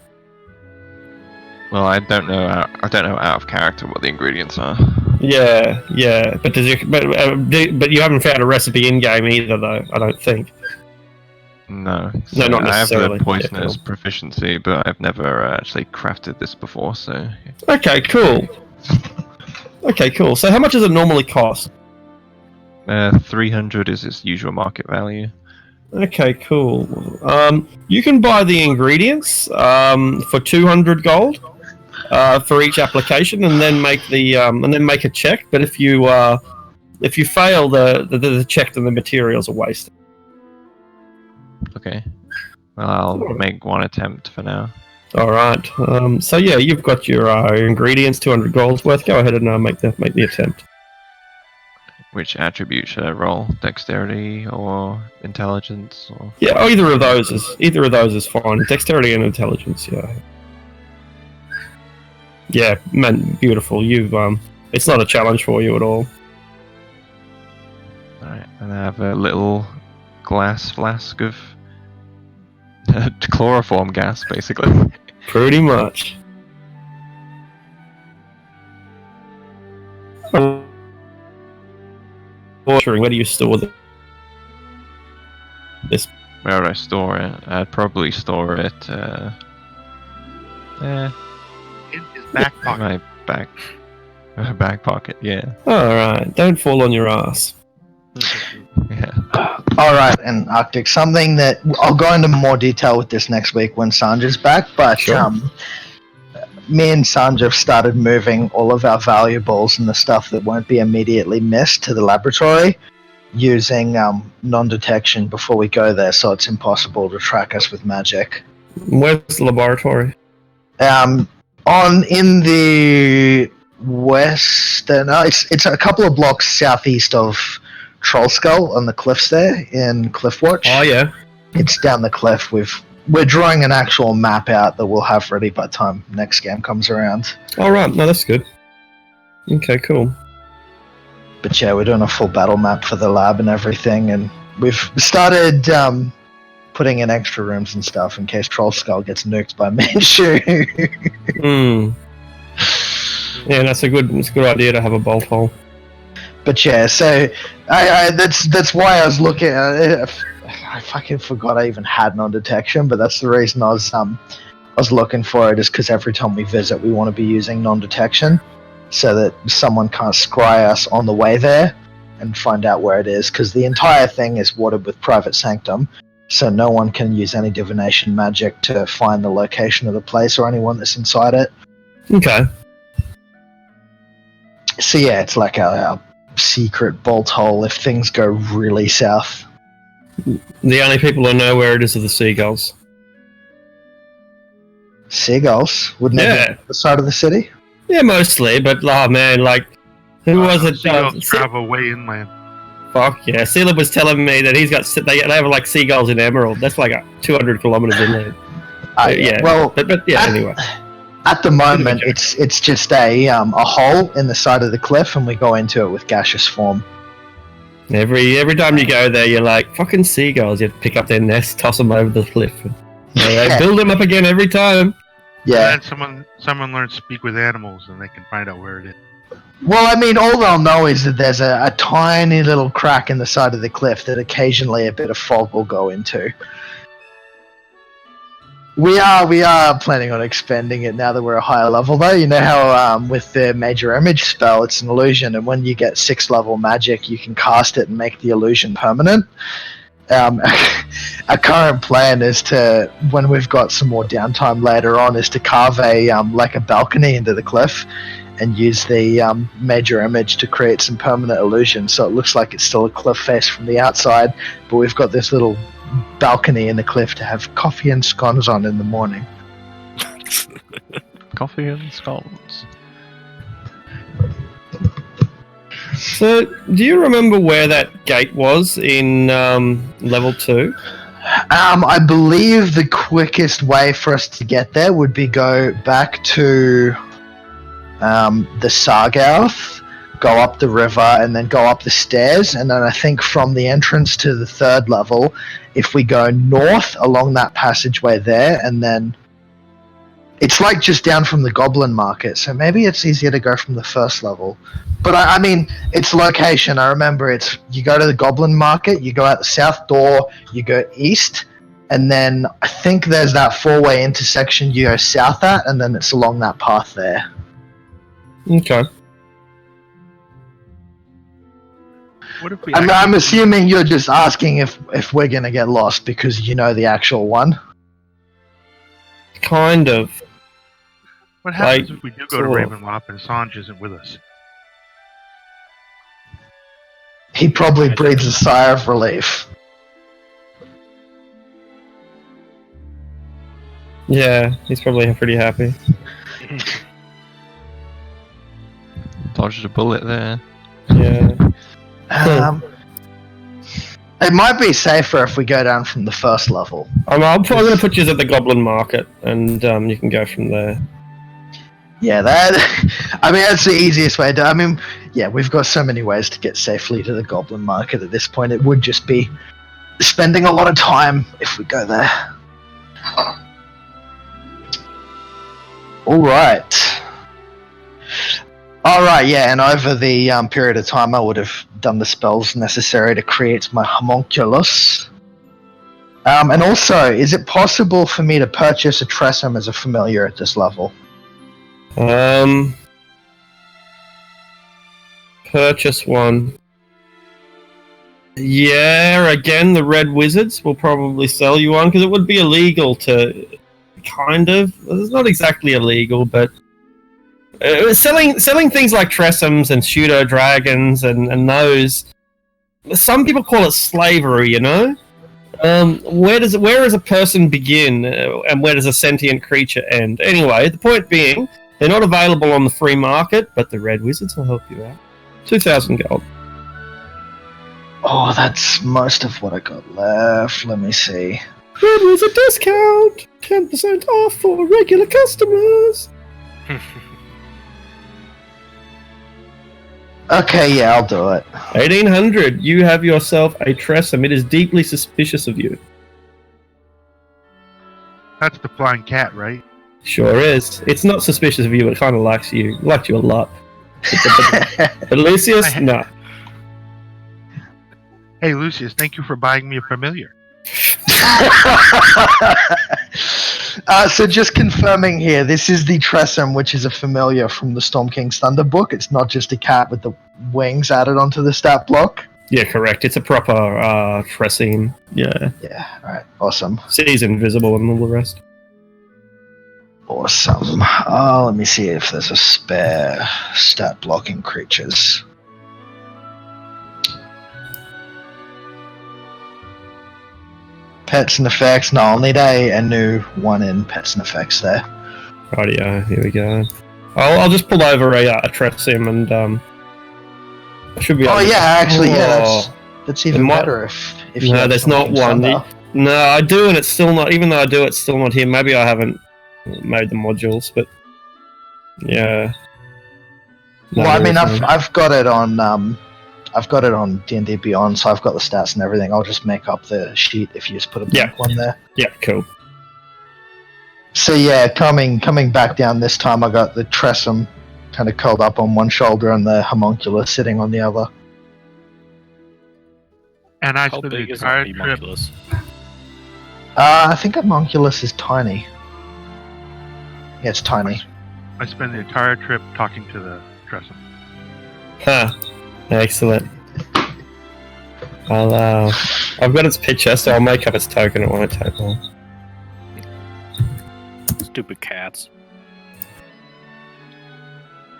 Well, I don't know out of character what the ingredients are. Yeah. But you haven't found a recipe in game either, though. I don't think. No. No, not I have necessarily. the poisoner's Yeah, cool. proficiency, but I've never actually crafted this before, so... Okay, cool. So how much does it normally cost? 300 is its usual market value. Okay, cool. You can buy the ingredients for 200 gold for each application, and then make a check. But if you fail the check, then the materials are wasted. Okay. Well, I'll make one attempt for now. All right. So yeah, you've got your ingredients, 200 gold's worth. Go ahead and make the attempt. Which attribute should I roll? Dexterity or intelligence? Or... Yeah, either of those is fine. Dexterity and intelligence. Yeah. Yeah, man, beautiful. You've it's not a challenge for you at all. Alright, and I have a little glass flask of chloroform gas, basically. Pretty much. Where do you store this? Where would I store it? I'd probably store it, In his back in pocket. my back pocket, yeah. Alright, don't fall on your ass. Yeah. All right, and Arctic, something that I'll go into more detail with this next week when Sanja's back, but Sure. Me and Sanja have started moving all of our valuables and the stuff that won't be immediately missed to the laboratory using non-detection before we go there, so it's impossible to track us with magic. Where's the laboratory? In the western, it's a couple of blocks southeast of Troll Skull on the cliffs there in Cliffwatch. Oh yeah. It's down the cliff. We're drawing an actual map out that we'll have ready by the time next game comes around. Alright, no, that's good. Okay, cool. But yeah, we're doing a full battle map for the lab and everything, and we've started putting in extra rooms and stuff in case Troll Skull gets nuked by Manchu. Yeah, it's a good idea to have a bolt hole. But yeah, so that's why I was looking at it. I fucking forgot I even had non-detection, but that's the reason I was looking for it, is because every time we visit, we want to be using non-detection, so that someone can't scry us on the way there and find out where it is, because the entire thing is watered with private sanctum, so no one can use any divination magic to find the location of the place or anyone that's inside it. Okay. So yeah, it's like a secret bolt hole if things go really south. The only people who know where it is are the seagulls. Seagulls? Wouldn't it Yeah. be the side of the city? Yeah, mostly, but oh man, like, who was it? Seagulls travel way inland. Fuck yeah, Seelip was telling me that they have like seagulls in Emerald. That's like 200 kilometers inland. Yeah. Well, but yeah, anyway. at the moment, it's just a hole in the side of the cliff, and we go into it with gaseous form. Every time you go there, you're like, fucking seagulls. You have to pick up their nest, toss them over the cliff. They build them up again every time. Yeah. And then someone learns to speak with animals, and they can find out where it is. Well, I mean, all they'll know is that there's a tiny little crack in the side of the cliff that occasionally a bit of fog will go into. We are planning on expanding it now that we're a higher level, though. You know how with the major image spell, it's an illusion, and when you get 6th level magic, you can cast it and make the illusion permanent. Our current plan is to, when we've got some more downtime later on, is to carve a like a balcony into the cliff, and use the major image to create some permanent illusion. So it looks like it's still a cliff face from the outside, but we've got this little balcony in the cliff to have coffee and scones on in the morning. Coffee and scones. So, do you remember where that gate was in level 2? I believe the quickest way for us to get there would be go back to the Sargouth, go up the river, and then go up the stairs. And then I think from the entrance to the 3rd level, if we go north along that passageway there, and then it's like just down from the Goblin Market, so maybe it's easier to go from the 1st level. But I mean, it's location. I remember it's you go to the Goblin Market, you go out the south door, you go east, and then I think there's that 4-way intersection you go south at, and then it's along that path there. Okay. What if we? I'm assuming you're just asking if we're gonna get lost because you know the actual one. Kind of. What happens like, if we do go to sort of. Ravenloft and Sanj isn't with us? He probably breathes a sigh of relief. Yeah, he's probably pretty happy. Dodged a bullet there. Yeah. It might be safer if we go down from the 1st level. I'm probably going to put you at the Goblin Market, and you can go from there. Yeah, that's the easiest way to. I mean, yeah, we've got so many ways to get safely to the Goblin Market at this point. It would just be spending a lot of time if we go there. Alright, yeah, and over the period of time I would have done the spells necessary to create my homunculus. And also, is it possible for me to purchase a Tressum as a familiar at this level? Purchase one. Yeah, again, the Red Wizards will probably sell you one, because it would be illegal to... Kind of. It's not exactly illegal, but... selling things like Tressums and pseudo dragons and those, some people call it slavery. You know, where does a person begin and where does a sentient creature end? Anyway, the point being, they're not available on the free market, but the Red Wizards will help you out. 2,000 gold. Oh, that's most of what I got left. Let me see. Red Wizard discount, 10% off for regular customers. Okay, yeah, I'll do it. 1,800. You have yourself a Tressum. It is deeply suspicious of you. That's the flying cat, right? Sure is. It's not suspicious of you. It kind of likes you. Liked you a lot. But Lucius, no. Hey, Lucius, thank you for buying me a familiar. So just confirming here, this is the Tressum, which is a familiar from the Storm King's Thunder book. It's not just a cat with the wings added onto the stat block. Yeah, correct. It's a proper Tressum. Yeah. Yeah, alright, awesome. Sees invisible and all the rest. Awesome. Let me see if there's a spare stat blocking creatures. Pets and effects. No, I'll need a new one in pets and effects there. Rightio, here we go. I'll just pull over a Tressum and I should be. Oh yeah, actually, yeah, that's even might... better if you. No, there's not one. No, I do, and it's still not. Even though I do, it's still not here. Maybe I haven't made the modules, but yeah. No, well, I mean, I've got it on. I've got it on D&D Beyond, so I've got the stats and everything. I'll just make up the sheet if you just put a blank one there. Yeah, cool. So yeah, coming back down this time, I got the Tressum kind of curled up on one shoulder and the homunculus sitting on the other. And I How spent the big is entire a trip. homunculus? I think homunculus is tiny. Yeah, it's tiny. I spend the entire trip talking to the Tressum. Huh. Excellent. I've got its picture, so I'll make up its token. It won't take long. Stupid cats.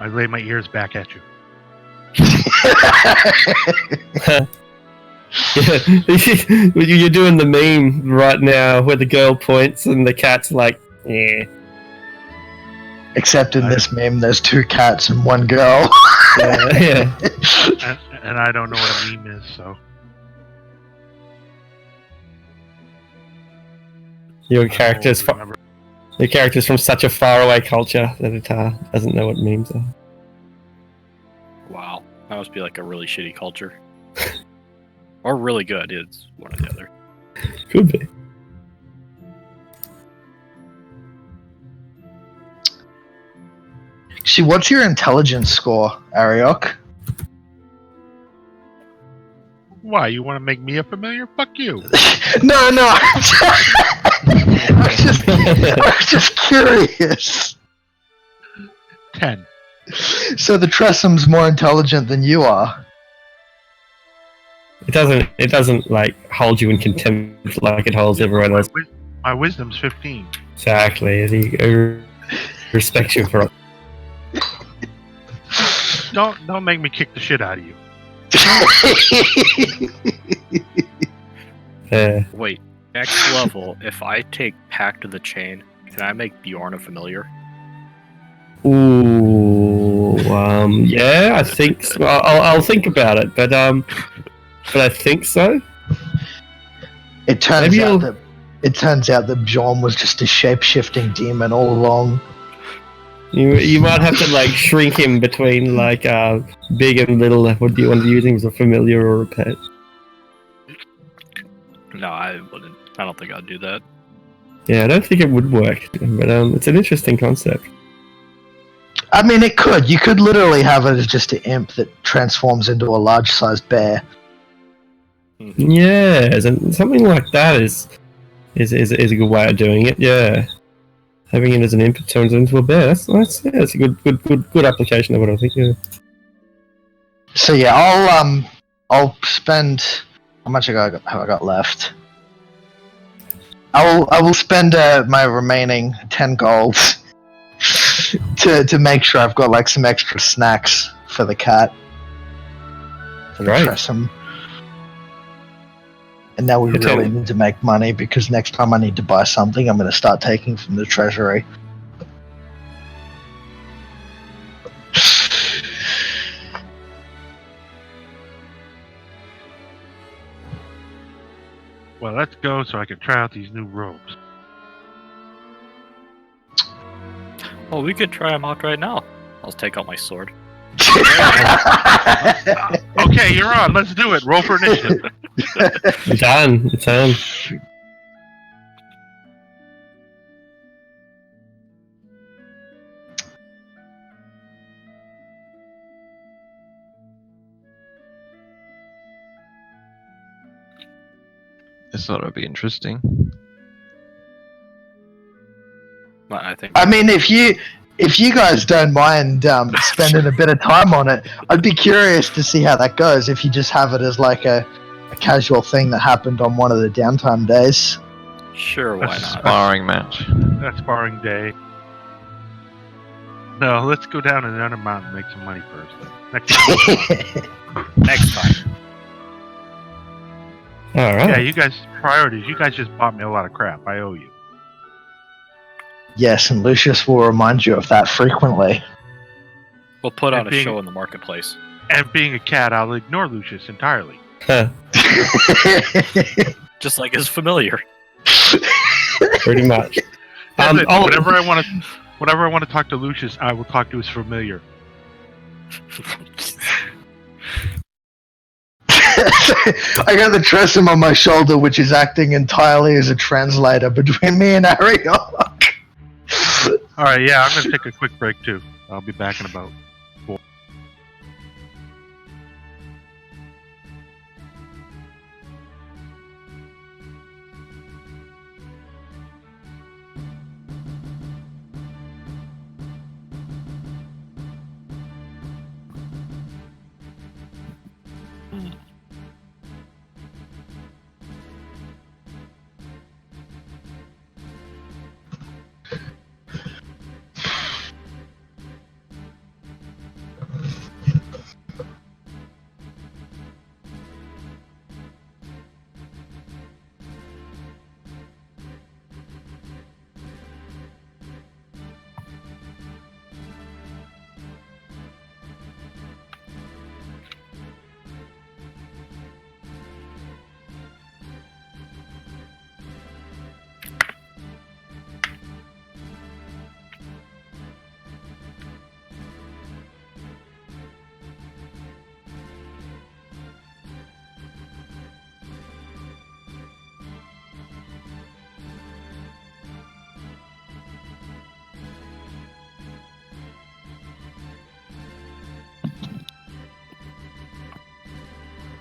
I lay my ears back at you. You're doing the meme right now where the girl points and the cat's like, yeah. Except in this meme, there's 2 cats and 1 girl. Yeah. And I don't know what a meme is, so. Your character's from such a faraway culture that it doesn't know what memes are. Wow. That must be like a really shitty culture. Or really good. It's one or the other. Could be. See, what's your intelligence score, Ariok? Why, you want to make me a familiar? Fuck you. No. I was just curious. 10. So the Tressum's more intelligent than you are. It doesn't like hold you in contempt like it holds everyone else. My wisdom's 15. Exactly. It respects you for. Don't make me kick the shit out of you. Wait, next level, if I take Pact of the Chain, can I make Bjorn a familiar? Ooh, yeah, I think so. I'll think about it, but I think so. It turns out that Bjorn was just a shape-shifting demon all along. You might have to like shrink him between like big and little. What do you want to use him as a familiar or a pet? No, I wouldn't. I don't think I'd do that. Yeah, I don't think it would work, but it's an interesting concept. I mean, it could. You could literally have it as just an imp that transforms into a large-sized bear. Yeah, and something like that is a good way of doing it. Yeah, having it as an imp it turns it into a bear. That's a good application of it. I think. Yeah. So yeah, I'll spend. How much have I got left? I will spend my remaining 10 gold to make sure I've got like some extra snacks for the cat. For the Tressum. And now we really need to make money because next time I need to buy something, I'm going to start taking from the treasury. Well, let's go so I can try out these new robes. Well, we could try them out right now. I'll take out my sword. Okay, you're on. Let's do it. Roll for initiative. It's on. This thought it would be interesting. I mean, if you guys don't mind spending a bit of time on it, I'd be curious to see how that goes. If you just have it as like a casual thing that happened on one of the downtime days. Sure, why not? Sparring match. That's sparring day. No, let's go down to the Undermountain and make some money first. Next time. All right. Yeah, you guys, priorities. You guys just bought me a lot of crap. I owe you. Yes, and Lucius will remind you of that frequently. We'll put on a show in the marketplace. And being a cat, I'll ignore Lucius entirely. Just like his familiar. Pretty much. Whenever I want to talk to Lucius, I will talk to his familiar. I got the Tressum on my shoulder, which is acting entirely as a translator between me and Ariok. Alright, yeah, I'm going to take a quick break too. I'll be back in about 4.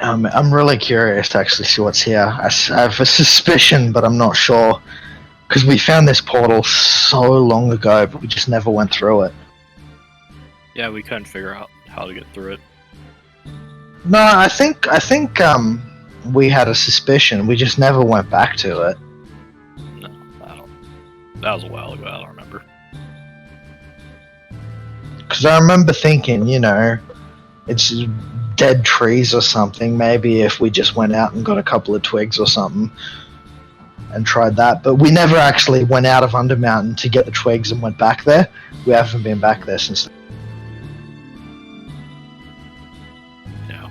I'm really curious to actually see what's here. I have a suspicion, but I'm not sure. Because we found this portal so long ago, but we just never went through it. Yeah, we couldn't figure out how to get through it. No, I think we had a suspicion. We just never went back to it. No, I don't. That was a while ago. I don't remember. Because I remember thinking, it's dead trees or something. Maybe if we just went out and got a couple of twigs or something and tried that. But we never actually went out of Undermountain to get the twigs and went back there. We haven't been back there since. Yeah.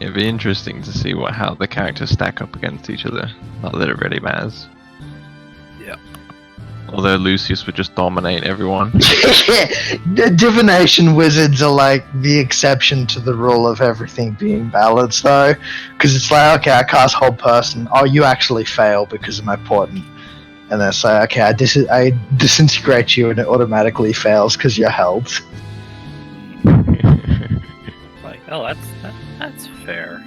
It'd be interesting to see how the characters stack up against each other. Not that it really matters. Yeah. Although Lucius would just dominate everyone. The divination wizards are like the exception to the rule of everything being balanced, though. Because it's like, okay, I cast Hold Person. Oh, you actually fail because of my portent. And then it's like, okay, I disintegrate you and it automatically fails because you're held. Like, oh, that's fair.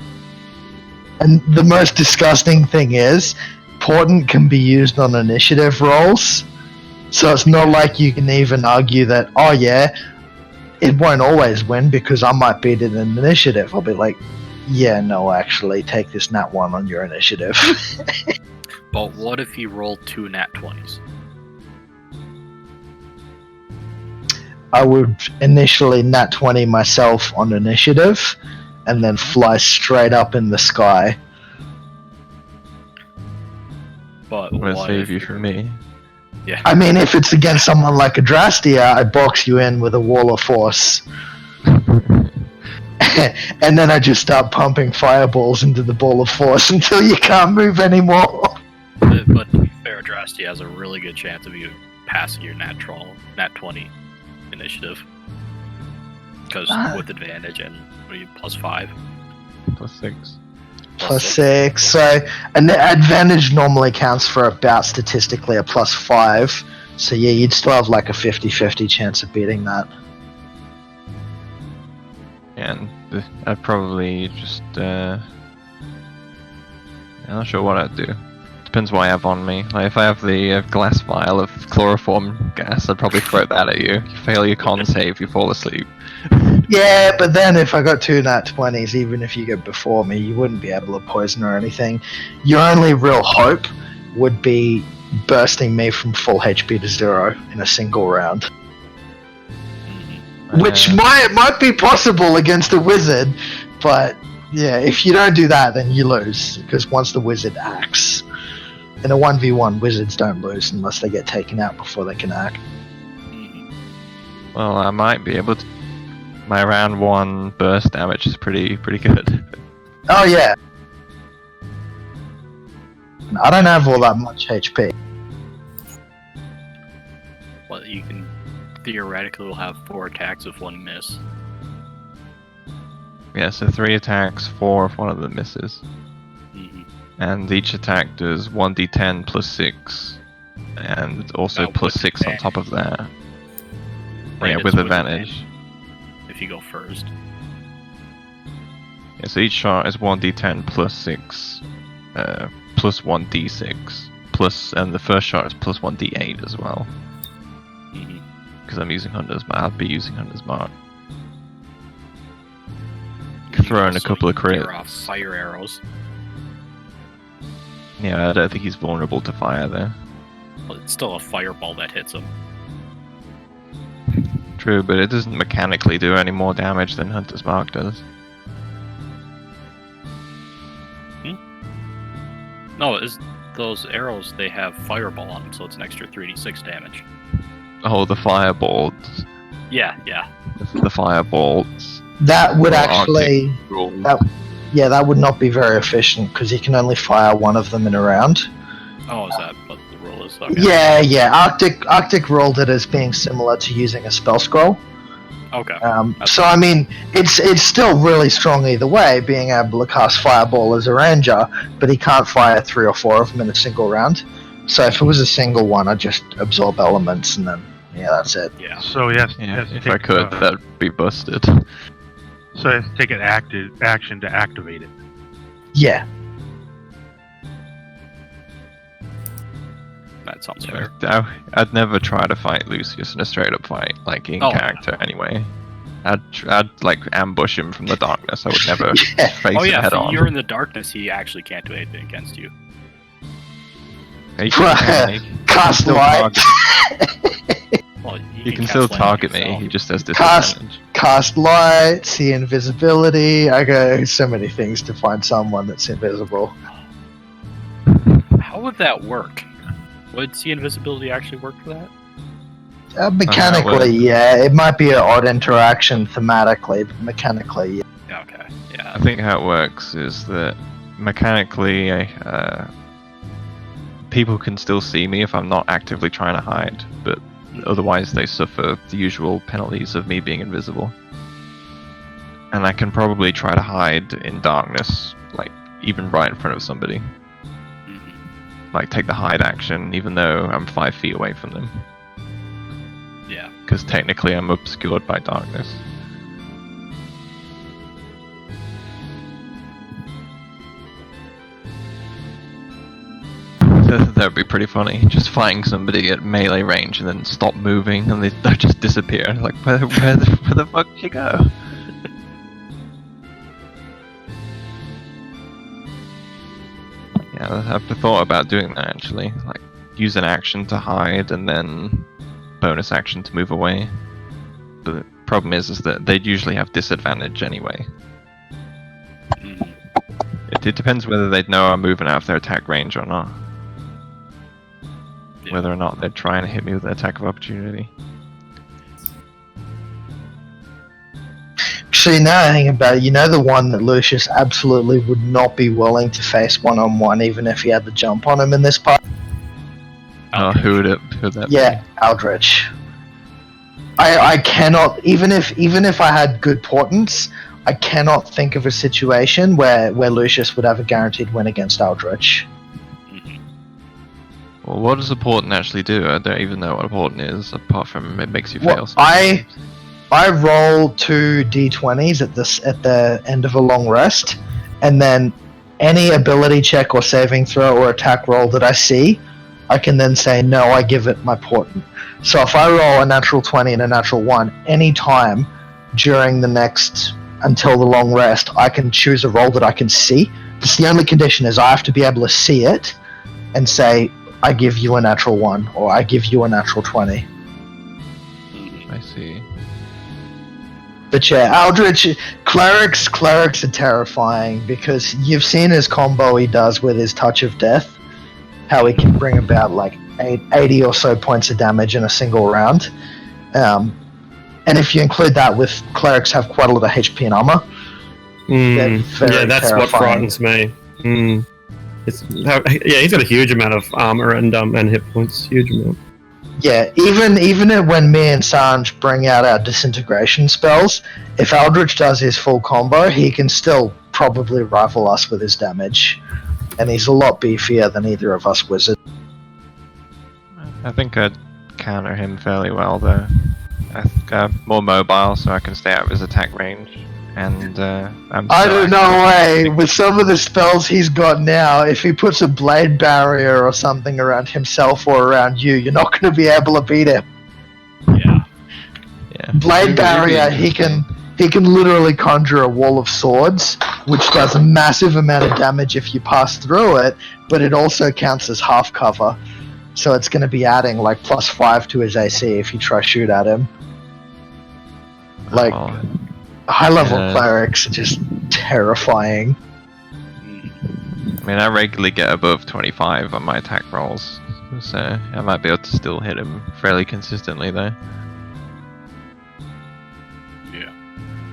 And the most disgusting thing is, portent can be used on initiative rolls. So it's not like you can even argue that, oh yeah, it won't always win because I might beat it in initiative. I'll be like, yeah, no, actually, take this nat 1 on your initiative. But what if you rolled 2 nat 20s? I would initially nat 20 myself on initiative and then fly straight up in the sky. But I'm gonna what save if you from me. Yeah. I mean, if it's against someone like Adrastia, I box you in with a wall of force. And then I just start pumping fireballs into the ball of force until you can't move anymore. But to be fair, Drasty has a really good chance of you passing your nat 20 initiative. Because with advantage and what are you, +5? +6. +6. So an advantage normally counts for about statistically a +5. So yeah, you'd still have like a 50-50 chance of beating that. And I'd probably just I'm not sure what I'd do. Depends what I have on me. Like if I have the glass vial of chloroform gas, I'd probably throw that at you. You fail your con save, you fall asleep. Yeah, but then if I got 2 nat 20s, even if you go before me, you wouldn't be able to poison or anything. Your only real hope would be bursting me from full HP to 0 in a single round. Which might be possible against a wizard, but yeah, if you don't do that, then you lose, because once the wizard acts. In a 1v1, wizards don't lose unless they get taken out before they can act. Well, I might be able to. My round 1 burst damage is pretty good. Oh yeah. I don't have all that much HP. Well, you can theoretically will have 4 attacks with 1 miss. Yeah, so 3 attacks, 4 if one of them misses. Mm-hmm. And each attack does 1d10 +6. And also +6 on top of that. Right, Yeah, with advantage. If you go first. Yeah, so each shot is 1d10 +6. Plus 1d6. And the first shot is plus 1d8 as well. Because I'm using Hunter's Mark. I'll be using Hunter's Mark. Throw in a couple of crits. Fire off fire arrows. Yeah, I don't think he's vulnerable to fire there. Well, it's still a fireball that hits him. True, but it doesn't mechanically do any more damage than Hunter's Mark does. No, those arrows, they have fireball on them, so it's an extra 3d6 damage. Oh, the firebolts. Yeah. The firebolts. That would Or actually... Arctic rules. that would not be very efficient, because you can only fire one of them in a round. Oh, is that what the rule is? spells. Okay. Yeah. Arctic rolled it as being similar to using a spell scroll. Okay. So I mean, it's still really strong either way, being able to cast Fireball as a ranger, but he can't fire 3 or 4 of them in a single round. So if it was a single one, I'd just absorb elements and then that's it. Yeah. So yes, Yeah, if I could, that'd be busted. So he has to take an action to activate it. Yeah. That sounds fair. I'd never try to fight Lucius in a straight up fight, like in character anyway. I'd like ambush him from the darkness. I would never face him head so on. you're in the darkness, he actually can't do anything against you. He can Cast still light. Well, He can still target me, he just has Cast- disadvantage. Cast light, see invisibility. I got so many things to find someone that's invisible. How would that work? Would see invisibility actually work for that? Mechanically, yeah. It might be an odd interaction thematically, but mechanically, yeah. Yeah, okay. Yeah. I think how it works is that mechanically, people can still see me if I'm not actively trying to hide, but otherwise they suffer the usual penalties of me being invisible. And I can probably try to hide in darkness, like even right in front of somebody. Like take the hide action, even though I'm 5 feet away from them. Yeah. Because technically I'm obscured by darkness. That would be pretty funny. Just fighting somebody at melee range and then stop moving and they just disappear. Like, where the fuck did you go? Yeah, I've thought about doing that actually. Like, use an action to hide and then bonus action to move away. But the problem is that they'd usually have disadvantage anyway. It depends whether they'd know I'm moving out of their attack range or not. Yeah. Whether or not they're trying to hit me with an attack of opportunity. Actually, now I think about it, the one that Lucius absolutely would not be willing to face one-on-one, even if he had the jump on him in this part? Oh, who would that Yeah, Aldrich. I cannot, even if I had good portents, I cannot think of a situation where Lucius would have a guaranteed win against Aldrich. Well, what does a portent actually do? I don't even know what a portent is, apart from it makes you fail. Well, I roll 2 d20s at the end of a long rest, and then any ability check or saving throw or attack roll that I see, I can then say, no, I give it my portent. So if I roll a natural 20 and a natural 1, any time during the next, until the long rest, I can choose a roll that I can see. That's the only condition, is I have to be able to see it and say, I give you a natural 1, or I give you a natural 20. I see. But yeah, Aldrich, clerics are terrifying because you've seen his combo he does with his Touch of Death, how he can bring about like 80 or so points of damage in a single round. And if you include that with clerics have quite a lot of HP and armor, they're very that's terrifying. what frightens me. He's got a huge amount of armor and hit points, huge amount. Yeah, even when me and Sanj bring out our disintegration spells, if Aldrich does his full combo, he can still probably rival us with his damage. And he's a lot beefier than either of us wizards. I think I'd counter him fairly well, though. I think I'm more mobile, so I can stay out of his attack range. And I don't know way. With some of the spells he's got now, if he puts a blade barrier or something around himself or around you, you're not going to be able to beat him. Yeah. Blade barrier, he can literally conjure a wall of swords, which does a massive amount of damage if you pass through it, but it also counts as half cover. So it's going to be adding like +5 to his AC if you try shoot at him. Like, high-level clerics are just terrifying. I mean, I regularly get above 25 on my attack rolls, so I might be able to still hit him fairly consistently, though.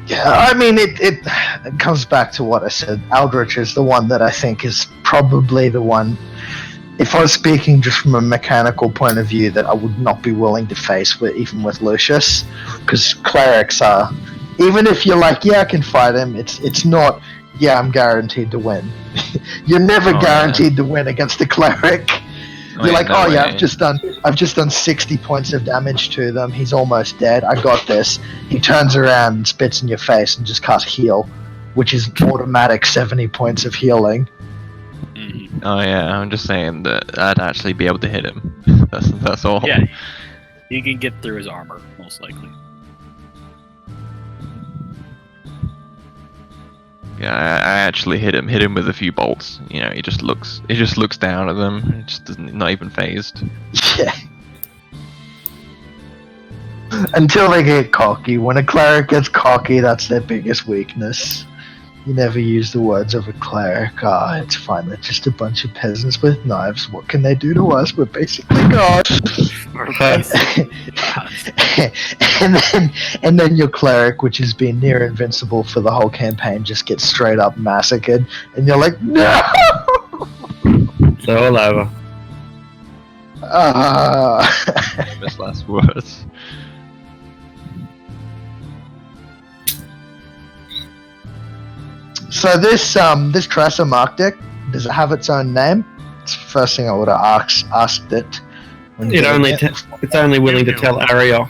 Yeah, I mean, it comes back to what I said. Aldrich is the one that I think is probably the one if I was speaking just from a mechanical point of view, that I would not be willing to face with even with Lucius, because clerics are, even if you're like, yeah, I can fight him, it's not, yeah, I'm guaranteed to win. You're never guaranteed to win against a cleric. You're like, no way. I've just done 60 points of damage to them. He's almost dead. I got this. He turns around and spits in your face and just casts heal, which is automatic 70 points of healing. Oh yeah, I'm just saying that I'd actually be able to hit him. That's all. Yeah, you can get through his armor, most likely. Yeah, I actually hit him with a few bolts. You know, he just looks down at them, and just doesn't, not even phased. Yeah. Until they get cocky. When a cleric gets cocky, that's their biggest weakness. You never use the words of a cleric. It's fine. They're just a bunch of peasants with knives. What can they do to us? We're basically gods. and then your cleric, which has been near invincible for the whole campaign, just gets straight up massacred, and you're like, no. It's all over. Famous last words. So this Tracer Mark deck, does it have its own name? It's the first thing I would have asked it. When It's only willing to tell Ariok.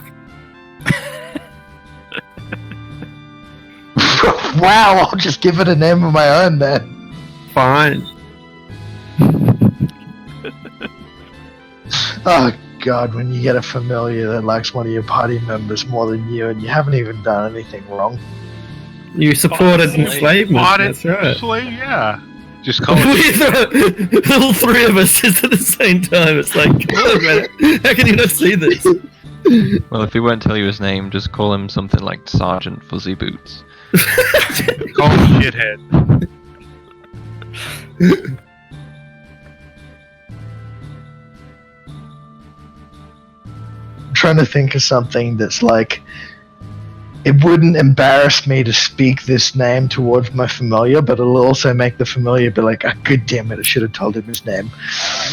Wow, I'll just give it a name of my own then. Fine. Oh god, when you get a familiar that likes one of your party members more than you, and you haven't even done anything wrong. You supported enslavement. That's right. Yeah. Just call it. All three of us just at the same time. It's like, come on, man. How can you not see this? Well, if he won't tell you his name, just call him something like Sergeant Fuzzy Boots. Call him shithead. I'm trying to think of something that's like, it wouldn't embarrass me to speak this name towards my familiar, but it'll also make the familiar be like, good damn it, I should have told him his name.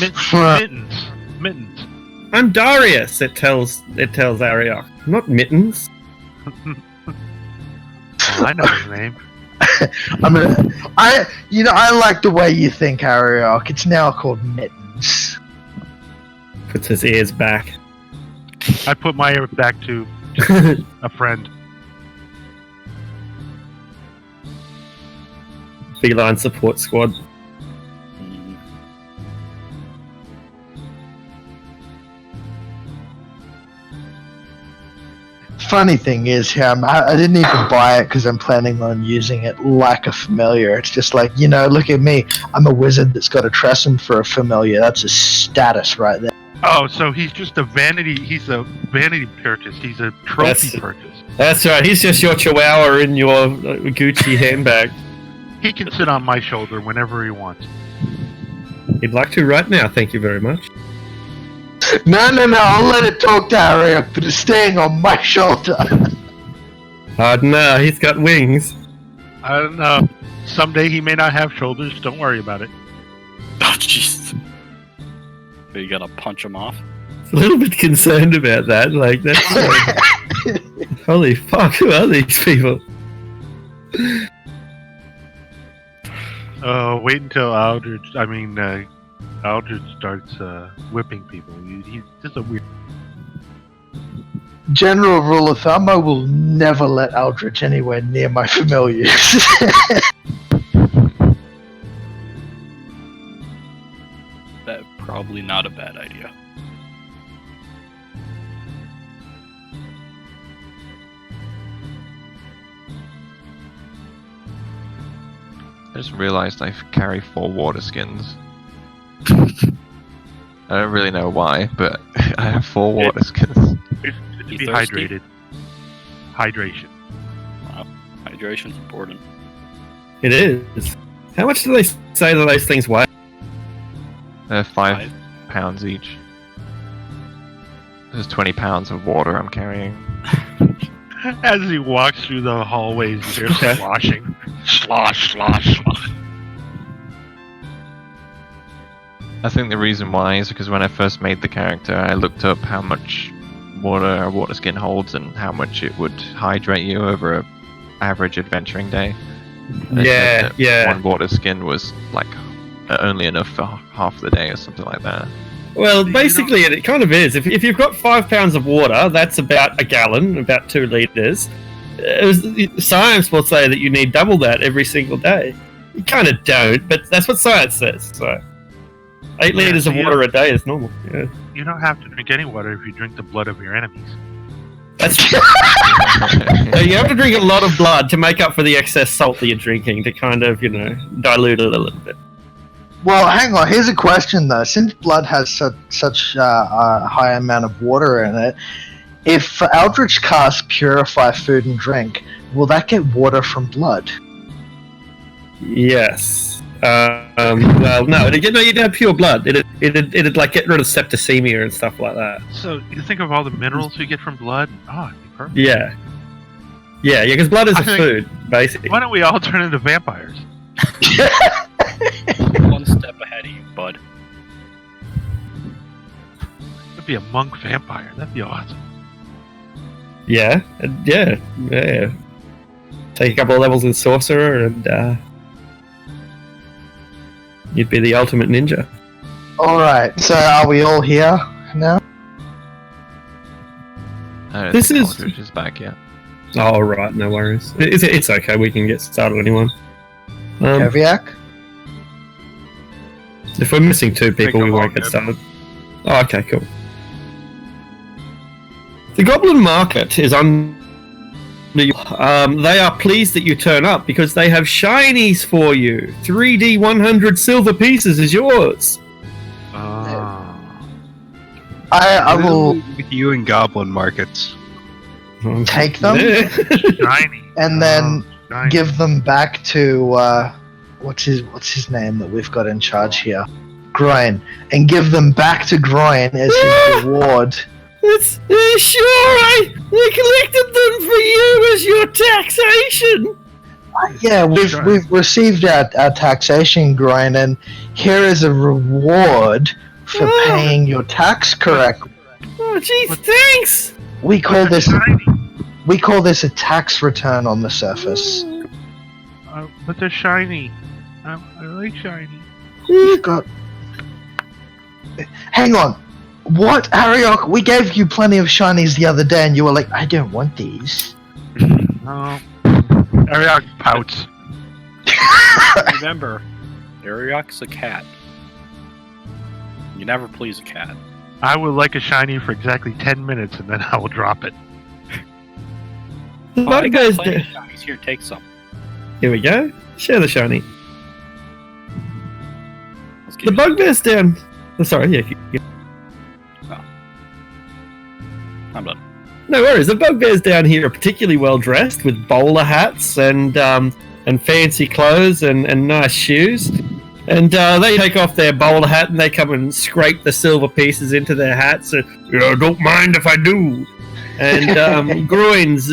Mittens. I'm Darius. It tells Ariok. Not Mittens. I know his name. I like the way you think, Ariok. It's now called Mittens. Puts his ears back. I put my ear back to a friend. Feline support squad. Funny thing is, I didn't even buy it because I'm planning on using it like a familiar. It's just like, look at me. I'm a wizard that's got a Tressum for a familiar. That's a status right there. Oh, so he's just a vanity. He's a vanity purchase. He's a trophy purchase. That's right. He's just your chihuahua in your Gucci handbag. He can sit on my shoulder whenever he wants. He'd like to right now, thank you very much. No, I'll let it talk to Ariok, but it's staying on my shoulder. No, he's got wings. I don't know. Someday he may not have shoulders. Don't worry about it. Oh, jeez. So you gotta punch him off? A little bit concerned about that. Like, that's holy fuck, who are these people? Wait until Aldridge starts whipping people. He's just a weird. General rule of thumb: I will never let Aldrich anywhere near my familiars. That's probably not a bad idea. I just realized I carry 4 water skins. I don't really know why, but I have 4 water skins. It's good to You be thirsty? hydrated. Hydration. Wow. Hydration's important. It is. How much do they say that those things weigh? They're 5 pounds each. There's 20 pounds of water I'm carrying. As he walks through the hallways, they're sloshing. Slosh, slosh, slosh. I think the reason why is because when I first made the character, I looked up how much water a water skin holds and how much it would hydrate you over a average adventuring day. And it said that one water skin was like only enough for half the day or something like that. Well, basically, it kind of is. If you've got 5 pounds of water, that's about a gallon, about 2 litres. Science will say that you need double that every single day. You kind of don't, but that's what science says. So, 8 litres of water a day is normal. Yeah. You don't have to drink any water if you drink the blood of your enemies. That's true. So you have to drink a lot of blood to make up for the excess salt that you're drinking to kind of, dilute it a little bit. Well, hang on. Here's a question, though. Since blood has such a high amount of water in it, if Eldritch casts Purify Food and Drink, will that get water from blood? Yes. Well, no, you'd have pure blood. It'd like get rid of septicemia and stuff like that. So you think of all the minerals you get from blood? Oh, it'd be perfect. Yeah, because blood is food, basically. Why don't we all turn into vampires? One step ahead of you, bud. It'd be a monk vampire. That'd be awesome. Yeah. Take a couple of levels in sorcerer, and you'd be the ultimate ninja. All right. So are we all here now? This is back yet. Oh, right. No worries. It's okay. We can get started. Anyone? Keviak? If we're missing 2 people, we won't get started. Oh, okay, cool. The Goblin Market is on. They are pleased that you turn up because they have shinies for you. 3D 100 silver pieces is yours. I will with you in Goblin Markets. take them Shiny. and then Shiny. give them back to what's his name that we've got in charge here, Groin, and give them back to Groin as his reward. It's sure I collected them for you as your taxation. Yeah, we've received our taxation, Groin, and here is a reward for paying your tax correctly. Oh, gee, thanks. We call this a tax return on the surface. But they're shiny. I like shiny. We've got. Hang on. What, Ariok? We gave you plenty of shinies the other day, and you were like, "I don't want these." No. Ariok pouts. Remember, Ariok's a cat. You never please a cat. I would like a shiny for exactly 10 minutes, and then I will drop it. The bug goes down. Shinies. Here, take some. Here we go. Share the shiny. Let's give The you bugbear's down. Oh, sorry, yeah. I'm done. No worries. The bugbears down here are particularly well dressed with bowler hats and fancy clothes and nice shoes. And they take off their bowler hat and they come and scrape the silver pieces into their hats. And don't mind if I do. And Groin's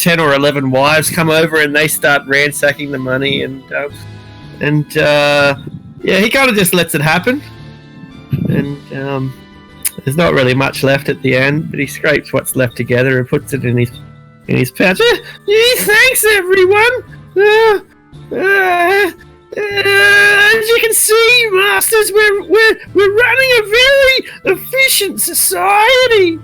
10 or 11 wives come over and they start ransacking the money. And he kind of just lets it happen. And there's not really much left at the end, but he scrapes what's left together and puts it in his pouch. Thanks, everyone. As you can see, masters, we're running a very efficient society.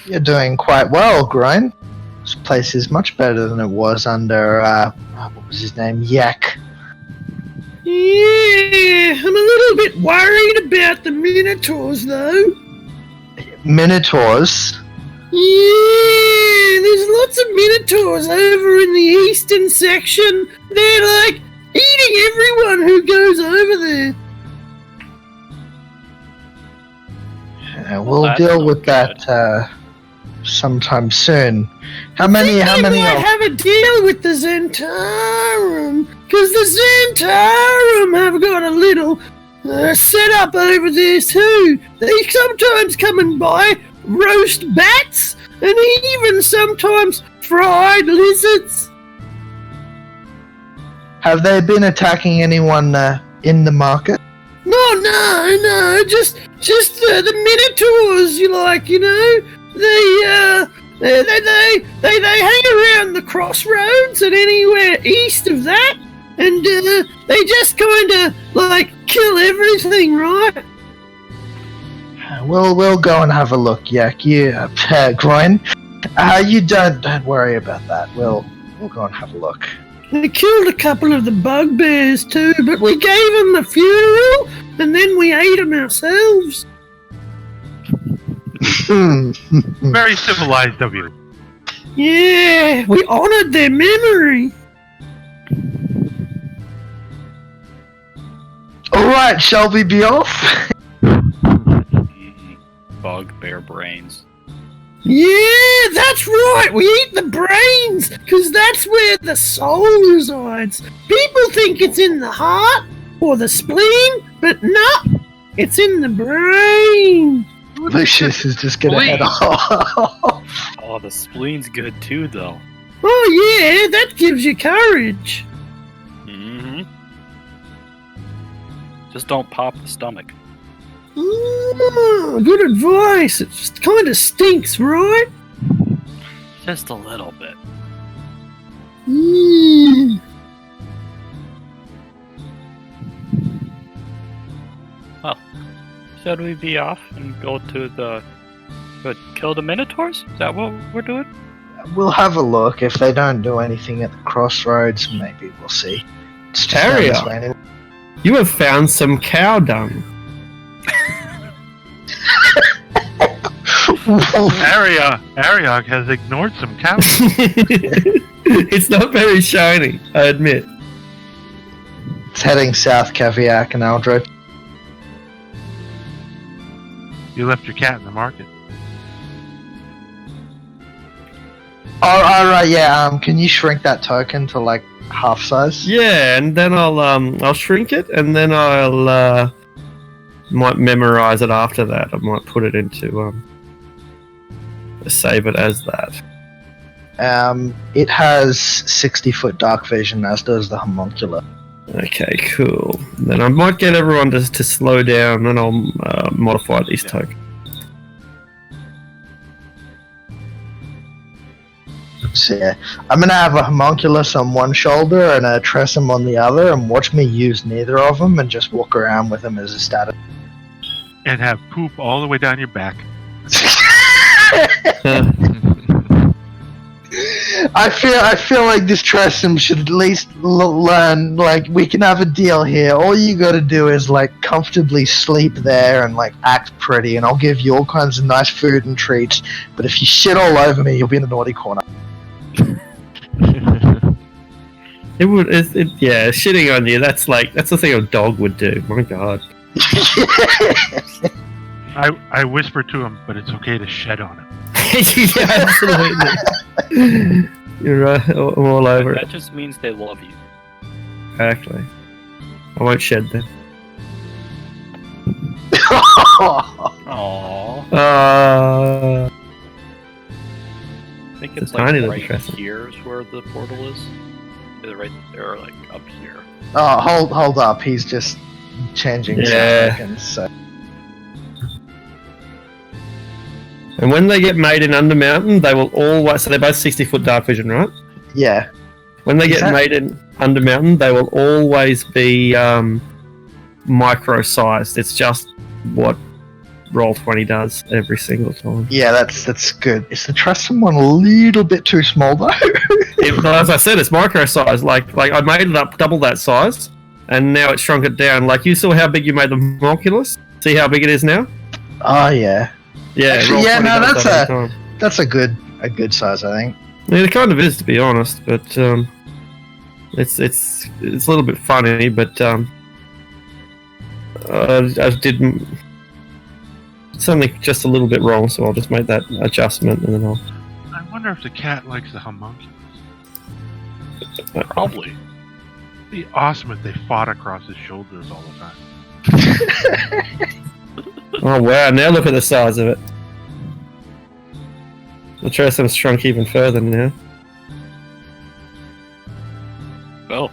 You're doing quite well, Groin. This place is much better than it was under what was his name? Yak. Yeah, I'm a little bit worried about the Minotaurs, though. Minotaurs? Yeah, there's lots of Minotaurs over in the eastern section. They're like eating everyone who goes over there. We'll deal with that sometime soon. How many? I might have a deal with the Zentarum, because the Zentarum have got a little setup over there too. They sometimes come and buy roast bats, and even sometimes fried lizards. Have they been attacking anyone in the market? No, just the Minotaurs. They hang around the crossroads and anywhere east of that, and they just kind of kill everything, right? We'll go and have a look, Yak. Groin. You don't worry about that. We'll go and have a look. They killed a couple of the bugbears too, but we gave them a funeral, and then we ate them ourselves. Very civilized of you. Yeah, we honored their memory. Alright, shall we be off? Bugbear brains. Yeah, that's right. We eat the brains, because that's where the soul resides. People think it's in the heart or the spleen, but no, it's in the brain. Lucius is just gonna head off. Oh, the spleen's good too, though. Oh yeah, that gives you courage. Mm-hmm. Just don't pop the stomach. Good advice. It just kind of stinks, right? Just a little bit. Well, should we be off and go to kill the Minotaurs? Is that what we're doing? We'll have a look. If they don't do anything at the crossroads, maybe we'll see. It's just down this way anyway. You have found some cow dung. Ariok has ignored some cows. It's not very shiny, I admit. It's heading south, Kaviak and Aldred. You left your cat in the market. Oh, alright, yeah, can you shrink that token to half size? Yeah, and then I'll shrink it, and then I'll might memorize it after that. I might put it into save it as that. It has 60-foot dark vision, as does the homuncular. Okay, cool. Then I might get everyone to slow down, and I'll modify these tokens. So yeah, I'm gonna have a homunculus on one shoulder and a Tressum on the other, and watch me use neither of them, and just walk around with them as a status. And have poop all the way down your back. I feel like this Tressum should at least learn, we can have a deal here. All you gotta do is, comfortably sleep there and, act pretty, and I'll give you all kinds of nice food and treats. But if you shit all over me, you'll be in the naughty corner. Yeah, shitting on you, that's the thing a dog would do. My god. I whisper to him, but it's okay to shed on him. Yeah, absolutely. You're right, all over it. That just means they love you. Exactly. I won't shed them. Aww. I think it's tiny right little here is where the portal is. They're right there, up here. Oh, hold up. He's just changing tokens, so. And when they get made in Undermountain, they will always... So they're both 60-foot dark vision, right? Yeah. When they get made in Undermountain, they will always be micro-sized. It's just what Roll20 does every single time. Yeah, that's good. Is the Tressum one a little bit too small, though? As I said, it's micro-sized. Like I made it up double that size, and now it's shrunk it down. You saw how big you made the homunculus? See how big it is now? Oh, yeah. Yeah, actually, yeah, no, that's a good size, I think. Yeah, it kind of is, to be honest, but it's a little bit funny, but I didn't something just a little bit wrong, so I'll just make that adjustment, and then I wonder if the cat likes the homunculus. Probably. It'd be awesome if they fought across his shoulders all the time. Oh wow, now look at the size of it. The Tressum's shrunk even further now. Oh.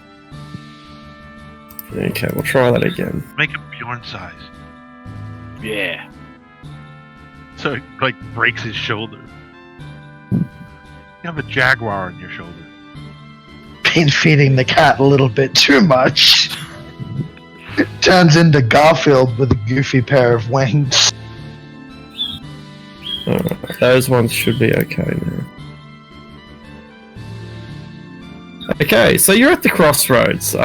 Okay, we'll try that again. Make it Bjorn size. Yeah. So it like breaks his shoulder. You have a jaguar on your shoulder. Been feeding the cat a little bit too much. Turns into Garfield with a goofy pair of wings. Alright, those ones should be okay now. Okay, so you're at the crossroads.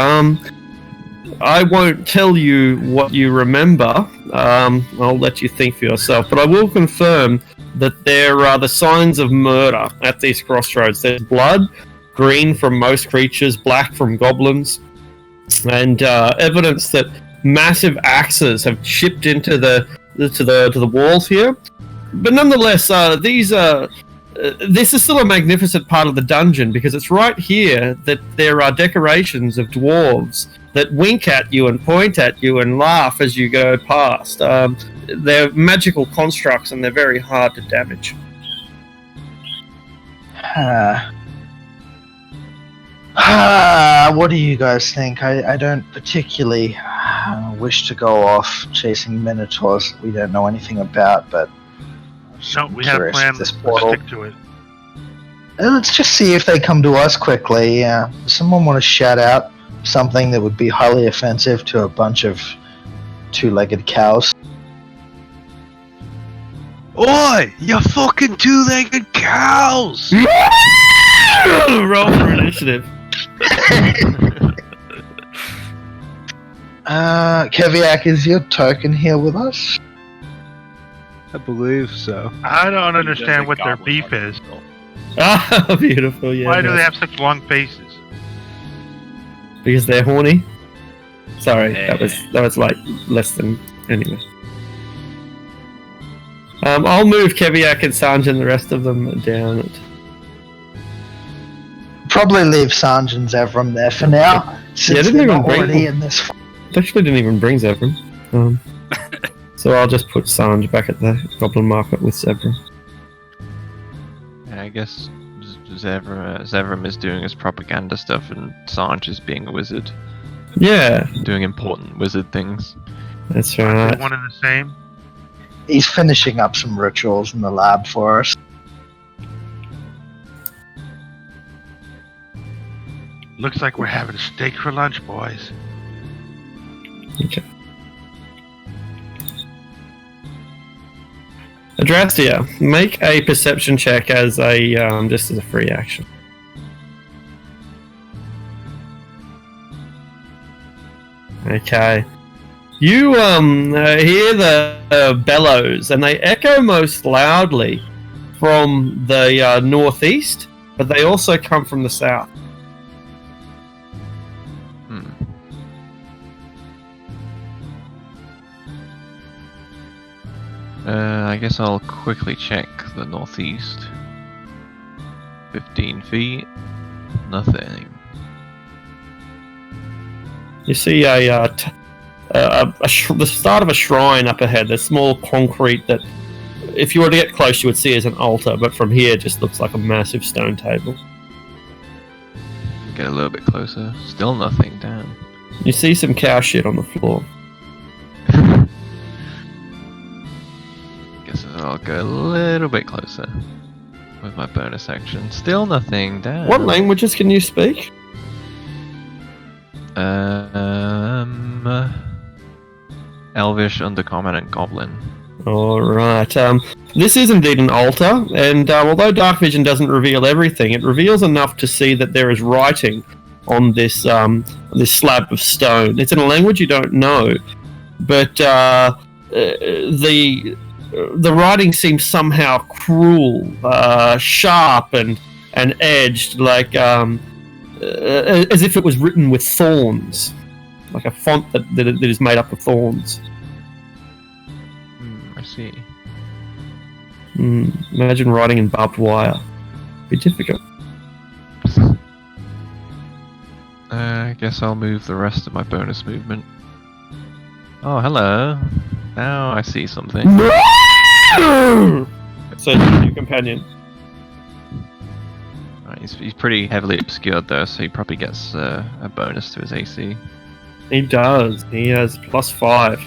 I won't tell you what you remember. I'll let you think for yourself, but I will confirm that there are the signs of murder at these crossroads. There's blood, green from most creatures, black from goblins, and evidence that massive axes have chipped into the walls here. But nonetheless, this is still a magnificent part of the dungeon because it's right here that there are decorations of dwarves that wink at you and point at you and laugh as you go past. They're magical constructs and they're very hard to damage. What do you guys think? I don't particularly wish to go off chasing minotaurs that we don't know anything about, but No, we have a plan. This Let's portal. stick to it. Let's just see if they come to us quickly. Does someone want to shout out something that would be highly offensive to a bunch of two-legged cows? Oi! You fucking two-legged cows! Roll for initiative. Keviak, is your token here with us? I believe so. I don't He understand does what a their goblin beef on is. himself. Ah, beautiful, yeah. Why do they nice. have such long faces? Because they're horny? Sorry, that was like less than... Anyway. I'll move Keviak and Sanj and the rest of them down it. Probably leave Sanj and Zevram there for now, since didn't they're even not bring already them. in this. Actually didn't even bring Zevram. So I'll just put Sanj back at the Goblin Market with Zevram. Yeah, I guess Zevram is doing his propaganda stuff and Sanj is being a wizard, Yeah, doing important wizard things. that's Are right. they one and the same? He's finishing up some rituals in the lab for us. Looks like we're having a steak for lunch, boys. Okay. Adrastia, make a perception check as a just as a free action. Okay. You hear the bellows, and they echo most loudly from the northeast, but they also come from the south. I guess I'll quickly check the northeast. 15 feet. Nothing. You see the start of a shrine up ahead. There's small concrete that, if you were to get close, you would see as an altar, but from here it just looks like a massive stone table. Get a little bit closer. Still nothing. Damn. You see some cow shit on the floor. Guess I'll go a little bit closer with my bonus action. Still nothing. Damn. What languages can you speak? Elvish, Undercommon, and Goblin. Alright, this is indeed an altar, and although Dark Vision doesn't reveal everything, it reveals enough to see that there is writing on this this slab of stone. It's in a language you don't know, but the writing seems somehow cruel, sharp, and edged, like as if it was written with thorns, like a font that is made up of thorns. I see. Imagine writing in barbed wire. Be difficult. I guess I'll move the rest of my bonus movement. Oh, hello. Now I see something. So your companion. Right, he's pretty heavily obscured though, so he probably gets a bonus to his AC. He does. He has +5.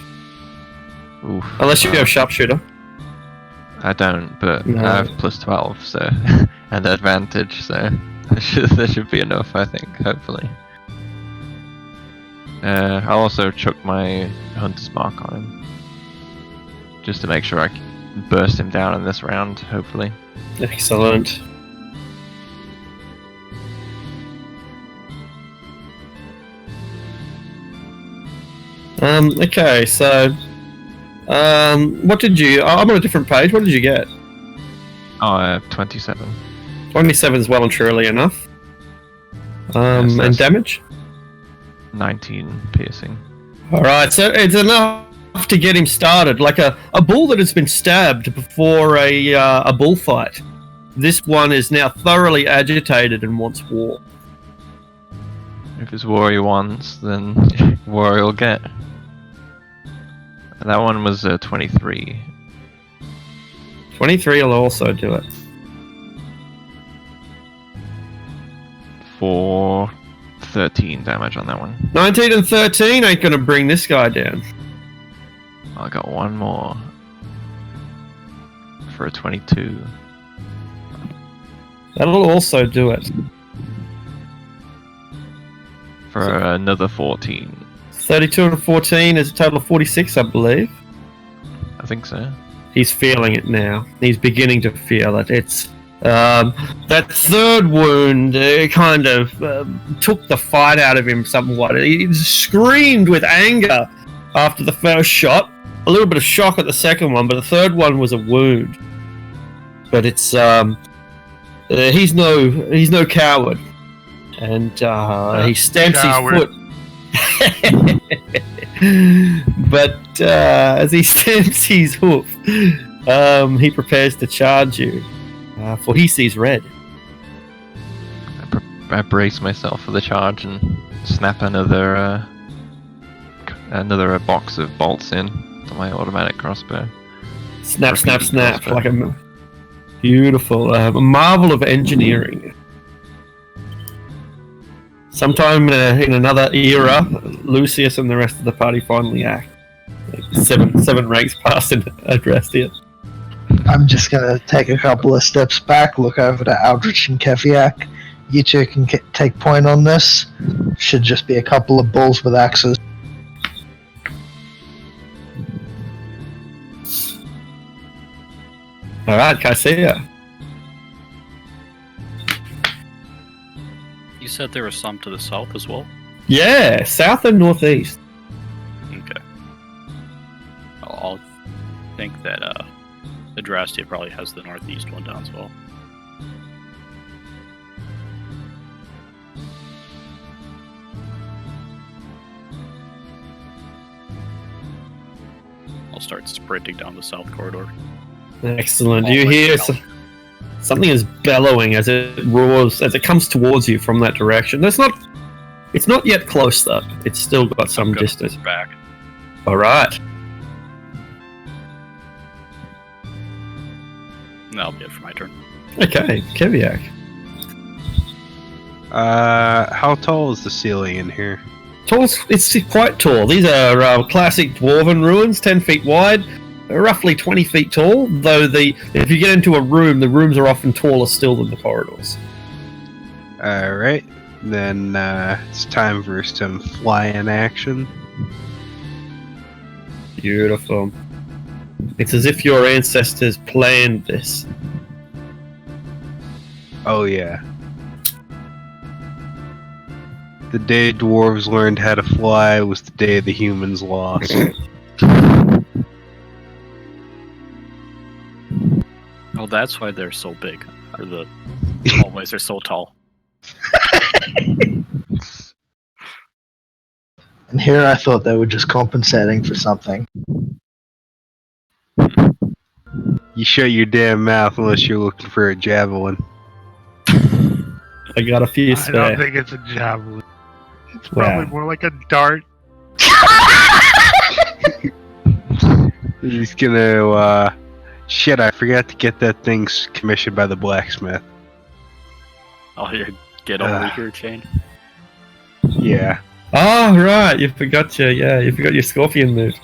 Oof. Unless you have sharpshooter. I don't, but No. I have +12, so and advantage, so there should be enough, I think. Hopefully. I'll also chuck my hunter's mark on him, just to make sure I can burst him down in this round. Hopefully. Excellent. Okay, so what did you? I'm on a different page. What did you get? Oh, I have 27. 27 is well and truly enough. Yes, And that's- damage? 19 piercing. Alright, so it's enough to get him started. Like a bull that has been stabbed before a bullfight. This one is now thoroughly agitated and wants war. If it's war he wants, then war he'll get. And that one was 23. 23 will also do it. For 13 damage on that one. 19 and 13 ain't gonna bring this guy down. I got one more. For a 22. That'll also do it. For another 14. 32 and 14 is a total of 46, I believe. I think so. He's feeling it now. He's beginning to feel it. It's that third wound kind of took the fight out of him somewhat. He screamed with anger after the first shot. A little bit of shock at the second one, but the third one was a wound. But it's he's no coward, and he stamps coward. his foot. But as he stamps his hoof, he prepares to charge you, for he sees red. I brace myself for the charge and snap another box of bolts in to my automatic crossbow. Snap, snap, Repeating snap! crossbow. Like a beautiful, a marvel of engineering. Sometime in another era, Lucius and the rest of the party finally act. Like seven ranks past and addressed it. I'm just gonna take a couple of steps back, look over to Aldrich and Keviak. You two can take point on this. Should just be a couple of bulls with axes. Alright, Kaisia. You said there was some to the south as well? Yeah, south and northeast. Okay. I'll think that Adrastia probably has the northeast one down as well. I'll start sprinting down the south corridor. Excellent. All You the way hear south. something is bellowing as it roars, as it comes towards you from that direction. It's not yet close though. It's still got some I'm gonna distance. move back. Alright. That'll be it for my turn. Okay, Keviak. How tall is the ceiling in here? It's quite tall. These are classic dwarven ruins, 10 feet wide, roughly 20 feet tall, though if you get into a room, the rooms are often taller still than the corridors. Alright, then it's time for some fly-in action. Beautiful. It's as if your ancestors planned this. Oh yeah. The day dwarves learned how to fly was the day the humans lost. Oh, that's why they're so big. Or the hallways are so tall. And here I thought they were just compensating for something. You shut your damn mouth unless you're looking for a javelin. I got a few I spare. don't think it's a javelin. It's Wow. probably more like a dart. He's gonna, shit, I forgot to get that thing commissioned by the blacksmith. Oh, you get over here, Chain. Yeah. Oh, right. You forgot your scorpion move.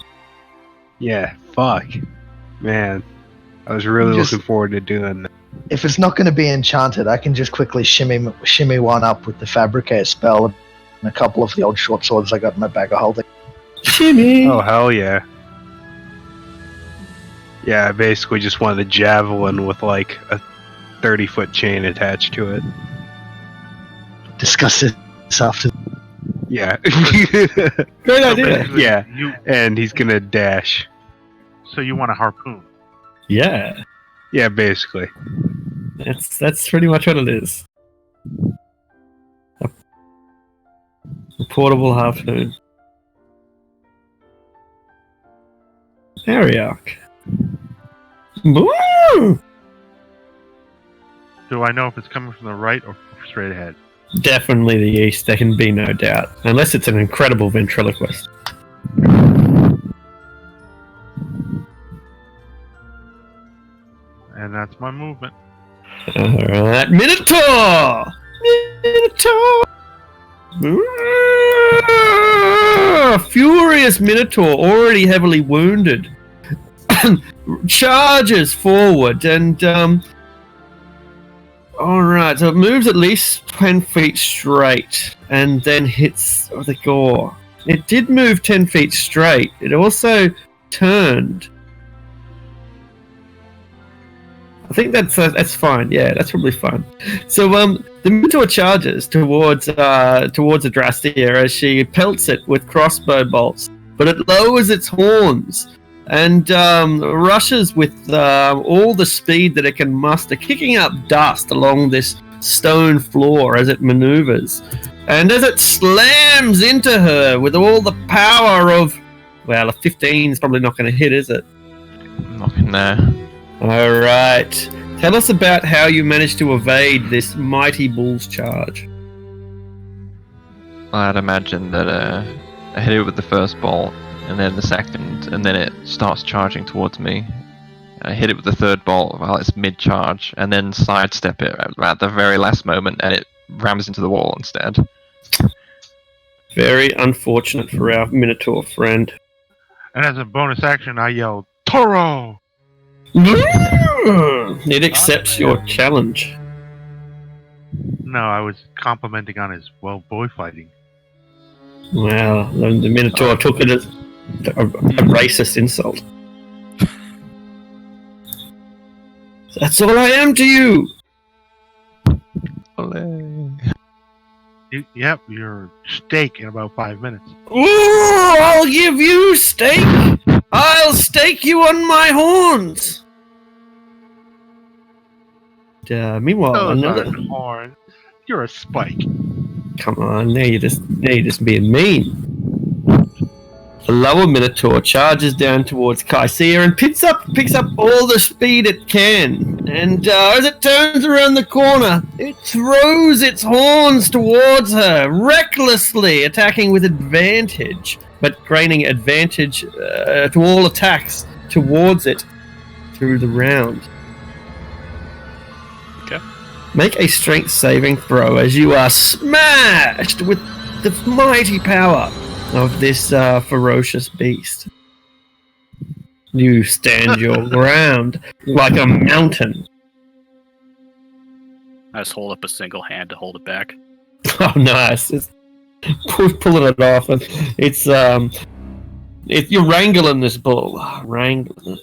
Yeah, fuck. Man, I was really Just- looking forward to doing that. If it's not going to be enchanted, I can just quickly shimmy one up with the fabricate spell and a couple of the old short swords I got in my bag of holding. Shimmy! Oh, hell yeah. Yeah, I basically just wanted a javelin with like a 30-foot chain attached to it. Discuss this after. Yeah. Great idea. Yeah. You, And he's gonna dash. so you want a harpoon? Yeah. Yeah, basically. That's pretty much what it is. A portable harpoon. Ariok. Woo! Do I know if it's coming from the right or straight ahead? Definitely the east, there can be no doubt. Unless it's an incredible ventriloquist. And that's my movement. Alright, Minotaur! Minotaur! Furious Minotaur, already heavily wounded, charges forward and alright, so it moves at least 10 feet straight and then hits the gore. It did move 10 feet straight. It also turned. I think that's fine. Yeah, that's probably fine. So the Minotaur charges towards Adrastea as she pelts it with crossbow bolts, but it lowers its horns and rushes with all the speed that it can muster, kicking up dust along this stone floor as it maneuvers. And as it slams into her with all the power of, well, a 15 is probably not going to hit, is it? Nothing there. All right. Tell us about how you managed to evade this mighty bull's charge. I'd imagine that I hit it with the first bolt, and then the second, and then it starts charging towards me. I hit it with the third bolt while it's mid-charge, and then sidestep it at the very last moment, and it rams into the wall instead. Very unfortunate for our Minotaur friend. And as a bonus action, I yelled, Toro! It accepts your challenge. No, I was complimenting on his, boy fighting. Well, the Minotaur took it as a racist insult. That's all I am to you! Yep, you're steak in about 5 minutes. Ooh, I'll give you steak! I'll stake you on my horns! Meanwhile, Those another... aren't horns. You're a spike. Come on, now you're just being mean. The lower Minotaur charges down towards Kaisia and picks up all the speed it can. And as it turns around the corner, it throws its horns towards her, recklessly attacking with advantage, but gaining advantage to all attacks towards it through the round. Okay. Make a strength saving throw as you are smashed with the mighty power of this ferocious beast. You stand your ground like a mountain. I just hold up a single hand to hold it back. Oh, nice! It's pulling it off, and it's you're wrangling this bull, wrangling it.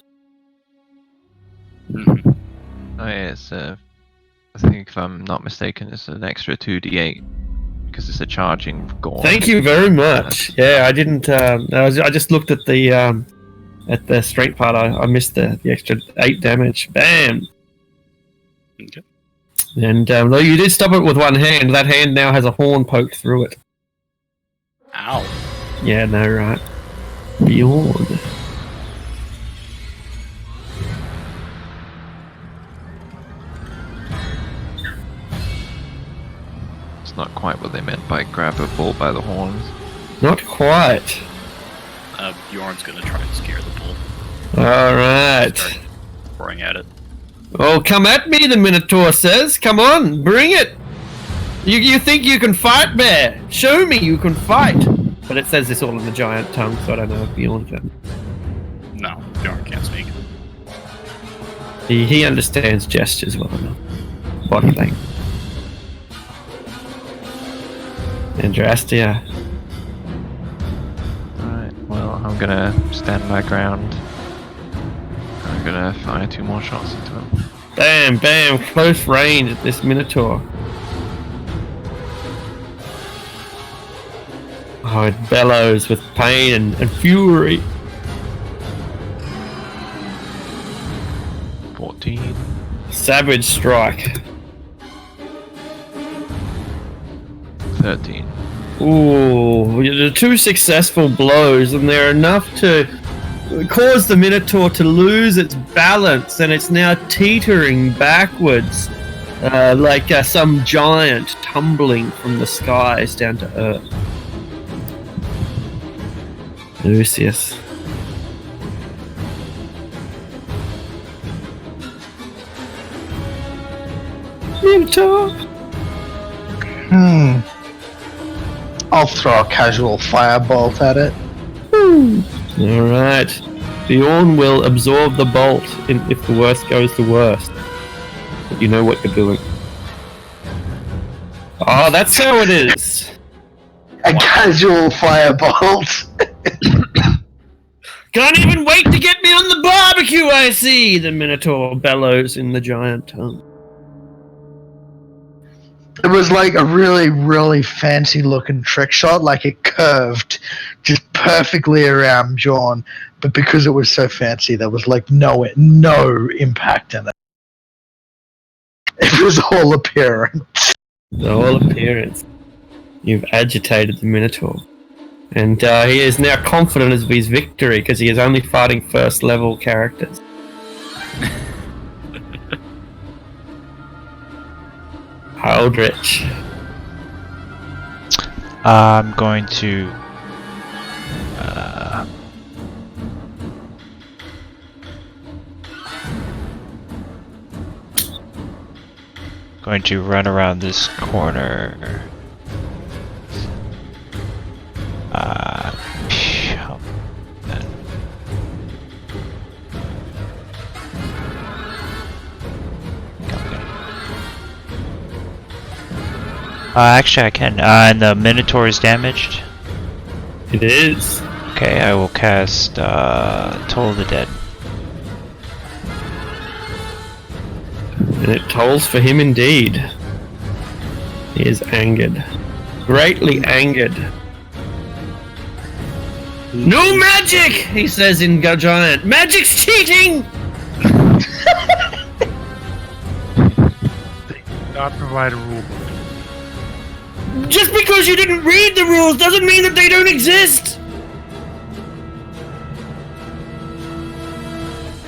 Oh, yeah, it's I think if I'm not mistaken, it's an extra 2d8 because it's a charging gore. Thank you very much. Yeah, I didn't. I just looked at the strength part. I missed the extra 8 damage. Bam. Okay. And though you did stop it with one hand, that hand now has a horn poked through it. Ow. Yeah, no, right. Bjorn. It's not quite what they meant by grab a bull by the horns. Not quite. Bjorn's gonna try and scare the bull. All right. Start roaring at it. Oh, come at me, the Minotaur says. Come on, bring it. You think you can fight, Bear? Show me you can fight. But it says this all in the giant tongue, so I don't know if Bjorn can. No, Bjorn can't speak. He understands gestures well enough. Body language. Andrastia. Alright, well, I'm gonna stand my ground. I'm gonna fire 2 more shots into him. Bam, bam, close range at this Minotaur. Oh, it bellows with pain and fury. 14. Savage strike. 13. Ooh, the 2 successful blows, and they're enough to cause the Minotaur to lose its balance, and it's now teetering backwards like some giant tumbling from the skies down to earth. Lucius. Minotaur. I'll throw a casual firebolt at it. Alright. Bjorn will absorb the bolt if the worst goes to worst. But you know what you're doing. Oh, that's how it is. A casual firebolt. Can't even wait to get me on the barbecue, I see! The Minotaur bellows in the giant tongue. It was like a really, really fancy looking trick shot, like it curved just perfectly around John, but because it was so fancy, there was like no impact in it. It was all appearance. The whole appearance. You've agitated the Minotaur. And he is now confident of his victory because he is only fighting first level characters. Aldrich. I'm going to run around this corner. Actually, I can. And the Minotaur is damaged. It is. Okay, I will cast Toll of the Dead. And it tolls for him indeed. He is angered. Greatly angered. No magic! He says in Giant. Magic's cheating! Not provide a rule book. Just because you didn't read the rules doesn't mean that they don't exist!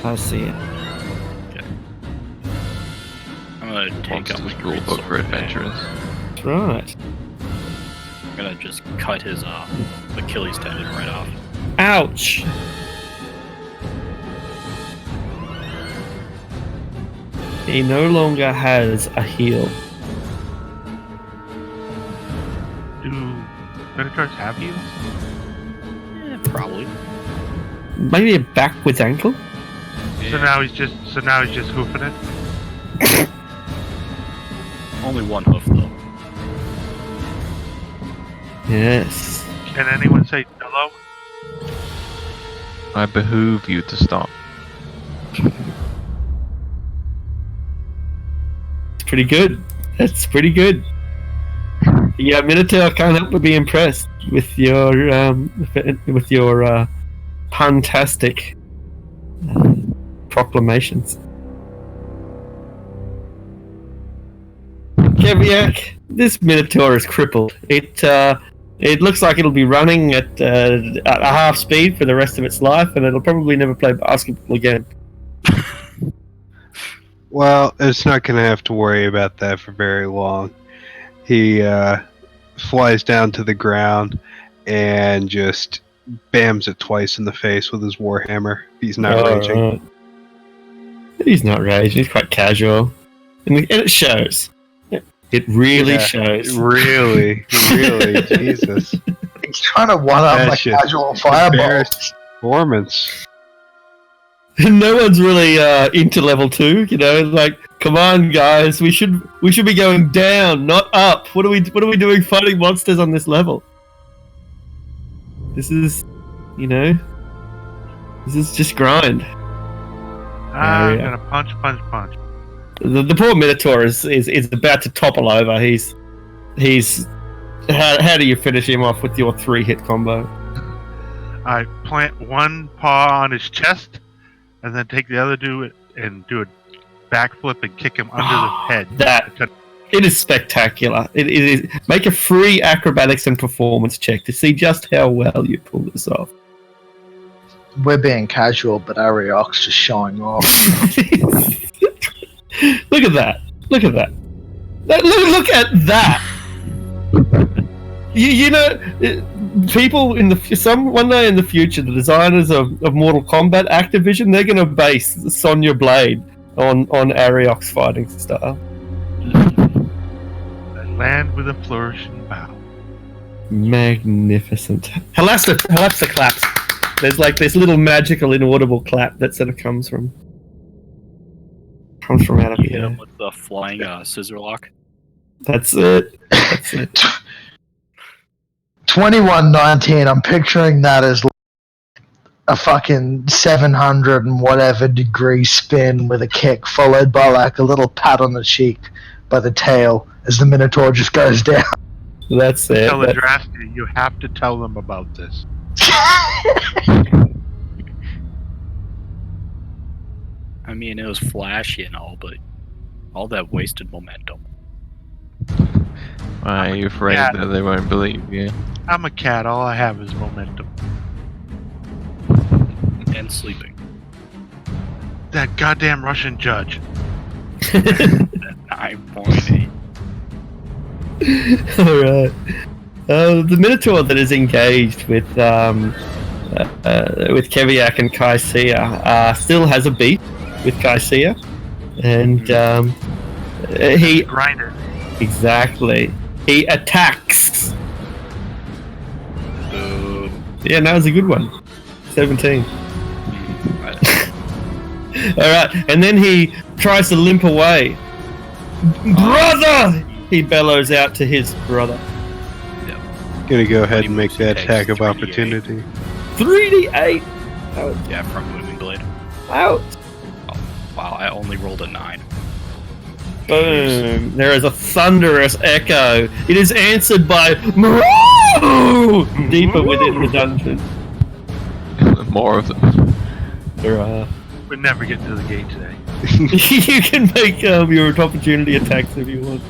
I see it. I'm gonna take up Monsters the rule book for adventurers. That's right. I'm gonna just cut his Achilles tendon right off. Ouch! He no longer has a heel. Do Minotaurs have heels? Probably. Maybe a backwards ankle? So now he's just hoofing it. Only one hoof though. Yes. Can anyone say hello? I behoove you to stop. It's pretty good. That's pretty good. Yeah, Minotaur can't help but be impressed with your puntastic proclamations. Keviak, this Minotaur is crippled. It looks like it'll be running at a half speed for the rest of its life, and it'll probably never play basketball again. Well, it's not going to have to worry about that for very long. He flies down to the ground and just bams it twice in the face with his warhammer. He's not raging. He's not raging. He's quite casual, and it shows. It really shows. Really, Jesus. He's trying to one up my That's just casual fireball. embarrassed performance. No one's really into level 2. You know, like, come on, guys, we should be going down, not up. What are we doing fighting monsters on this level? This is, you know, this is just grind. I'm gonna punch. The poor Minotaur is about to topple over. He's how do you finish him off with your 3-hit combo? I plant one paw on his chest, and then take the other and do a backflip and kick him under the head. It is spectacular. It is. Make a free acrobatics and performance check to see just how well you pull this off. We're being casual, but Arioch's just showing off. Look at that! Look at that! Look at that! You know, people in one day in the future, the designers of Mortal Kombat, Activision, they're going to base Sonya Blade on Arioch's fighting style. Land with a flourishing bow. Magnificent. Halapsa claps. There's like this little magical inaudible clap that sort of comes from out of You hit here. him with the flying scissor lock. That's it. That's it. 2119. I'm picturing that as a fucking 700 and whatever degree spin with a kick, followed by like a little pat on the cheek by the tail as the Minotaur just goes down. That's it. Tell Adrastia, you have to tell them about this. I mean, it was flashy and all, but all that wasted momentum. Why are you afraid that they won't believe you? I'm a cat. All I have is momentum. And sleeping. That goddamn Russian judge. 9.8. Alright. The Minotaur that is engaged with Keviak and Kaisia still has a beef with Kaisia. And he... Grinder. Exactly. He attacks. Yeah, that was a good one. 17. Alright, and then he tries to limp away. Brother! He bellows out to his brother. Gonna go ahead and make that attack of opportunity. 3d8! Yeah, from Moving Blade. Out! Oh, wow, I only rolled a 9. Boom! There is a thunderous echo. It is answered by Moo! Deeper within the dungeon. More of them. There are. We're never getting to the gate today. You can make your opportunity attacks if you want.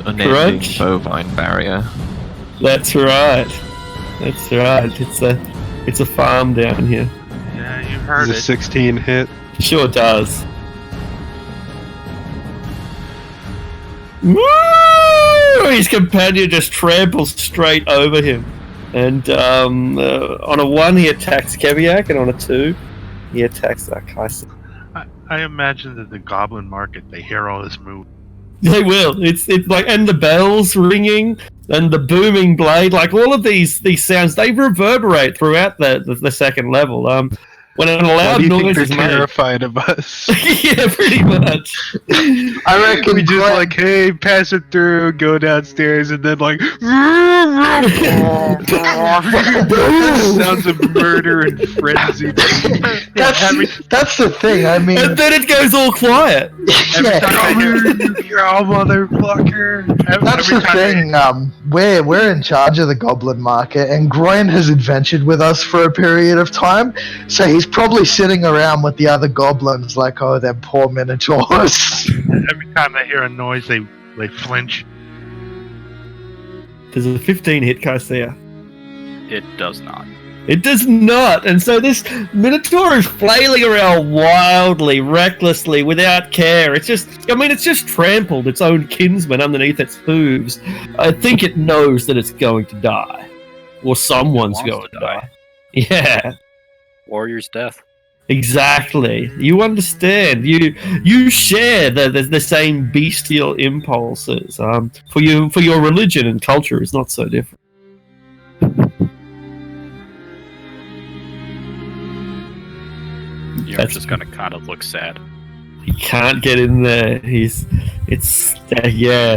Unending Crunch. bovine barrier. That's right. That's right. It's a farm down here. Yeah, you heard Is a it. 16 hit? Sure does. Woo! His companion just tramples straight over him. And on a 1 he attacks Keviak, and on a 2 he attacks Kaisa. I imagine that the Goblin Market, they hear all this move. They will. It's like, and the bells ringing and the booming blade, like all of these sounds, they reverberate throughout the second level. When a Why loud do you noise think is they're made. terrified of us? Yeah, pretty much. I reckon We just like, hey, pass it through, go downstairs, and then like, sounds of murder and frenzy. That's the thing. I mean, And then it goes all quiet. yeah, Come here, you motherfucker. that's the thing. We're in charge of the Goblin Market, and Groin has adventured with us for a period of time, so he's probably sitting around with the other goblins like, oh, them poor minotaurs. Every time they hear a noise, they flinch. Does a 15 hit Kaisia? It does not. It does not, and so this Minotaur is flailing around wildly, recklessly, without care. It's just trampled its own kinsman underneath its hooves. I think it knows that it's going to die. Or someone's It wants going to to die. Yeah. Warrior's death. Exactly. You understand. You share the same bestial impulses. For your religion and culture is not so different. You're just gonna kind of look sad. He can't get in there.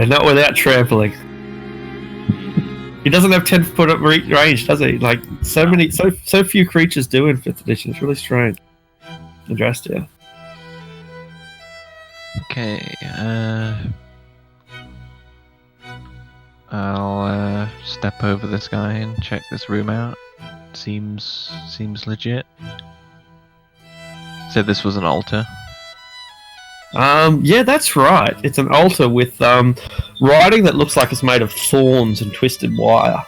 Not without trampling. He doesn't have 10-foot range, does he? Like so few creatures do in 5th edition. It's really strange. Andrastia. Okay, I'll step over this guy and check this room out. Seems legit. Said this was an altar. Yeah, that's right. It's an altar with writing that looks like it's made of thorns and twisted wire.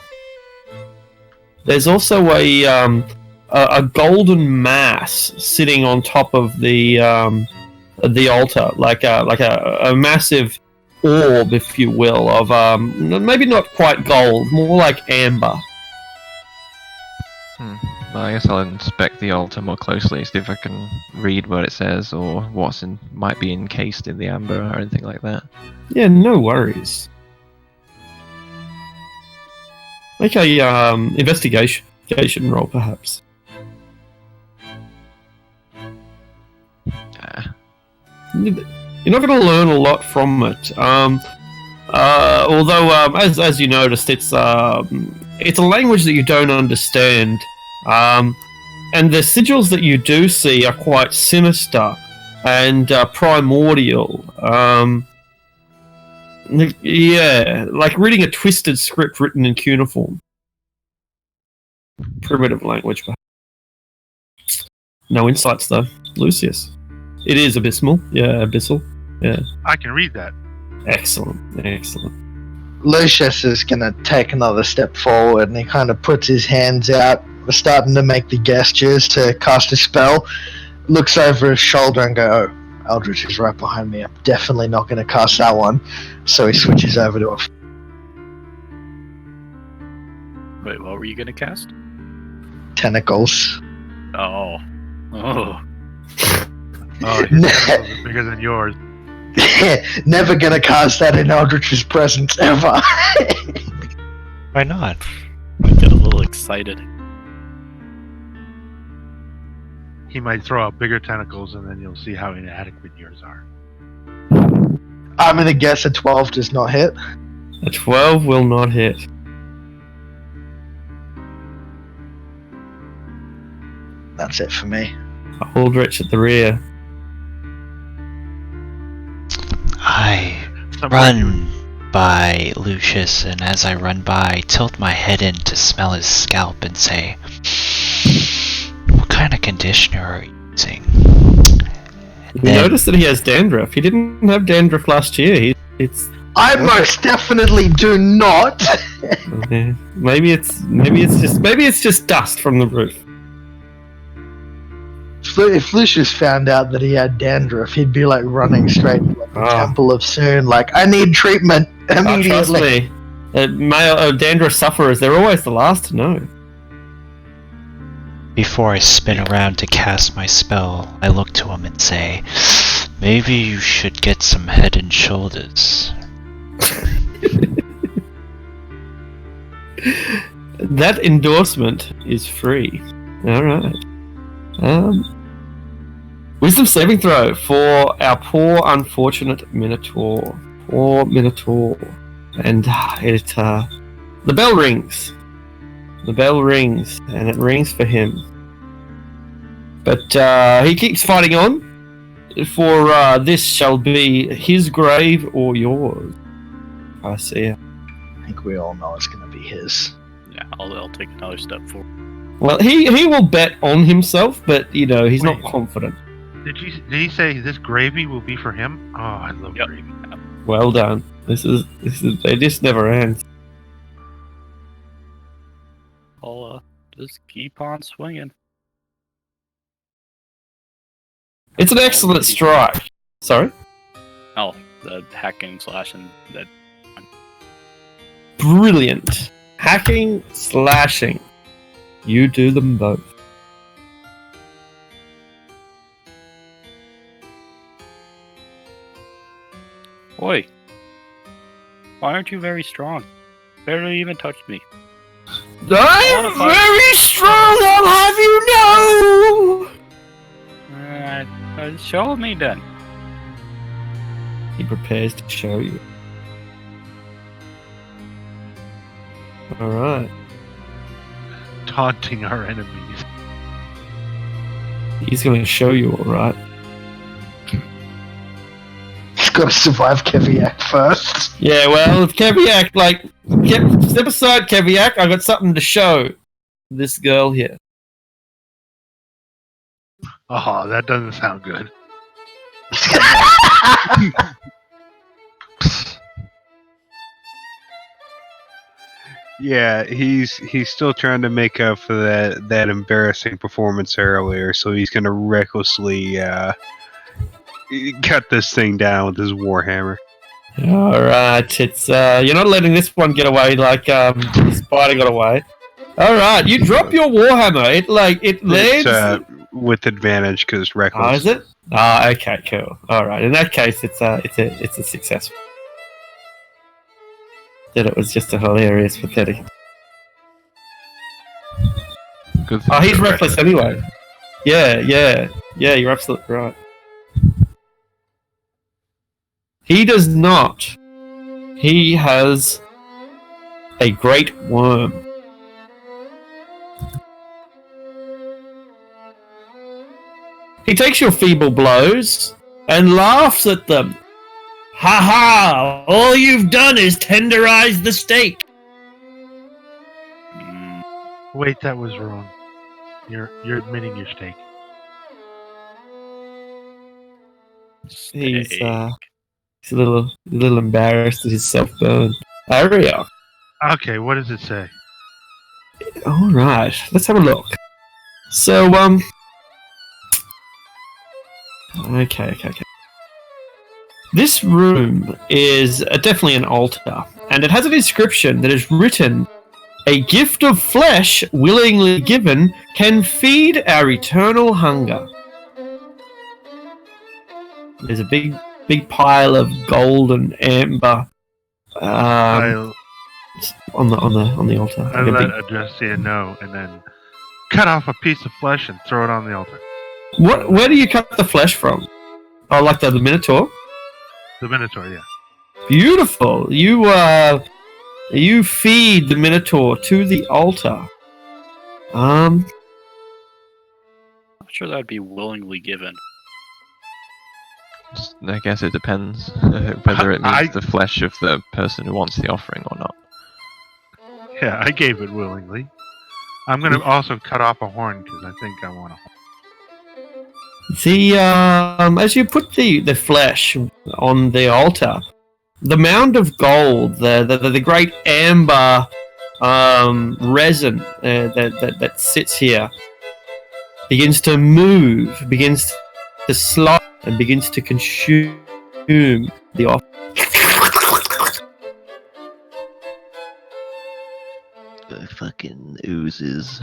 There's also a golden mass sitting on top of the altar, like a massive orb, if you will, of maybe not quite gold, more like amber. Well, I guess I'll inspect the altar more closely, see if I can read what it says or might be encased in the amber or anything like that. Yeah, no worries. Make a investigation roll, perhaps. You're not going to learn a lot from it. Although, as you noticed, it's a language that you don't understand. And the sigils that you do see are quite sinister and primordial. Yeah, like reading a twisted script written in cuneiform. Primitive language, perhaps. No insights, though. Lucius. It is abysmal. Yeah, abyssal. Yeah. I can read that. Excellent. Lucius is going to take another step forward, and he kind of puts his hands out, starting to make the gestures to cast a spell. Looks over his shoulder and go, "Oh, Eldritch is right behind me. I'm definitely not going to cast that one." So he switches over to a Wait, what were you gonna cast? tentacles. Oh. Oh, his tentacles are bigger than yours. Never going to cast that in Eldritch's presence ever. Why not? I get a little excited. He might throw out bigger tentacles, and then you'll see how inadequate yours are. I'm going to guess a 12 does not hit. A 12 will not hit. That's it for me. Aldrich at the rear. I run by Lucius, and as I run by, tilt my head in to smell his scalp and say, "What kind of conditioner are you using?" You notice that he has dandruff. He didn't have dandruff last year. I most definitely do not. Maybe it's just dust from the roof. If Lucius found out that he had dandruff, he'd be like running straight to the Temple of Soon, like, "I need treatment immediately." Trust me, male dandruff sufferers, they're always the last to know. Before I spin around to cast my spell, I look to him and say, "Maybe you should get some head and shoulders." That endorsement is free. Alright. Wisdom saving throw for our poor unfortunate Minotaur. Poor Minotaur. And the bell rings. The bell rings, and it rings for him. But he keeps fighting on, for this shall be his grave or yours. I see. I think we all know it's going to be his. Yeah, I'll take another step forward. Well, he will bet on himself, but he's not confident. Did he say this gravy will be for him? Oh, I love gravy. Well done. This is they just never ends. I'll just keep on swinging. It's an excellent strike. Sorry? Oh, the hacking, slashing, that. Brilliant. Hacking, slashing. You do them both. Oi. Why aren't you very strong? Barely even touched me. I'm very strong, I'll have you know! Show me then. He prepares to show you. Alright. Taunting our enemies. He's going to show you, alright. He's got to survive Keviak first. Yeah, well, if Keviak, step aside, Keviak, I got something to show this girl here. Oh, that doesn't sound good. Yeah, he's still trying to make up for that embarrassing performance earlier, so he's gonna recklessly cut this thing down with his warhammer. Alright, it's you're not letting this one get away like the spider got away. Alright, you drop your warhammer. It lands It's with advantage because reckless. Oh, is it? Ah, okay, cool. Alright, in that case it's a success. That it was just a hilarious, pathetic. Good Oh, he's thing. reckless anyway. Yeah, you're absolutely right. He does not. He has a great worm. He takes your feeble blows and laughs at them. Ha ha! All you've done is tenderize the steak. Wait, that was wrong. You're admitting your stake. He's a little embarrassed at his self-burn. Area. Okay, what does it say? All right, let's have a look. So, okay. This room is definitely an altar, and it has a description that is written, "A gift of flesh willingly given can feed our eternal hunger." There's a big pile of gold and amber I'll on the altar. Like a let big- Adrestia know, and then cut off a piece of flesh and throw it on the altar. Where do you cut the flesh from? Oh, like the Minotaur? The Minotaur, yeah. Beautiful. You feed the Minotaur to the altar. I'm not sure that would be willingly given. I guess it depends whether it means the flesh of the person who wants the offering or not. Yeah, I gave it willingly. I'm going to also cut off a horn because I think I want a horn. As you put the flesh on the altar, the mound of gold, the great amber resin that sits here, begins to move, begins to slide, and begins to consume the offering. The fucking oozes.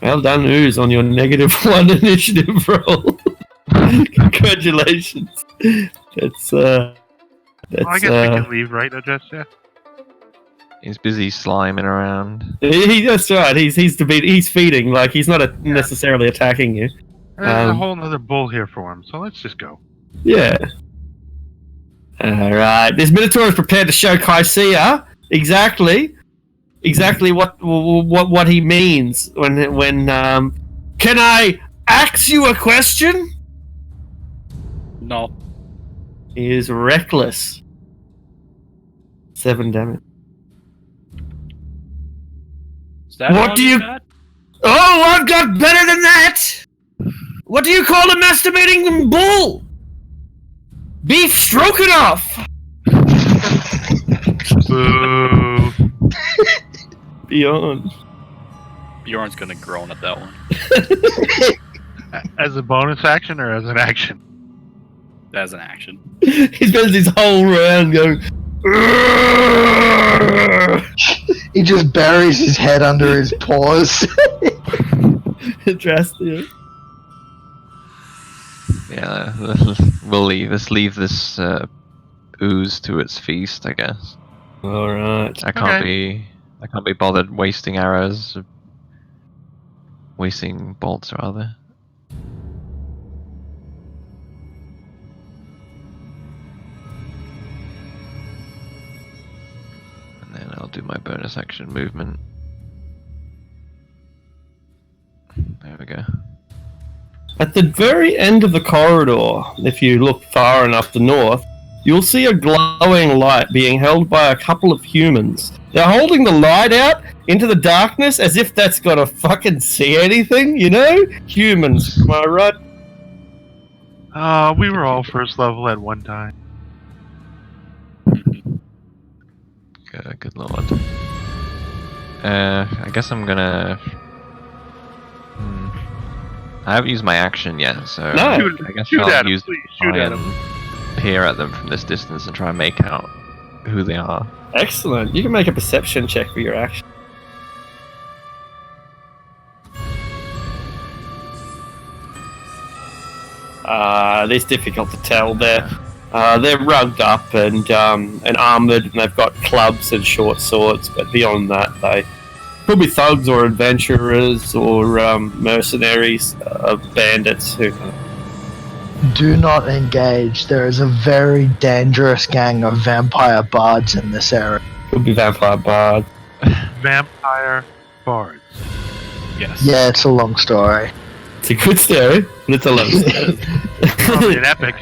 Well done, Ooze, on your -1 initiative roll. Congratulations. That's Well, I guess we can leave, right, Adrestia? He's busy sliming around. That's right. He's feeding. Like he's not necessarily attacking you. There's a whole other bull here for him, so let's just go. Yeah. All right. This Minotaur is prepared to show Kaisia exactly what he means when can I ask you a question? No. He is reckless. 7 damage. Is that What all do you- got? Oh, I've got better than that! What do you call a masturbating bull? Beef stroganoff! Boo! Beyond. Bjorn's gonna groan at that one. As a bonus action or as an action? As an action. He spends his whole round going. He just buries his head under his paws. Drastic. Yeah, we'll leave. Let's leave this ooze to its feast, I guess. All right. I can't be bothered wasting arrows, wasting bolts rather. And then I'll do my bonus action movement. There we go. At the very end of the corridor, if you look far enough to north, you'll see a glowing light being held by a couple of humans. They're holding the light out into the darkness as if that's gotta fucking see anything, you know? Humans, am I right? We were all first level at one time. Good lord. I guess I'm gonna. I haven't used my action yet, so No. I guess Shoot I'll at him, use please. Shoot try at and him. peer at them from this distance and try and make out who they are. Excellent. You can make a perception check for your action. It's difficult to tell. They're rugged up and armored, and they've got clubs and short swords. But beyond that, they could be thugs or adventurers or mercenaries, bandits. Who? Do not engage. There is a very dangerous gang of vampire bards in this area. Could be vampire bards. Vampire bards. Yes. Yeah, it's a long story. It's a good story, but it's a long story. Probably an epic.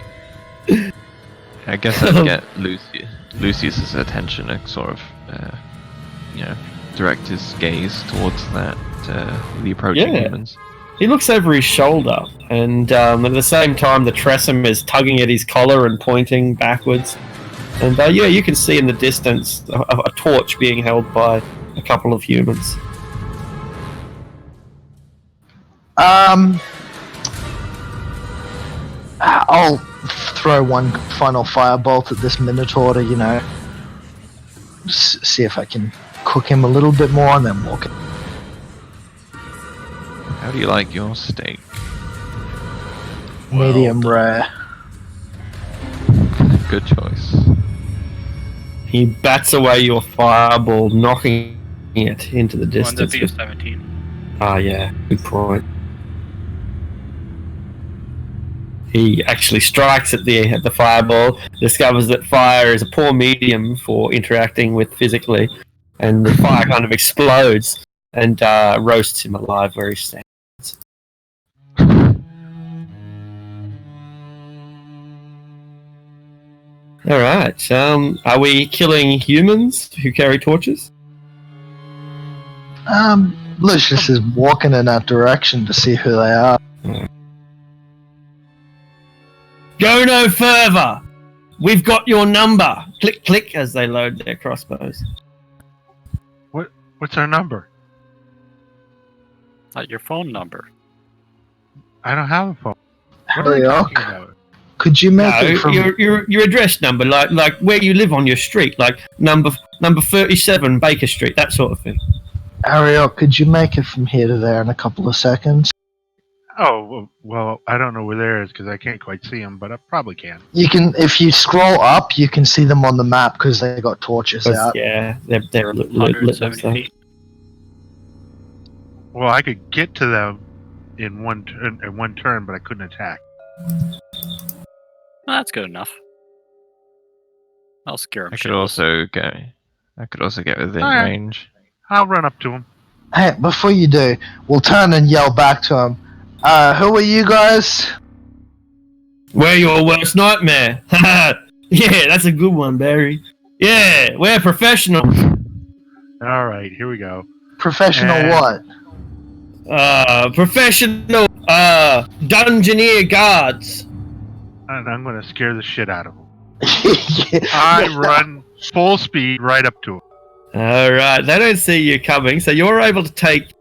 I guess I'd get Lucius's attention and sort of, direct his gaze towards that the approaching Yeah. humans. He looks over his shoulder, and at the same time, the Tressum is tugging at his collar and pointing backwards. And you can see in the distance a torch being held by a couple of humans. I'll throw one final firebolt at this Minotaur to, see if I can cook him a little bit more and then walk it. How do you like your steak? Medium rare. Good choice. He bats away your fireball, knocking it into the One's a distance. V17. Ah, yeah, good point. He actually strikes at the fireball, discovers that fire is a poor medium for interacting with physically, and the fire kind of explodes and roasts him alive where he stands. Alright, are we killing humans who carry torches? Lucius is walking in that direction to see who they are. Go no further! We've got your number! Click, click, as they load their crossbows. What's our number? Not your phone number. I don't have a phone. What are Hurry you up. talking about? Could you make No, it from... your address number, like where you live on your street, like number 37 Baker Street, that sort of thing. Ariel, could you make it from here to there in a couple of seconds? Oh, well, I don't know where there is because I can't quite see them, but I probably can. You can, if you scroll up, you can see them on the map because they got torches out. Yeah, they're lit. 170 feet. Well, I could get to them in one turn, but I couldn't attack. Well, that's good enough. I'll scare him. I could also get within Alright. range. I'll run up to him. Hey, before you do, we'll turn and yell back to him. Who are you guys? We're your worst nightmare. Yeah, that's a good one, Barry. Yeah, we're professionals. All right, here we go. Professional And- what? Professional dungeoneer guards. And I'm going to scare the shit out of him. Yeah. I run full speed right up to him. All right, they don't see you coming, so you're able to take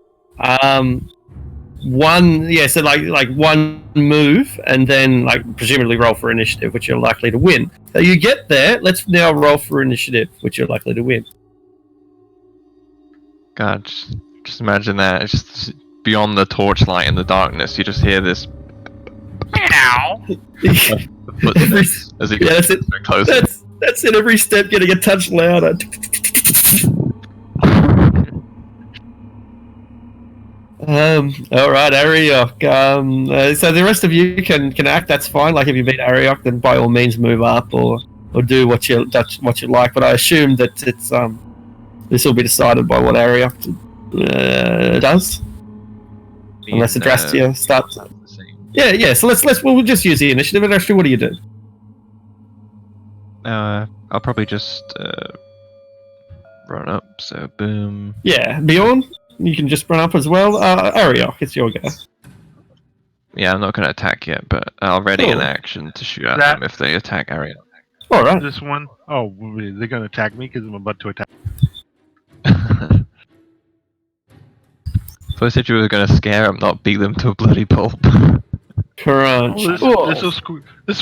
one. Yeah, so like one move, and then presumably roll for initiative, which you're likely to win. So you get there. Let's now roll for initiative, which you're likely to win. God, just imagine that. It's just beyond the torchlight in the darkness, you just hear this Ow! Every- As it yeah, gets that's it. closer. That's it. Every step getting a touch louder. All right, Ariok. So the rest of you can act. That's fine. Like if you beat Ariok, then by all means move up or do what you like. But I assume that it's this will be decided by what Ariok does, unless Adrastia starts. Yeah. So we'll just use the initiative. Adrastia, what do you do? I'll probably just run up. So boom. Yeah, Bjorn, you can just run up as well. Ariok, it's your go. Yeah, I'm not going to attack yet, but I'll ready an Oh. action to shoot at That- them if they attack Ariel. All right. This one? Oh, they're gonna attack me because I'm about to attack. First, if you were going to scare them, not beat them to a bloody pulp. Crunch. This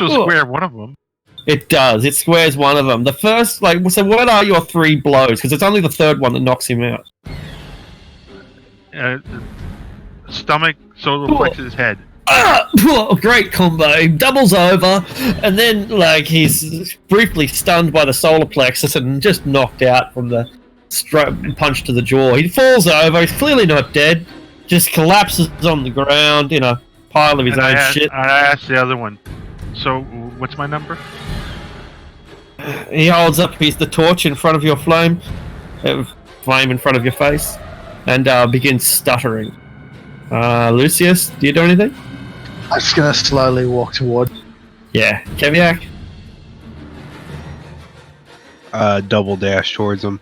will square one of them. It does. It squares one of them. The first, so what are your 3 blows? Because it's only the third one that knocks him out. Stomach, solar plexus, head. Great combo. He doubles over, and then he's briefly stunned by the solar plexus and just knocked out from the punch to the jaw. He falls over. He's clearly not dead. Just collapses on the ground in a pile of his own shit. I asked the other one. So, what's my number? He holds up the torch in front of your flame in front of your face, and begins stuttering. Lucius, do you do anything? I'm just gonna slowly walk toward. Yeah, Keviak. Double dash towards him.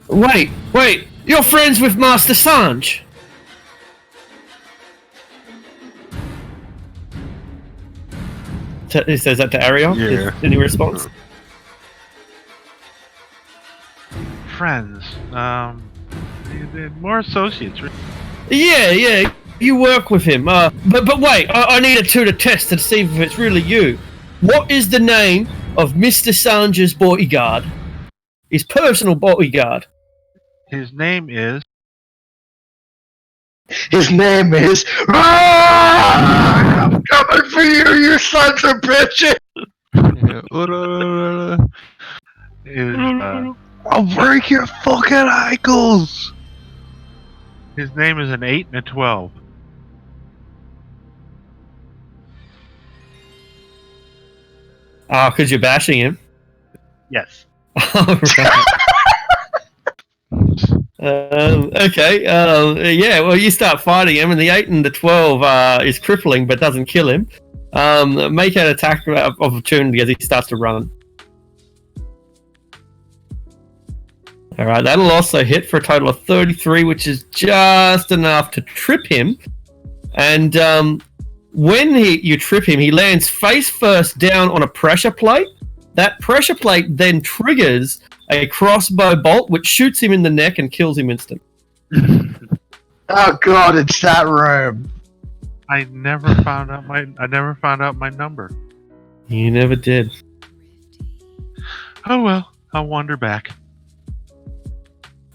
Wait, you're friends with Master Sanj. He says that to Ariel. Yeah. Any response? Friends. They're more associates. Right? Yeah. You work with him. But wait, I need a tutor test to see if it's really you. What is the name of Mr. Sanj's bodyguard? His personal bodyguard. His name is. I'm coming for you, you sons of bitches! I'll break your fucking ankles! His name is an 8 and a 12. Oh, because you're bashing him. Yes. Alright. Okay. Yeah. Well, you start fighting him, and the 8 and the 12 is crippling, but doesn't kill him. Make an attack of opportunity as he starts to run. All right. That'll also hit for a total of 33, which is just enough to trip him. And when you trip him, he lands face first down on a pressure plate. That pressure plate then triggers a crossbow bolt, which shoots him in the neck and kills him instantly. Oh god, it's that room. I never found out my number. You never did. Oh well, I'll wander back.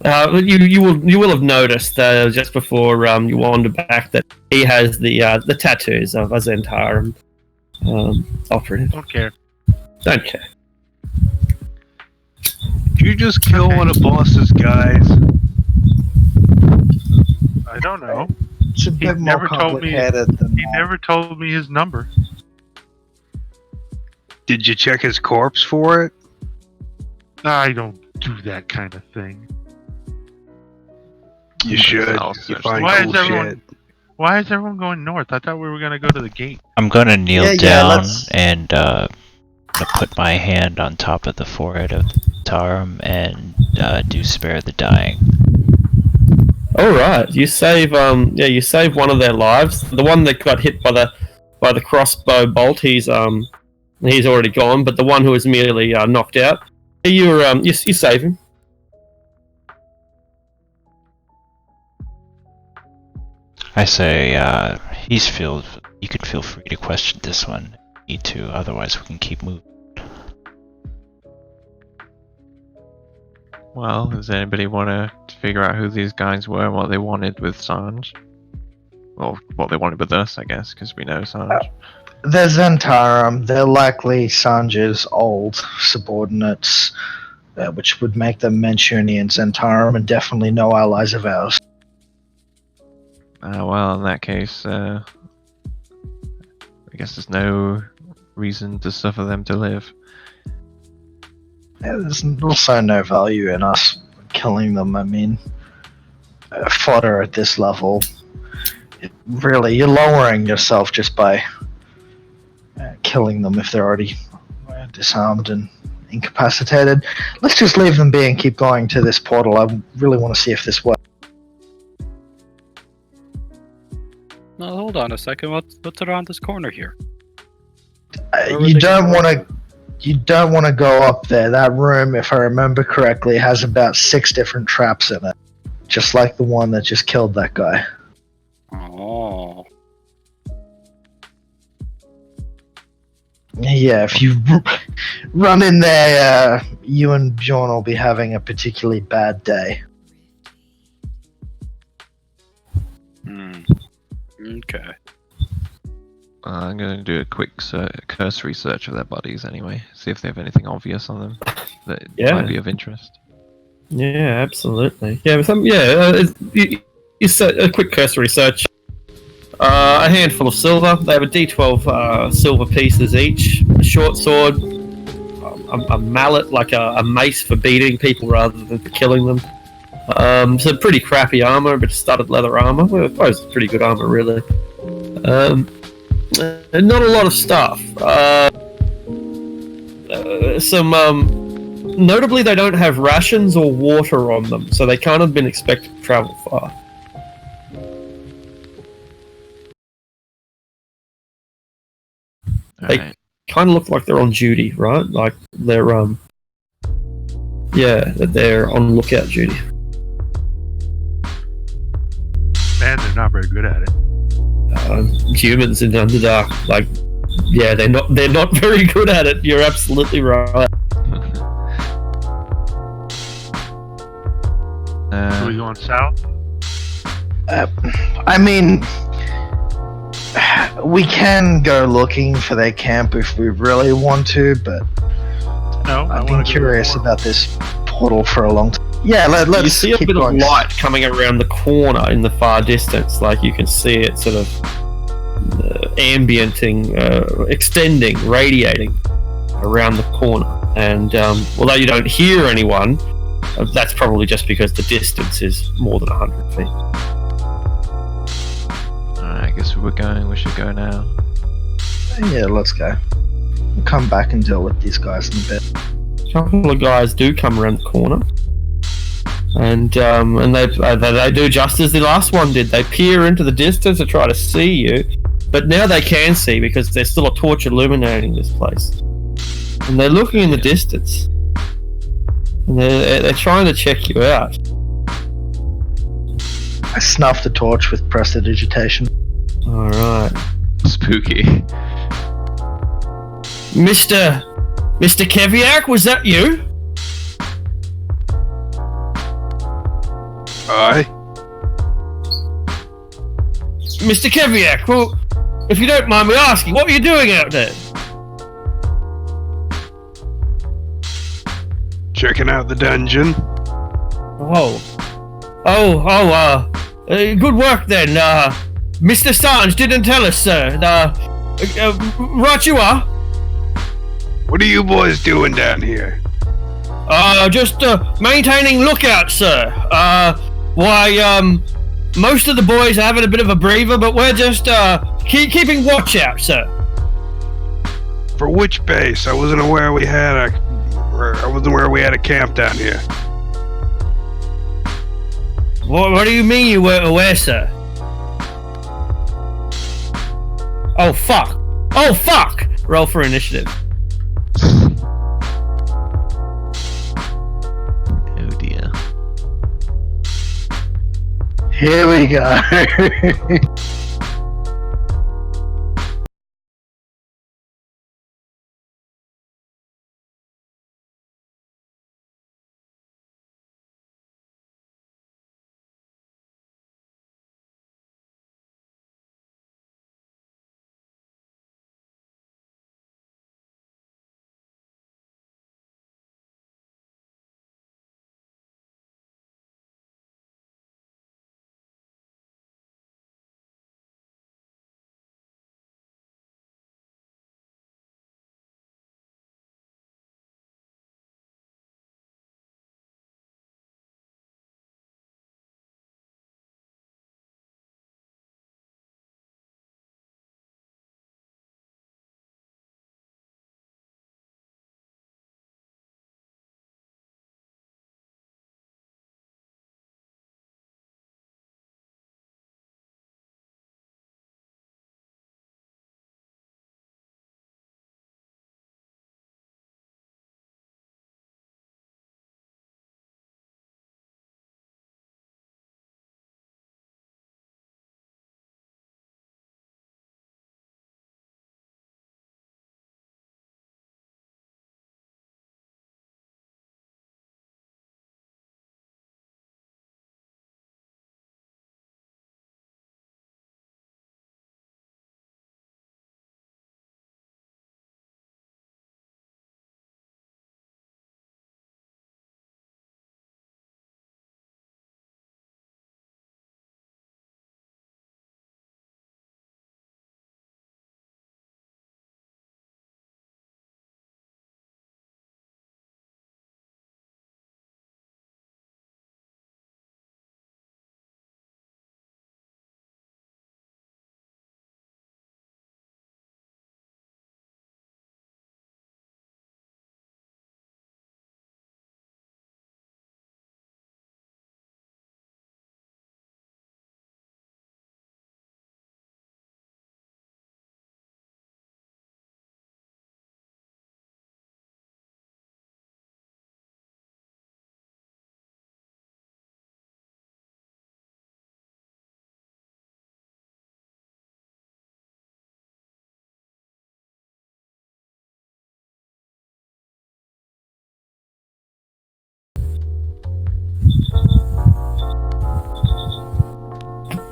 You will have noticed just before you wander back that he has the tattoos of a Zentarum operative. Don't care. Don't care. Did you just kill one of boss's guys? I don't know. It's a bit more never told me- complicated than He that. never told me his number. Did you check his corpse for it? I don't do that kind of thing. You should. I'll You search find Why cool is everyone- shit. Why is everyone going north? I thought we were gonna go to the gate. I'm gonna kneel Yeah, down let's- and put my hand on top of the forehead of Tarum and do spare the dying. All right, you save one of their lives. The one that got hit by the crossbow bolt, he's already gone. But the one who was merely knocked out, you save him. I say, you can feel free to question this one if you need to, otherwise we can keep moving. Well, does anybody want to figure out who these guys were and what they wanted with Sanj? Well, what they wanted with us, I guess, because we know Sarge. They're Zentarum. They're likely Sanj's old subordinates, which would make them Manchuni and Zentarum, and definitely no allies of ours. Well, in that case, I guess there's no reason to suffer them to live. There's also no value in us killing them. I mean, fodder at this level. Really, you're lowering yourself just by killing them if they're already disarmed and incapacitated. Let's just leave them be and keep going to this portal. I really want to see if this works. No, hold on a second. What's around this corner here? You don't want to. You don't want to go up there. That room, if I remember correctly, has about 6 different traps in it, just like the one that just killed that guy. Oh. Yeah, if you run in there, you and Bjorn will be having a particularly bad day. Okay. I'm going to do a quick cursory search of their bodies anyway, see if they have anything obvious on them that might be of interest. Yeah, absolutely. Yeah, a quick cursory search. A handful of silver. They have a D12 silver pieces each. A short sword, a mallet, like a mace for beating people rather than for killing them. Some pretty crappy armor, but studded leather armor. Well, I suppose it's pretty good armor, really. Not a lot of stuff. Notably, they don't have rations or water on them, so they can't have been expected to travel far. They kind of look like they're on duty, right? Like they're that they're on lookout duty. Man, they're not very good at it. Humans in Underdark, like, yeah, they're not very good at it. You're absolutely right. Are we going south? I mean, we can go looking for their camp if we really want to, but No, I've been curious about this portal for a long time. Yeah, let's You see a keep bit going. of light coming around the corner in the far distance, like you can see it sort of ambienting, extending, radiating around the corner. And although you don't hear anyone, that's probably just because the distance is more than 100 feet. Alright, I guess we should go now. Yeah, let's go. We'll come back and deal with these guys in a bit. A couple of guys do come around the corner, and they do just as the last one did. They peer into the distance to try to see you, but now they can see because there's still a torch illuminating this place. And they're looking in the distance, and they're trying to check you out. I snuffed the torch with prestidigitation. All right, Spooky. Mr. Keviak, was that you? Aye. Mr. Keviak, well, if you don't mind me asking, what were you doing out there? Checking out the dungeon. Good work then. Mr. Sanj didn't tell us, sir. Right you are. What are you boys doing down here? Just maintaining lookout, sir. Most of the boys are having a bit of a breather, but we're just keeping watch out, sir. For which base? I wasn't aware we had a camp down here. What do you mean you weren't aware, sir? Oh fuck! Roll for initiative. Oh dear. Here we go.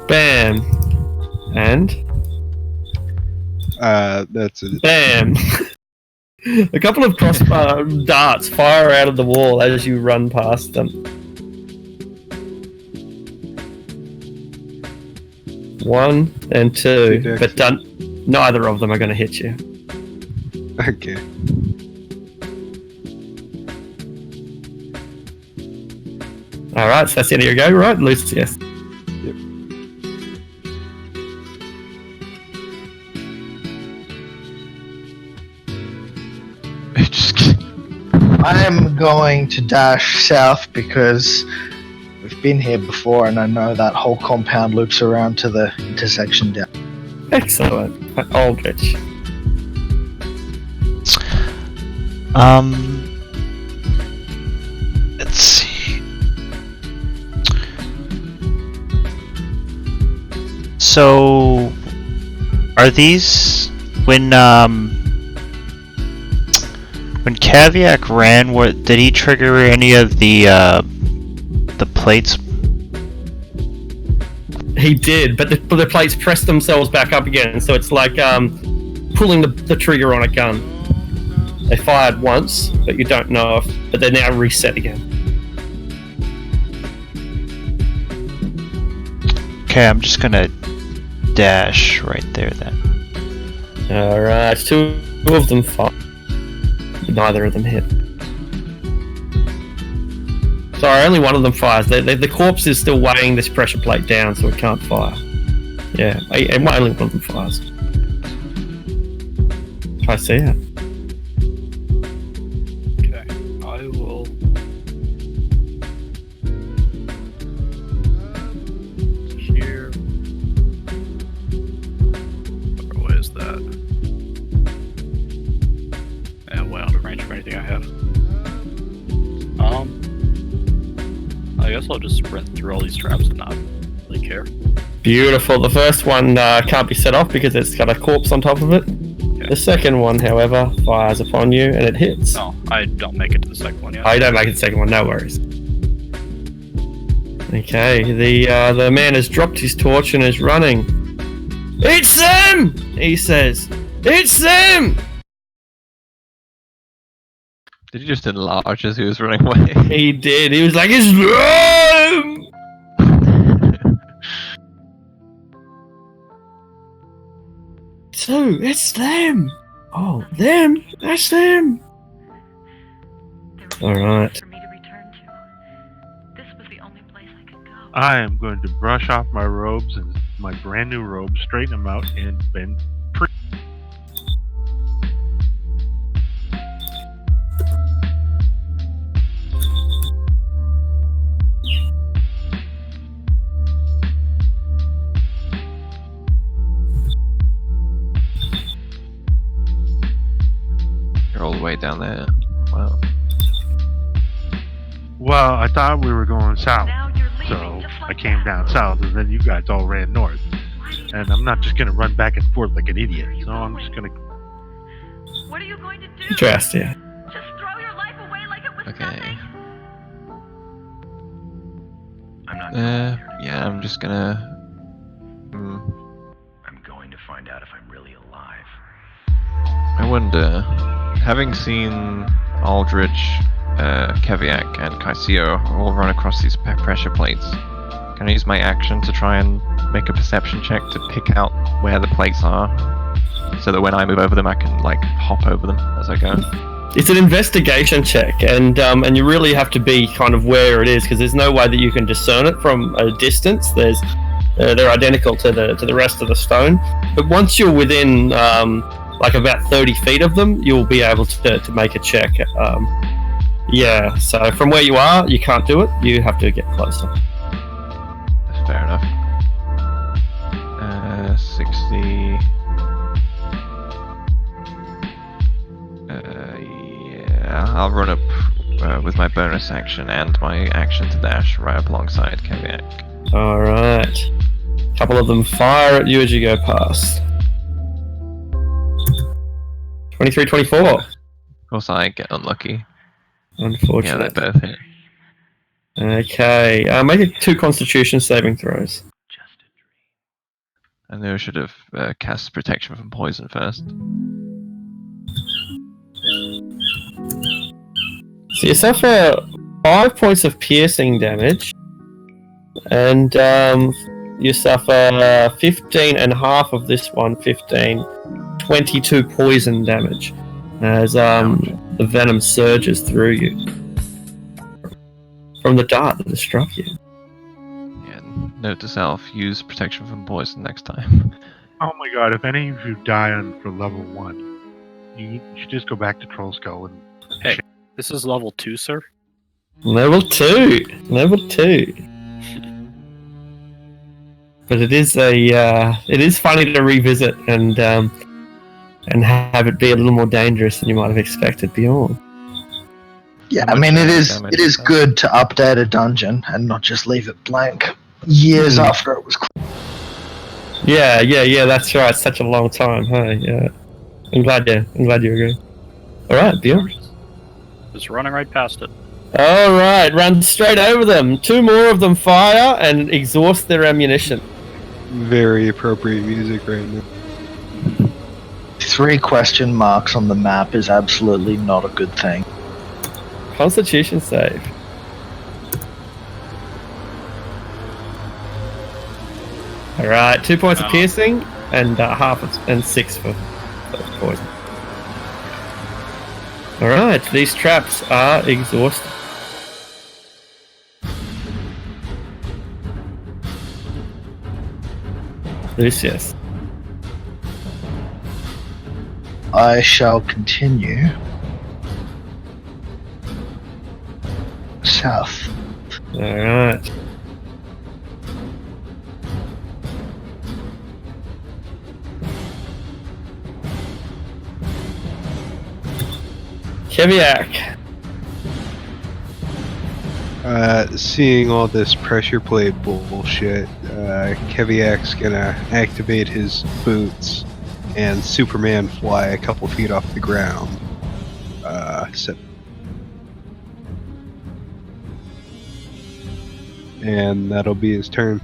Bam. And That's it. bam. A couple of crossbar darts fire out of the wall as you run past them. 1 and 2, but neither of them are going to hit you. Okay. Alright, so that's the end of your go, right? Lucius. Yep. I am going to dash south because we've been here before and I know that whole compound loops around to the intersection down. Excellent. Aldrich. Let's see. So, are these when Caviac ran? What did he trigger any of the plates? He did, but the plates press themselves back up again, so it's like pulling the trigger on a gun. They fired once, but you don't know if, but they're now reset again. Okay, I'm just gonna dash right there then. Alright, 2 of them fire. Neither of them hit. Sorry, only one of them fires. The corpse is still weighing this pressure plate down, so it can't fire. Yeah, only one of them fires. I see it. Okay, I will. Here. Where is that? And way out of range for anything I have. I guess I'll just sprint through all these traps and not really care. Beautiful. The first one can't be set off because it's got a corpse on top of it. Okay. The second one, however, fires upon you and it hits. No, I don't make it to the second one yet. Oh, you don't make it the second one, no worries. Okay, the man has dropped his torch and is running. It's them! He says. It's them! Did he just enlarge as he was running away? He did. He was like, it's them! So, it's them! Oh, them? That's them! Alright. For me to return to. This was the only place I could go. I am going to brush off my robes and my brand new robes, straighten them out, and bend. You're all the way down there. Wow. Well, I thought we were going south, Now you're leaving so just I like came that. down south, and then you guys all ran north. And I'm not just going to run back and forth like an idiot, so I'm just going to... What are you going to do? Trust you. Just throw your life away like it was Okay. nothing? I'm not going here to Yeah, I'm just gonna. I'm going to find out if I'm really alive. I wonder, having seen Aldrich, Keviak, and Kaisio all run across these pressure plates, can I use my action to try and make a perception check to pick out where the plates are, so that when I move over them, I can like hop over them as I go? It's an investigation check, and you really have to be kind of where it is because there's no way that you can discern it from a distance. They're identical to the rest of the stone, but once you're within like about 30 feet of them, you'll be able to make a check. Yeah, so from where you are, you can't do it. You have to get closer. That's fair enough. 60. Yeah, I'll run up with my bonus action and my action to dash right up alongside Keviak. All right. A couple of them fire at you as you go past. 23, 24. Of course, I get unlucky. Yeah, they Unfortunately. both hit. Okay. Make it 2 Constitution saving throws. Just a dream. I knew I should have cast protection from poison first. So you suffer 5 points of piercing damage, and you suffer 15 and half of this one, 22 poison damage, as the venom surges through you from the dart that has struck you. Yeah, note to self, use protection from poison next time. Oh my god, if any of you die for level 1, you should just go back to Troll Skull and... Hey, this is level 2, sir? Level 2! Level 2. But it is it is funny to revisit and have it be a little more dangerous than you might have expected beyond. Yeah, I mean, it is good to update a dungeon and not just leave it blank years after it was closed. Yeah, that's right. It's such a long time, huh? Yeah. I'm glad you agree. Alright, beyond. Just running right past it. Alright, run straight over them. 2 more of them fire and exhaust their ammunition. Very appropriate music right now. 3 question marks on the map is absolutely not a good thing. Constitution save. Alright, 2 points of piercing and and 6 for poison. Alright, these traps are exhausted. Lucius. I shall continue south. Alright. Keviak. Seeing all this pressure plate bullshit, Keviak's gonna activate his boots and Superman fly a couple feet off the ground. And that'll be his turn.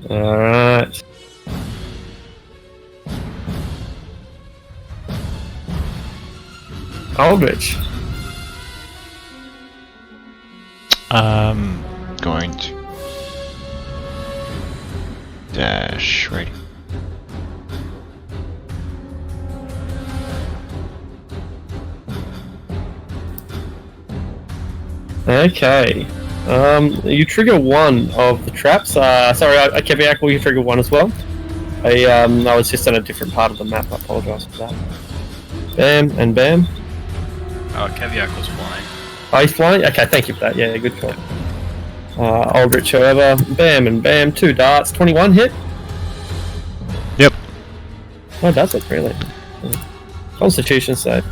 Alright. Aldrich. Going to dash right. Okay. You trigger 1 of the traps. Sorry, Keviak, will you trigger 1 as well? I was just on a different part of the map. I apologise for that. Bam and bam. Oh, Keviak was flying. Oh, he's flying? Okay, thank you for that. Yeah, good call. Aldrich, however, bam and bam, 2 darts, 21 hit. Yep. Oh, does it really? Constitution save.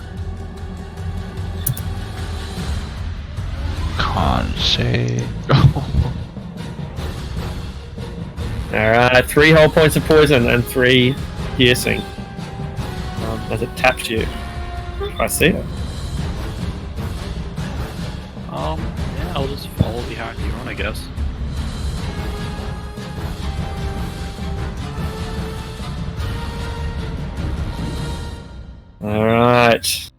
Con save. Alright, 3 whole points of poison and 3 piercing. As it taps you. I see it. Yeah, I'll just follow behind you on, I guess. Alright.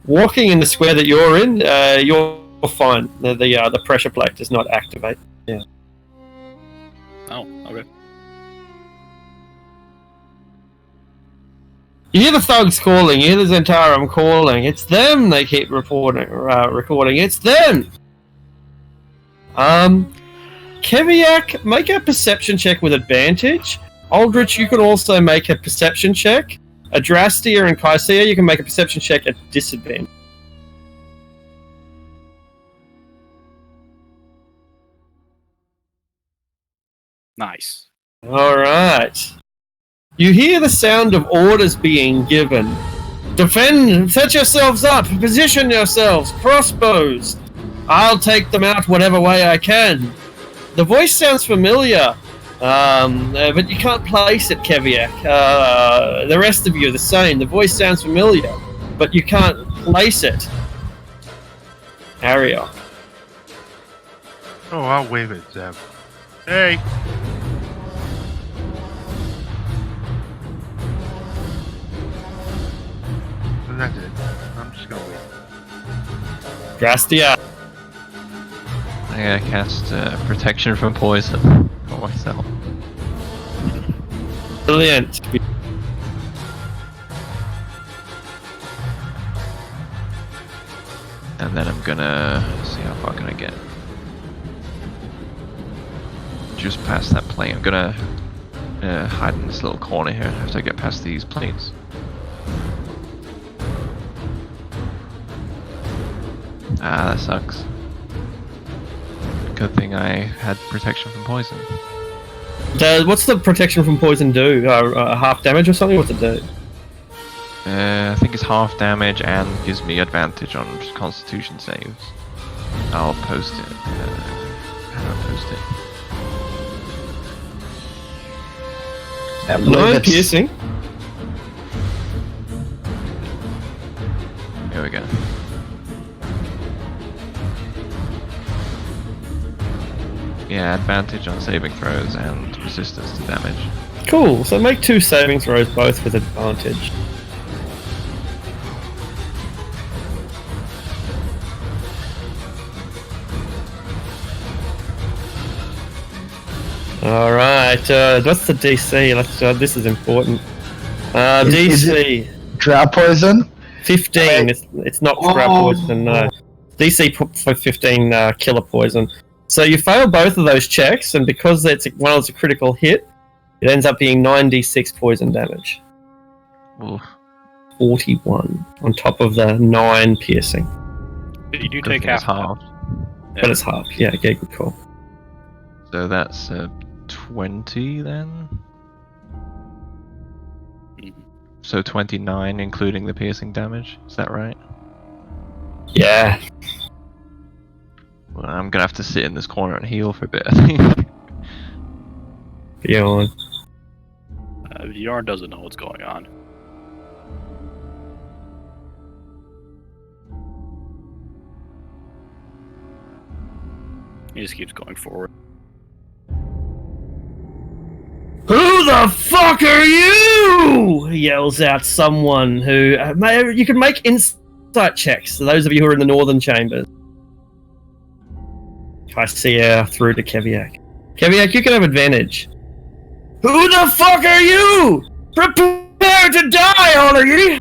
Walking in the square that you're in, you're fine. The pressure plate does not activate. Yeah. Oh, okay. You hear the thugs calling, you hear the Zentarum calling. It's them, they keep recording. It's them! Keviak, make a perception check with advantage. Aldrich, you can also make a perception check. Adrastia and Kaisia, you can make a perception check at disadvantage. Nice. Alright. You hear the sound of orders being given. Defend! Set yourselves up! Position yourselves! Crossbows! I'll take them out whatever way I can. The voice sounds familiar, but you can't place it, Keviak. The rest of you are the same. The voice sounds familiar, but you can't place it. Ariok. Oh, I'll wave it, Zeb. Hey. And that's it. I'm just gonna wait. Drastia. I'm gonna cast protection from poison for myself. Brilliant. And then I'm gonna see how far can I get. Just past that plane. I'm gonna hide in this little corner here after I get past these planes. Ah, that sucks. Good thing I had protection from poison. What's the protection from poison do? Half damage or something? What's it do? I think it's half damage and gives me advantage on Constitution saves. I'll post it. How do I post it? I believe No it's- piercing. Here we go. Yeah, advantage on saving throws and resistance to damage. Cool. So make 2 saving throws, both with advantage. All right. What's the DC? Let's. This is important. Is DC Drought poison? 15. It's not drought poison. No. DC for 15 killer poison. So you fail both of those checks, and because it's a critical hit, it ends up being 9d6 poison damage. Oof. 41 on top of the 9 piercing. But you do Good take thing it's half. half. But it's half. Yeah, okay, good call. So that's 20 then? So 29 including the piercing damage, is that right? Yeah. Well, I'm gonna have to sit in this corner and heal for a bit, I think. Beyond. Yarn doesn't know what's going on. He just keeps going forward. Who the fuck are you? Yells out someone who you can make insight checks. So those of you who are in the northern chambers. I see through to Keviak. Keviak, you can have advantage. Who the fuck are you? Prepare to die, all of you!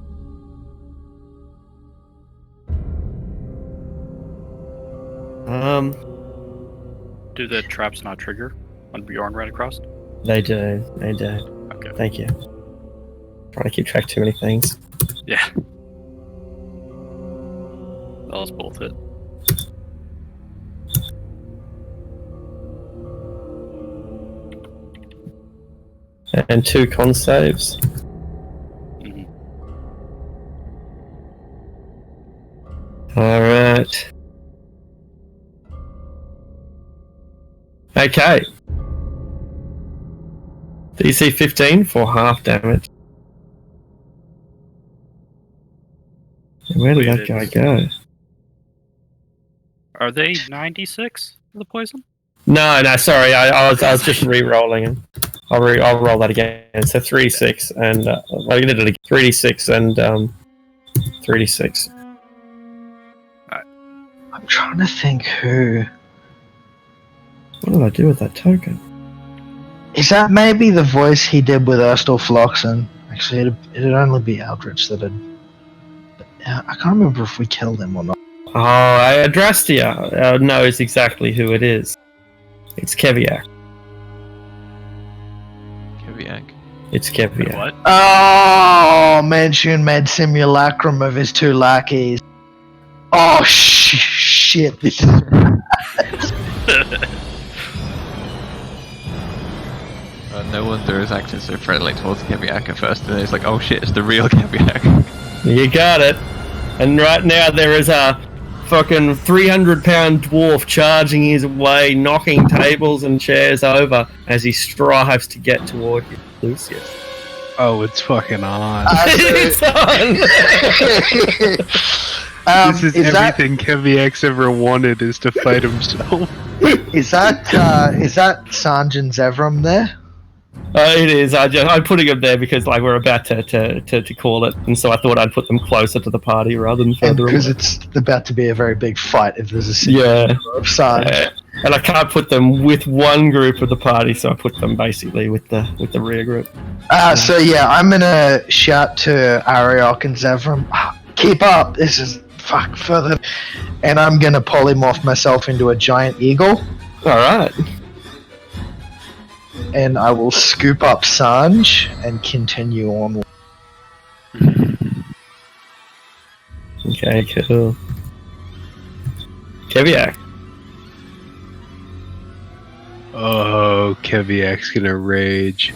Do the traps not trigger when Bjorn ran across? They do. Okay. Thank you. Trying to keep track of too many things. Yeah. That was both it. And 2 con saves. Mhm. Alright. Okay. DC 15 for half damage. And where did that guy go? Are they 96 for the poison? No, sorry, I was just re-rolling him. I'll roll that again. So 3d6 and I did it again. 3d6 and 3d6. I'm trying to think who. What did I do with that token? Is that maybe the voice he did with Erstal Floxen? Actually, it'd only be Aldrich that had. I can't remember if we killed him or not. Oh, Adrastia knows exactly who it is. It's Keviak. Keviak. It's Keviak. What? Oh, Manchun made simulacrum of his 2 lackeys. Oh, shit. This is... No wonder is acting so friendly towards Keviak at first, and then it's like, oh shit, it's the real Keviak. You got it. And right now there is a fucking 300-pound dwarf charging his way, knocking tables and chairs over as he strives to get toward you, Lucius. Oh, it's fucking on. It's on! This is everything Keviak's ever wanted, is to fight himself. Is that Sanj and Zevram there? It is. I'm putting them there because like we're about to call it, and so I thought I'd put them closer to the party rather than And further because away. it's about to be a very big fight if there's a single Yeah. member of Sanj. And I can't put them with one group of the party, so I put them basically with the rear group. So yeah, I'm gonna shout to Ariok and Zevram, keep up, this is further, and I'm gonna polymorph myself into a giant eagle, Alright. and I will scoop up Sanj and continue on. Okay, cool. Keviak. Oh, Keviak's gonna rage.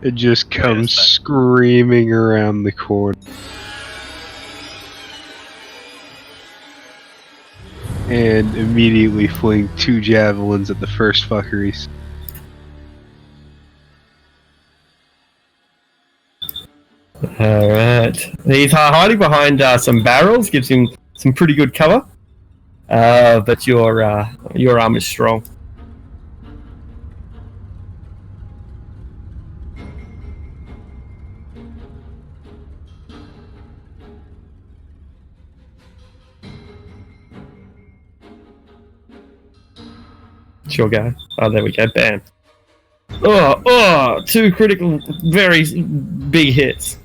It just comes screaming around the corner. And immediately fling 2 javelins at the first fuckeries. Alright. He's hiding behind some barrels, gives him some pretty good cover. But your arm is strong. Sure go. Oh, there we go. Bam. Oh, 2 critical, very big hits.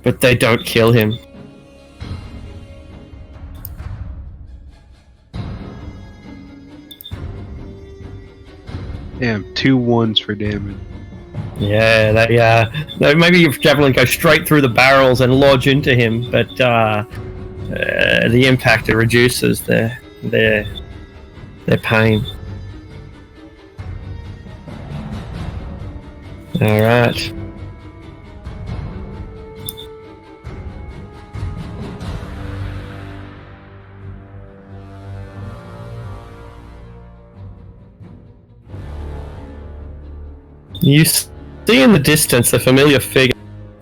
But they don't kill him. Damn, 2 1s for damage. Yeah, they maybe your javelin goes straight through the barrels and lodge into him, but the impact reduces their pain. All right. You see in the distance a familiar figure,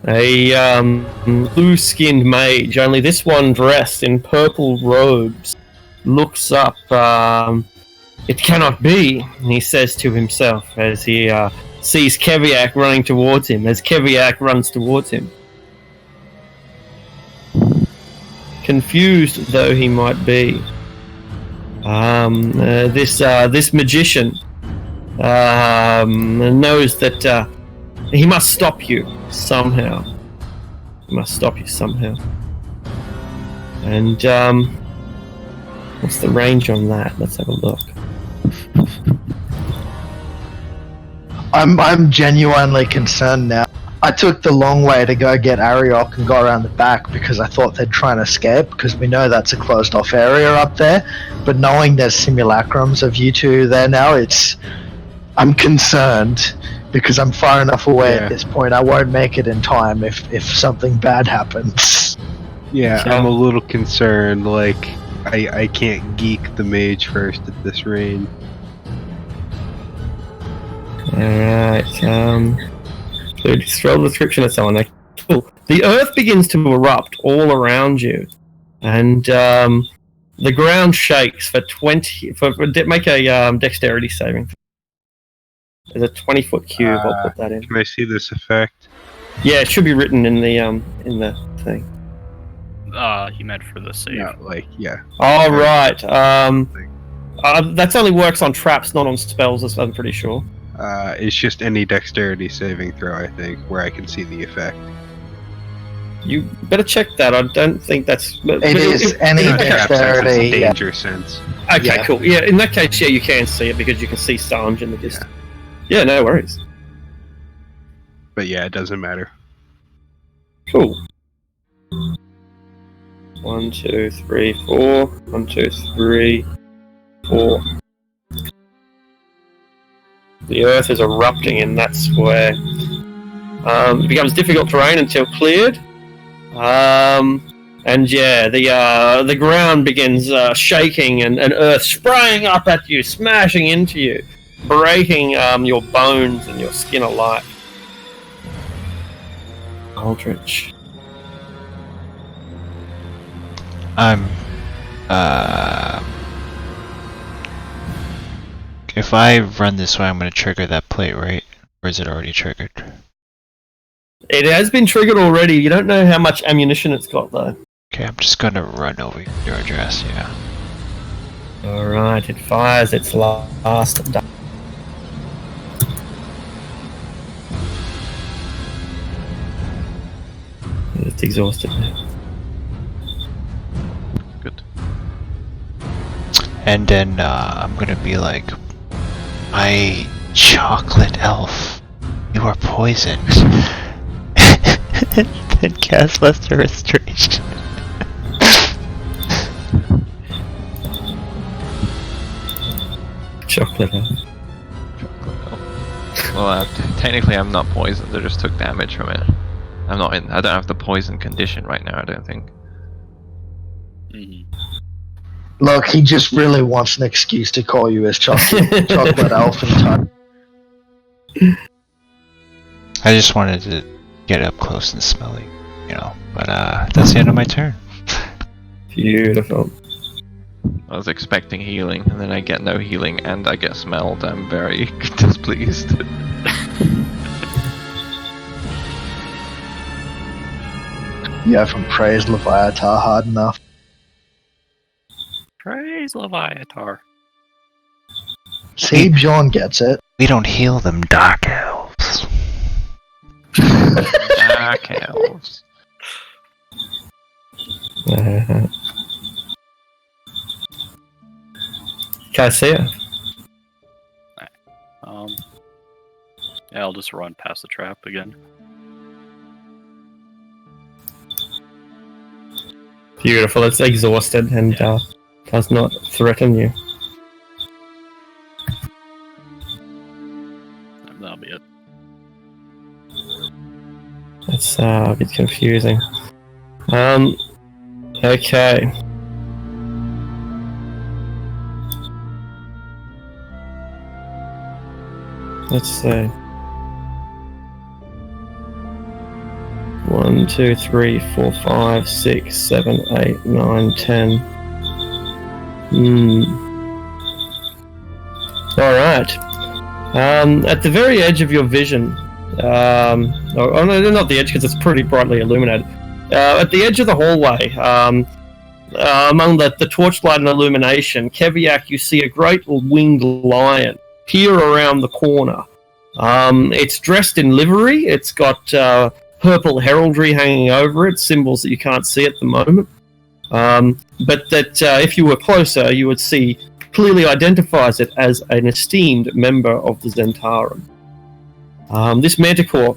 a blue-skinned mage, only this one dressed in purple robes, looks up. It cannot be, he says to himself as he sees Keviak running towards him, as Keviak runs towards him. Confused though he might be, this magician knows that he must stop you somehow. He must stop you somehow. And what's the range on that? Let's have a look. I'm genuinely concerned now. I took the long way to go get Ariok and go around the back because I thought they'd try and escape, because we know that's a closed off area up there. But knowing there's simulacrums of you two there now, I'm concerned because I'm far enough away at this point. I won't make it in time if something bad happens. Yeah, I'm a little concerned, like, I can't geek the mage first at this range. Alright, so scroll the description of someone. Cool. The earth begins to erupt all around you, and the ground shakes for 20. Make a dexterity saving. There's a 20-foot cube. I'll put that in. Can I see this effect? Yeah, it should be written in the thing. He meant for the save. Yeah, Oh, right. That only works on traps, not on spells, I'm pretty sure. It's just any dexterity saving throw, I think, where I can see the effect. You better check that. I don't think that's... It is any dexterity. Danger sense. Okay, cool. Yeah, in that case, yeah, you can see it because you can see Sanj in the distance. Yeah, no worries. But yeah, it doesn't matter. Cool. 1, 2, 3, 4. 1, 2, 3, 4. The earth is erupting in that square. It becomes difficult terrain until cleared. And yeah, the ground begins shaking and earth spraying up at you, smashing into you, breaking your bones and your skin alike. Aldrich. I'm. If I run this way, I'm going to trigger that plate, right? Or is it already triggered? It has been triggered already. You don't know how much ammunition it's got, though. Okay, I'm just going to run over your address, yeah. Alright, it fires its last dart. It's exhausted now. Good. And then I'm going to be like, my chocolate elf, you are poisoned. Then cast Lesser Restoration. Chocolate elf. Well, technically I'm not poisoned. I just took damage from it. I don't have the poison condition right now. I don't think. Look, he just really wants an excuse to call you his chocolate elf and time. I just wanted to get up close and smell it, you know. But that's the end of my turn. Beautiful. I was expecting healing, and then I get no healing, and I get smelled. I'm very displeased. You haven't praised Leviathan hard enough. Praise Leviathan. See, Bjorn gets it. We don't heal them dark elves. Dark elves. Cassia. Yeah, I'll just run past the trap again. Beautiful. It's exhausted and does not threaten you. That'll be it. That's a bit confusing. Okay. Let's see. 1, 2, 3, 4, 5, 6, 7, 8, 9, 10. Alright. At the very edge of your vision, oh no, not the edge because it's pretty brightly illuminated. At the edge of the hallway, among the torchlight and illumination, Keviak, you see a great winged lion peer around the corner. It's dressed in livery. It's got purple heraldry hanging over it, symbols that you can't see at the moment. But that if you were closer, you would see clearly identifies it as an esteemed member of the Zentarum. This manticore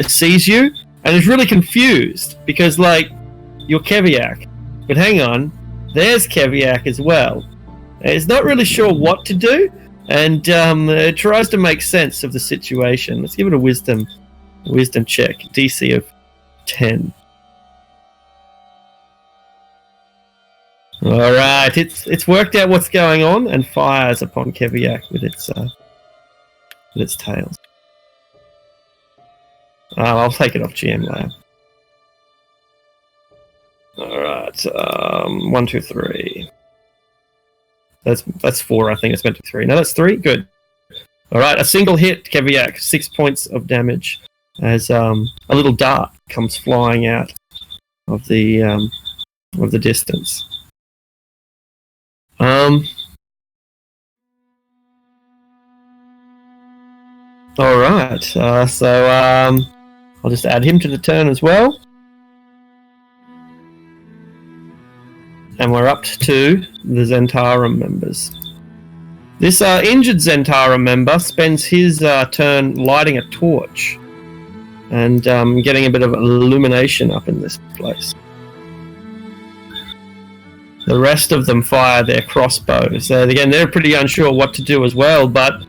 sees you and is really confused because, like, you're Keviak. But hang on, there's Keviak as well. It's not really sure what to do, and it tries to make sense of the situation. Let's give it a wisdom check, DC of 10. All right, it's worked out what's going on and fires upon Keviak with its tails. I'll take it off GM layer. All right, 1, 2, 3. That's 4. I think it's meant to be 3. No, that's 3. Good. All right, a single hit, Keviak, 6 points of damage, as a little dart comes flying out of the distance. All right. So I'll just add him to the turn as well, and we're up to the Zentarum members. This injured Zentarum member spends his turn lighting a torch and getting a bit of illumination up in this place. The rest of them fire their crossbows. Again, they're pretty unsure what to do as well, but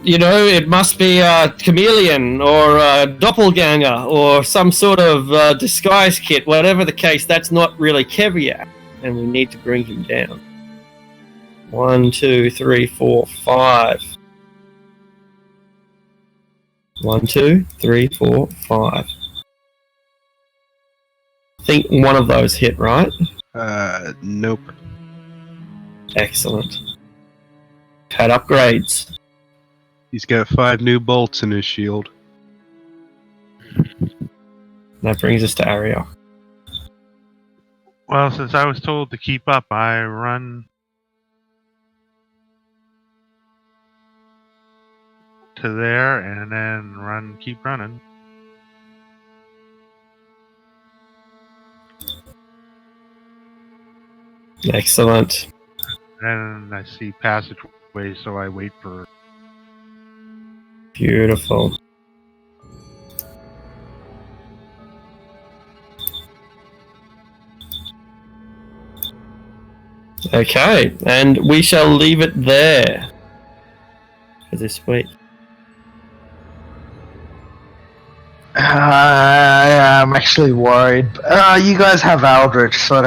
you know, it must be a chameleon or a doppelganger or some sort of disguise kit. Whatever the case, that's not really Keviak, and we need to bring him down. 1, 2, 3, 4, 5. 1, 2, 3, 4, 5. think one of those hit, right? Nope. Excellent. Had upgrades. He's got 5 new bolts in his shield. That brings us to Ariok. Well, since I was told to keep up, I run to there and then keep running. Excellent. Then I see passageways, so I wait for. Beautiful. Okay, and we shall leave it there for this week. I'm actually worried. You guys have Aldrich, so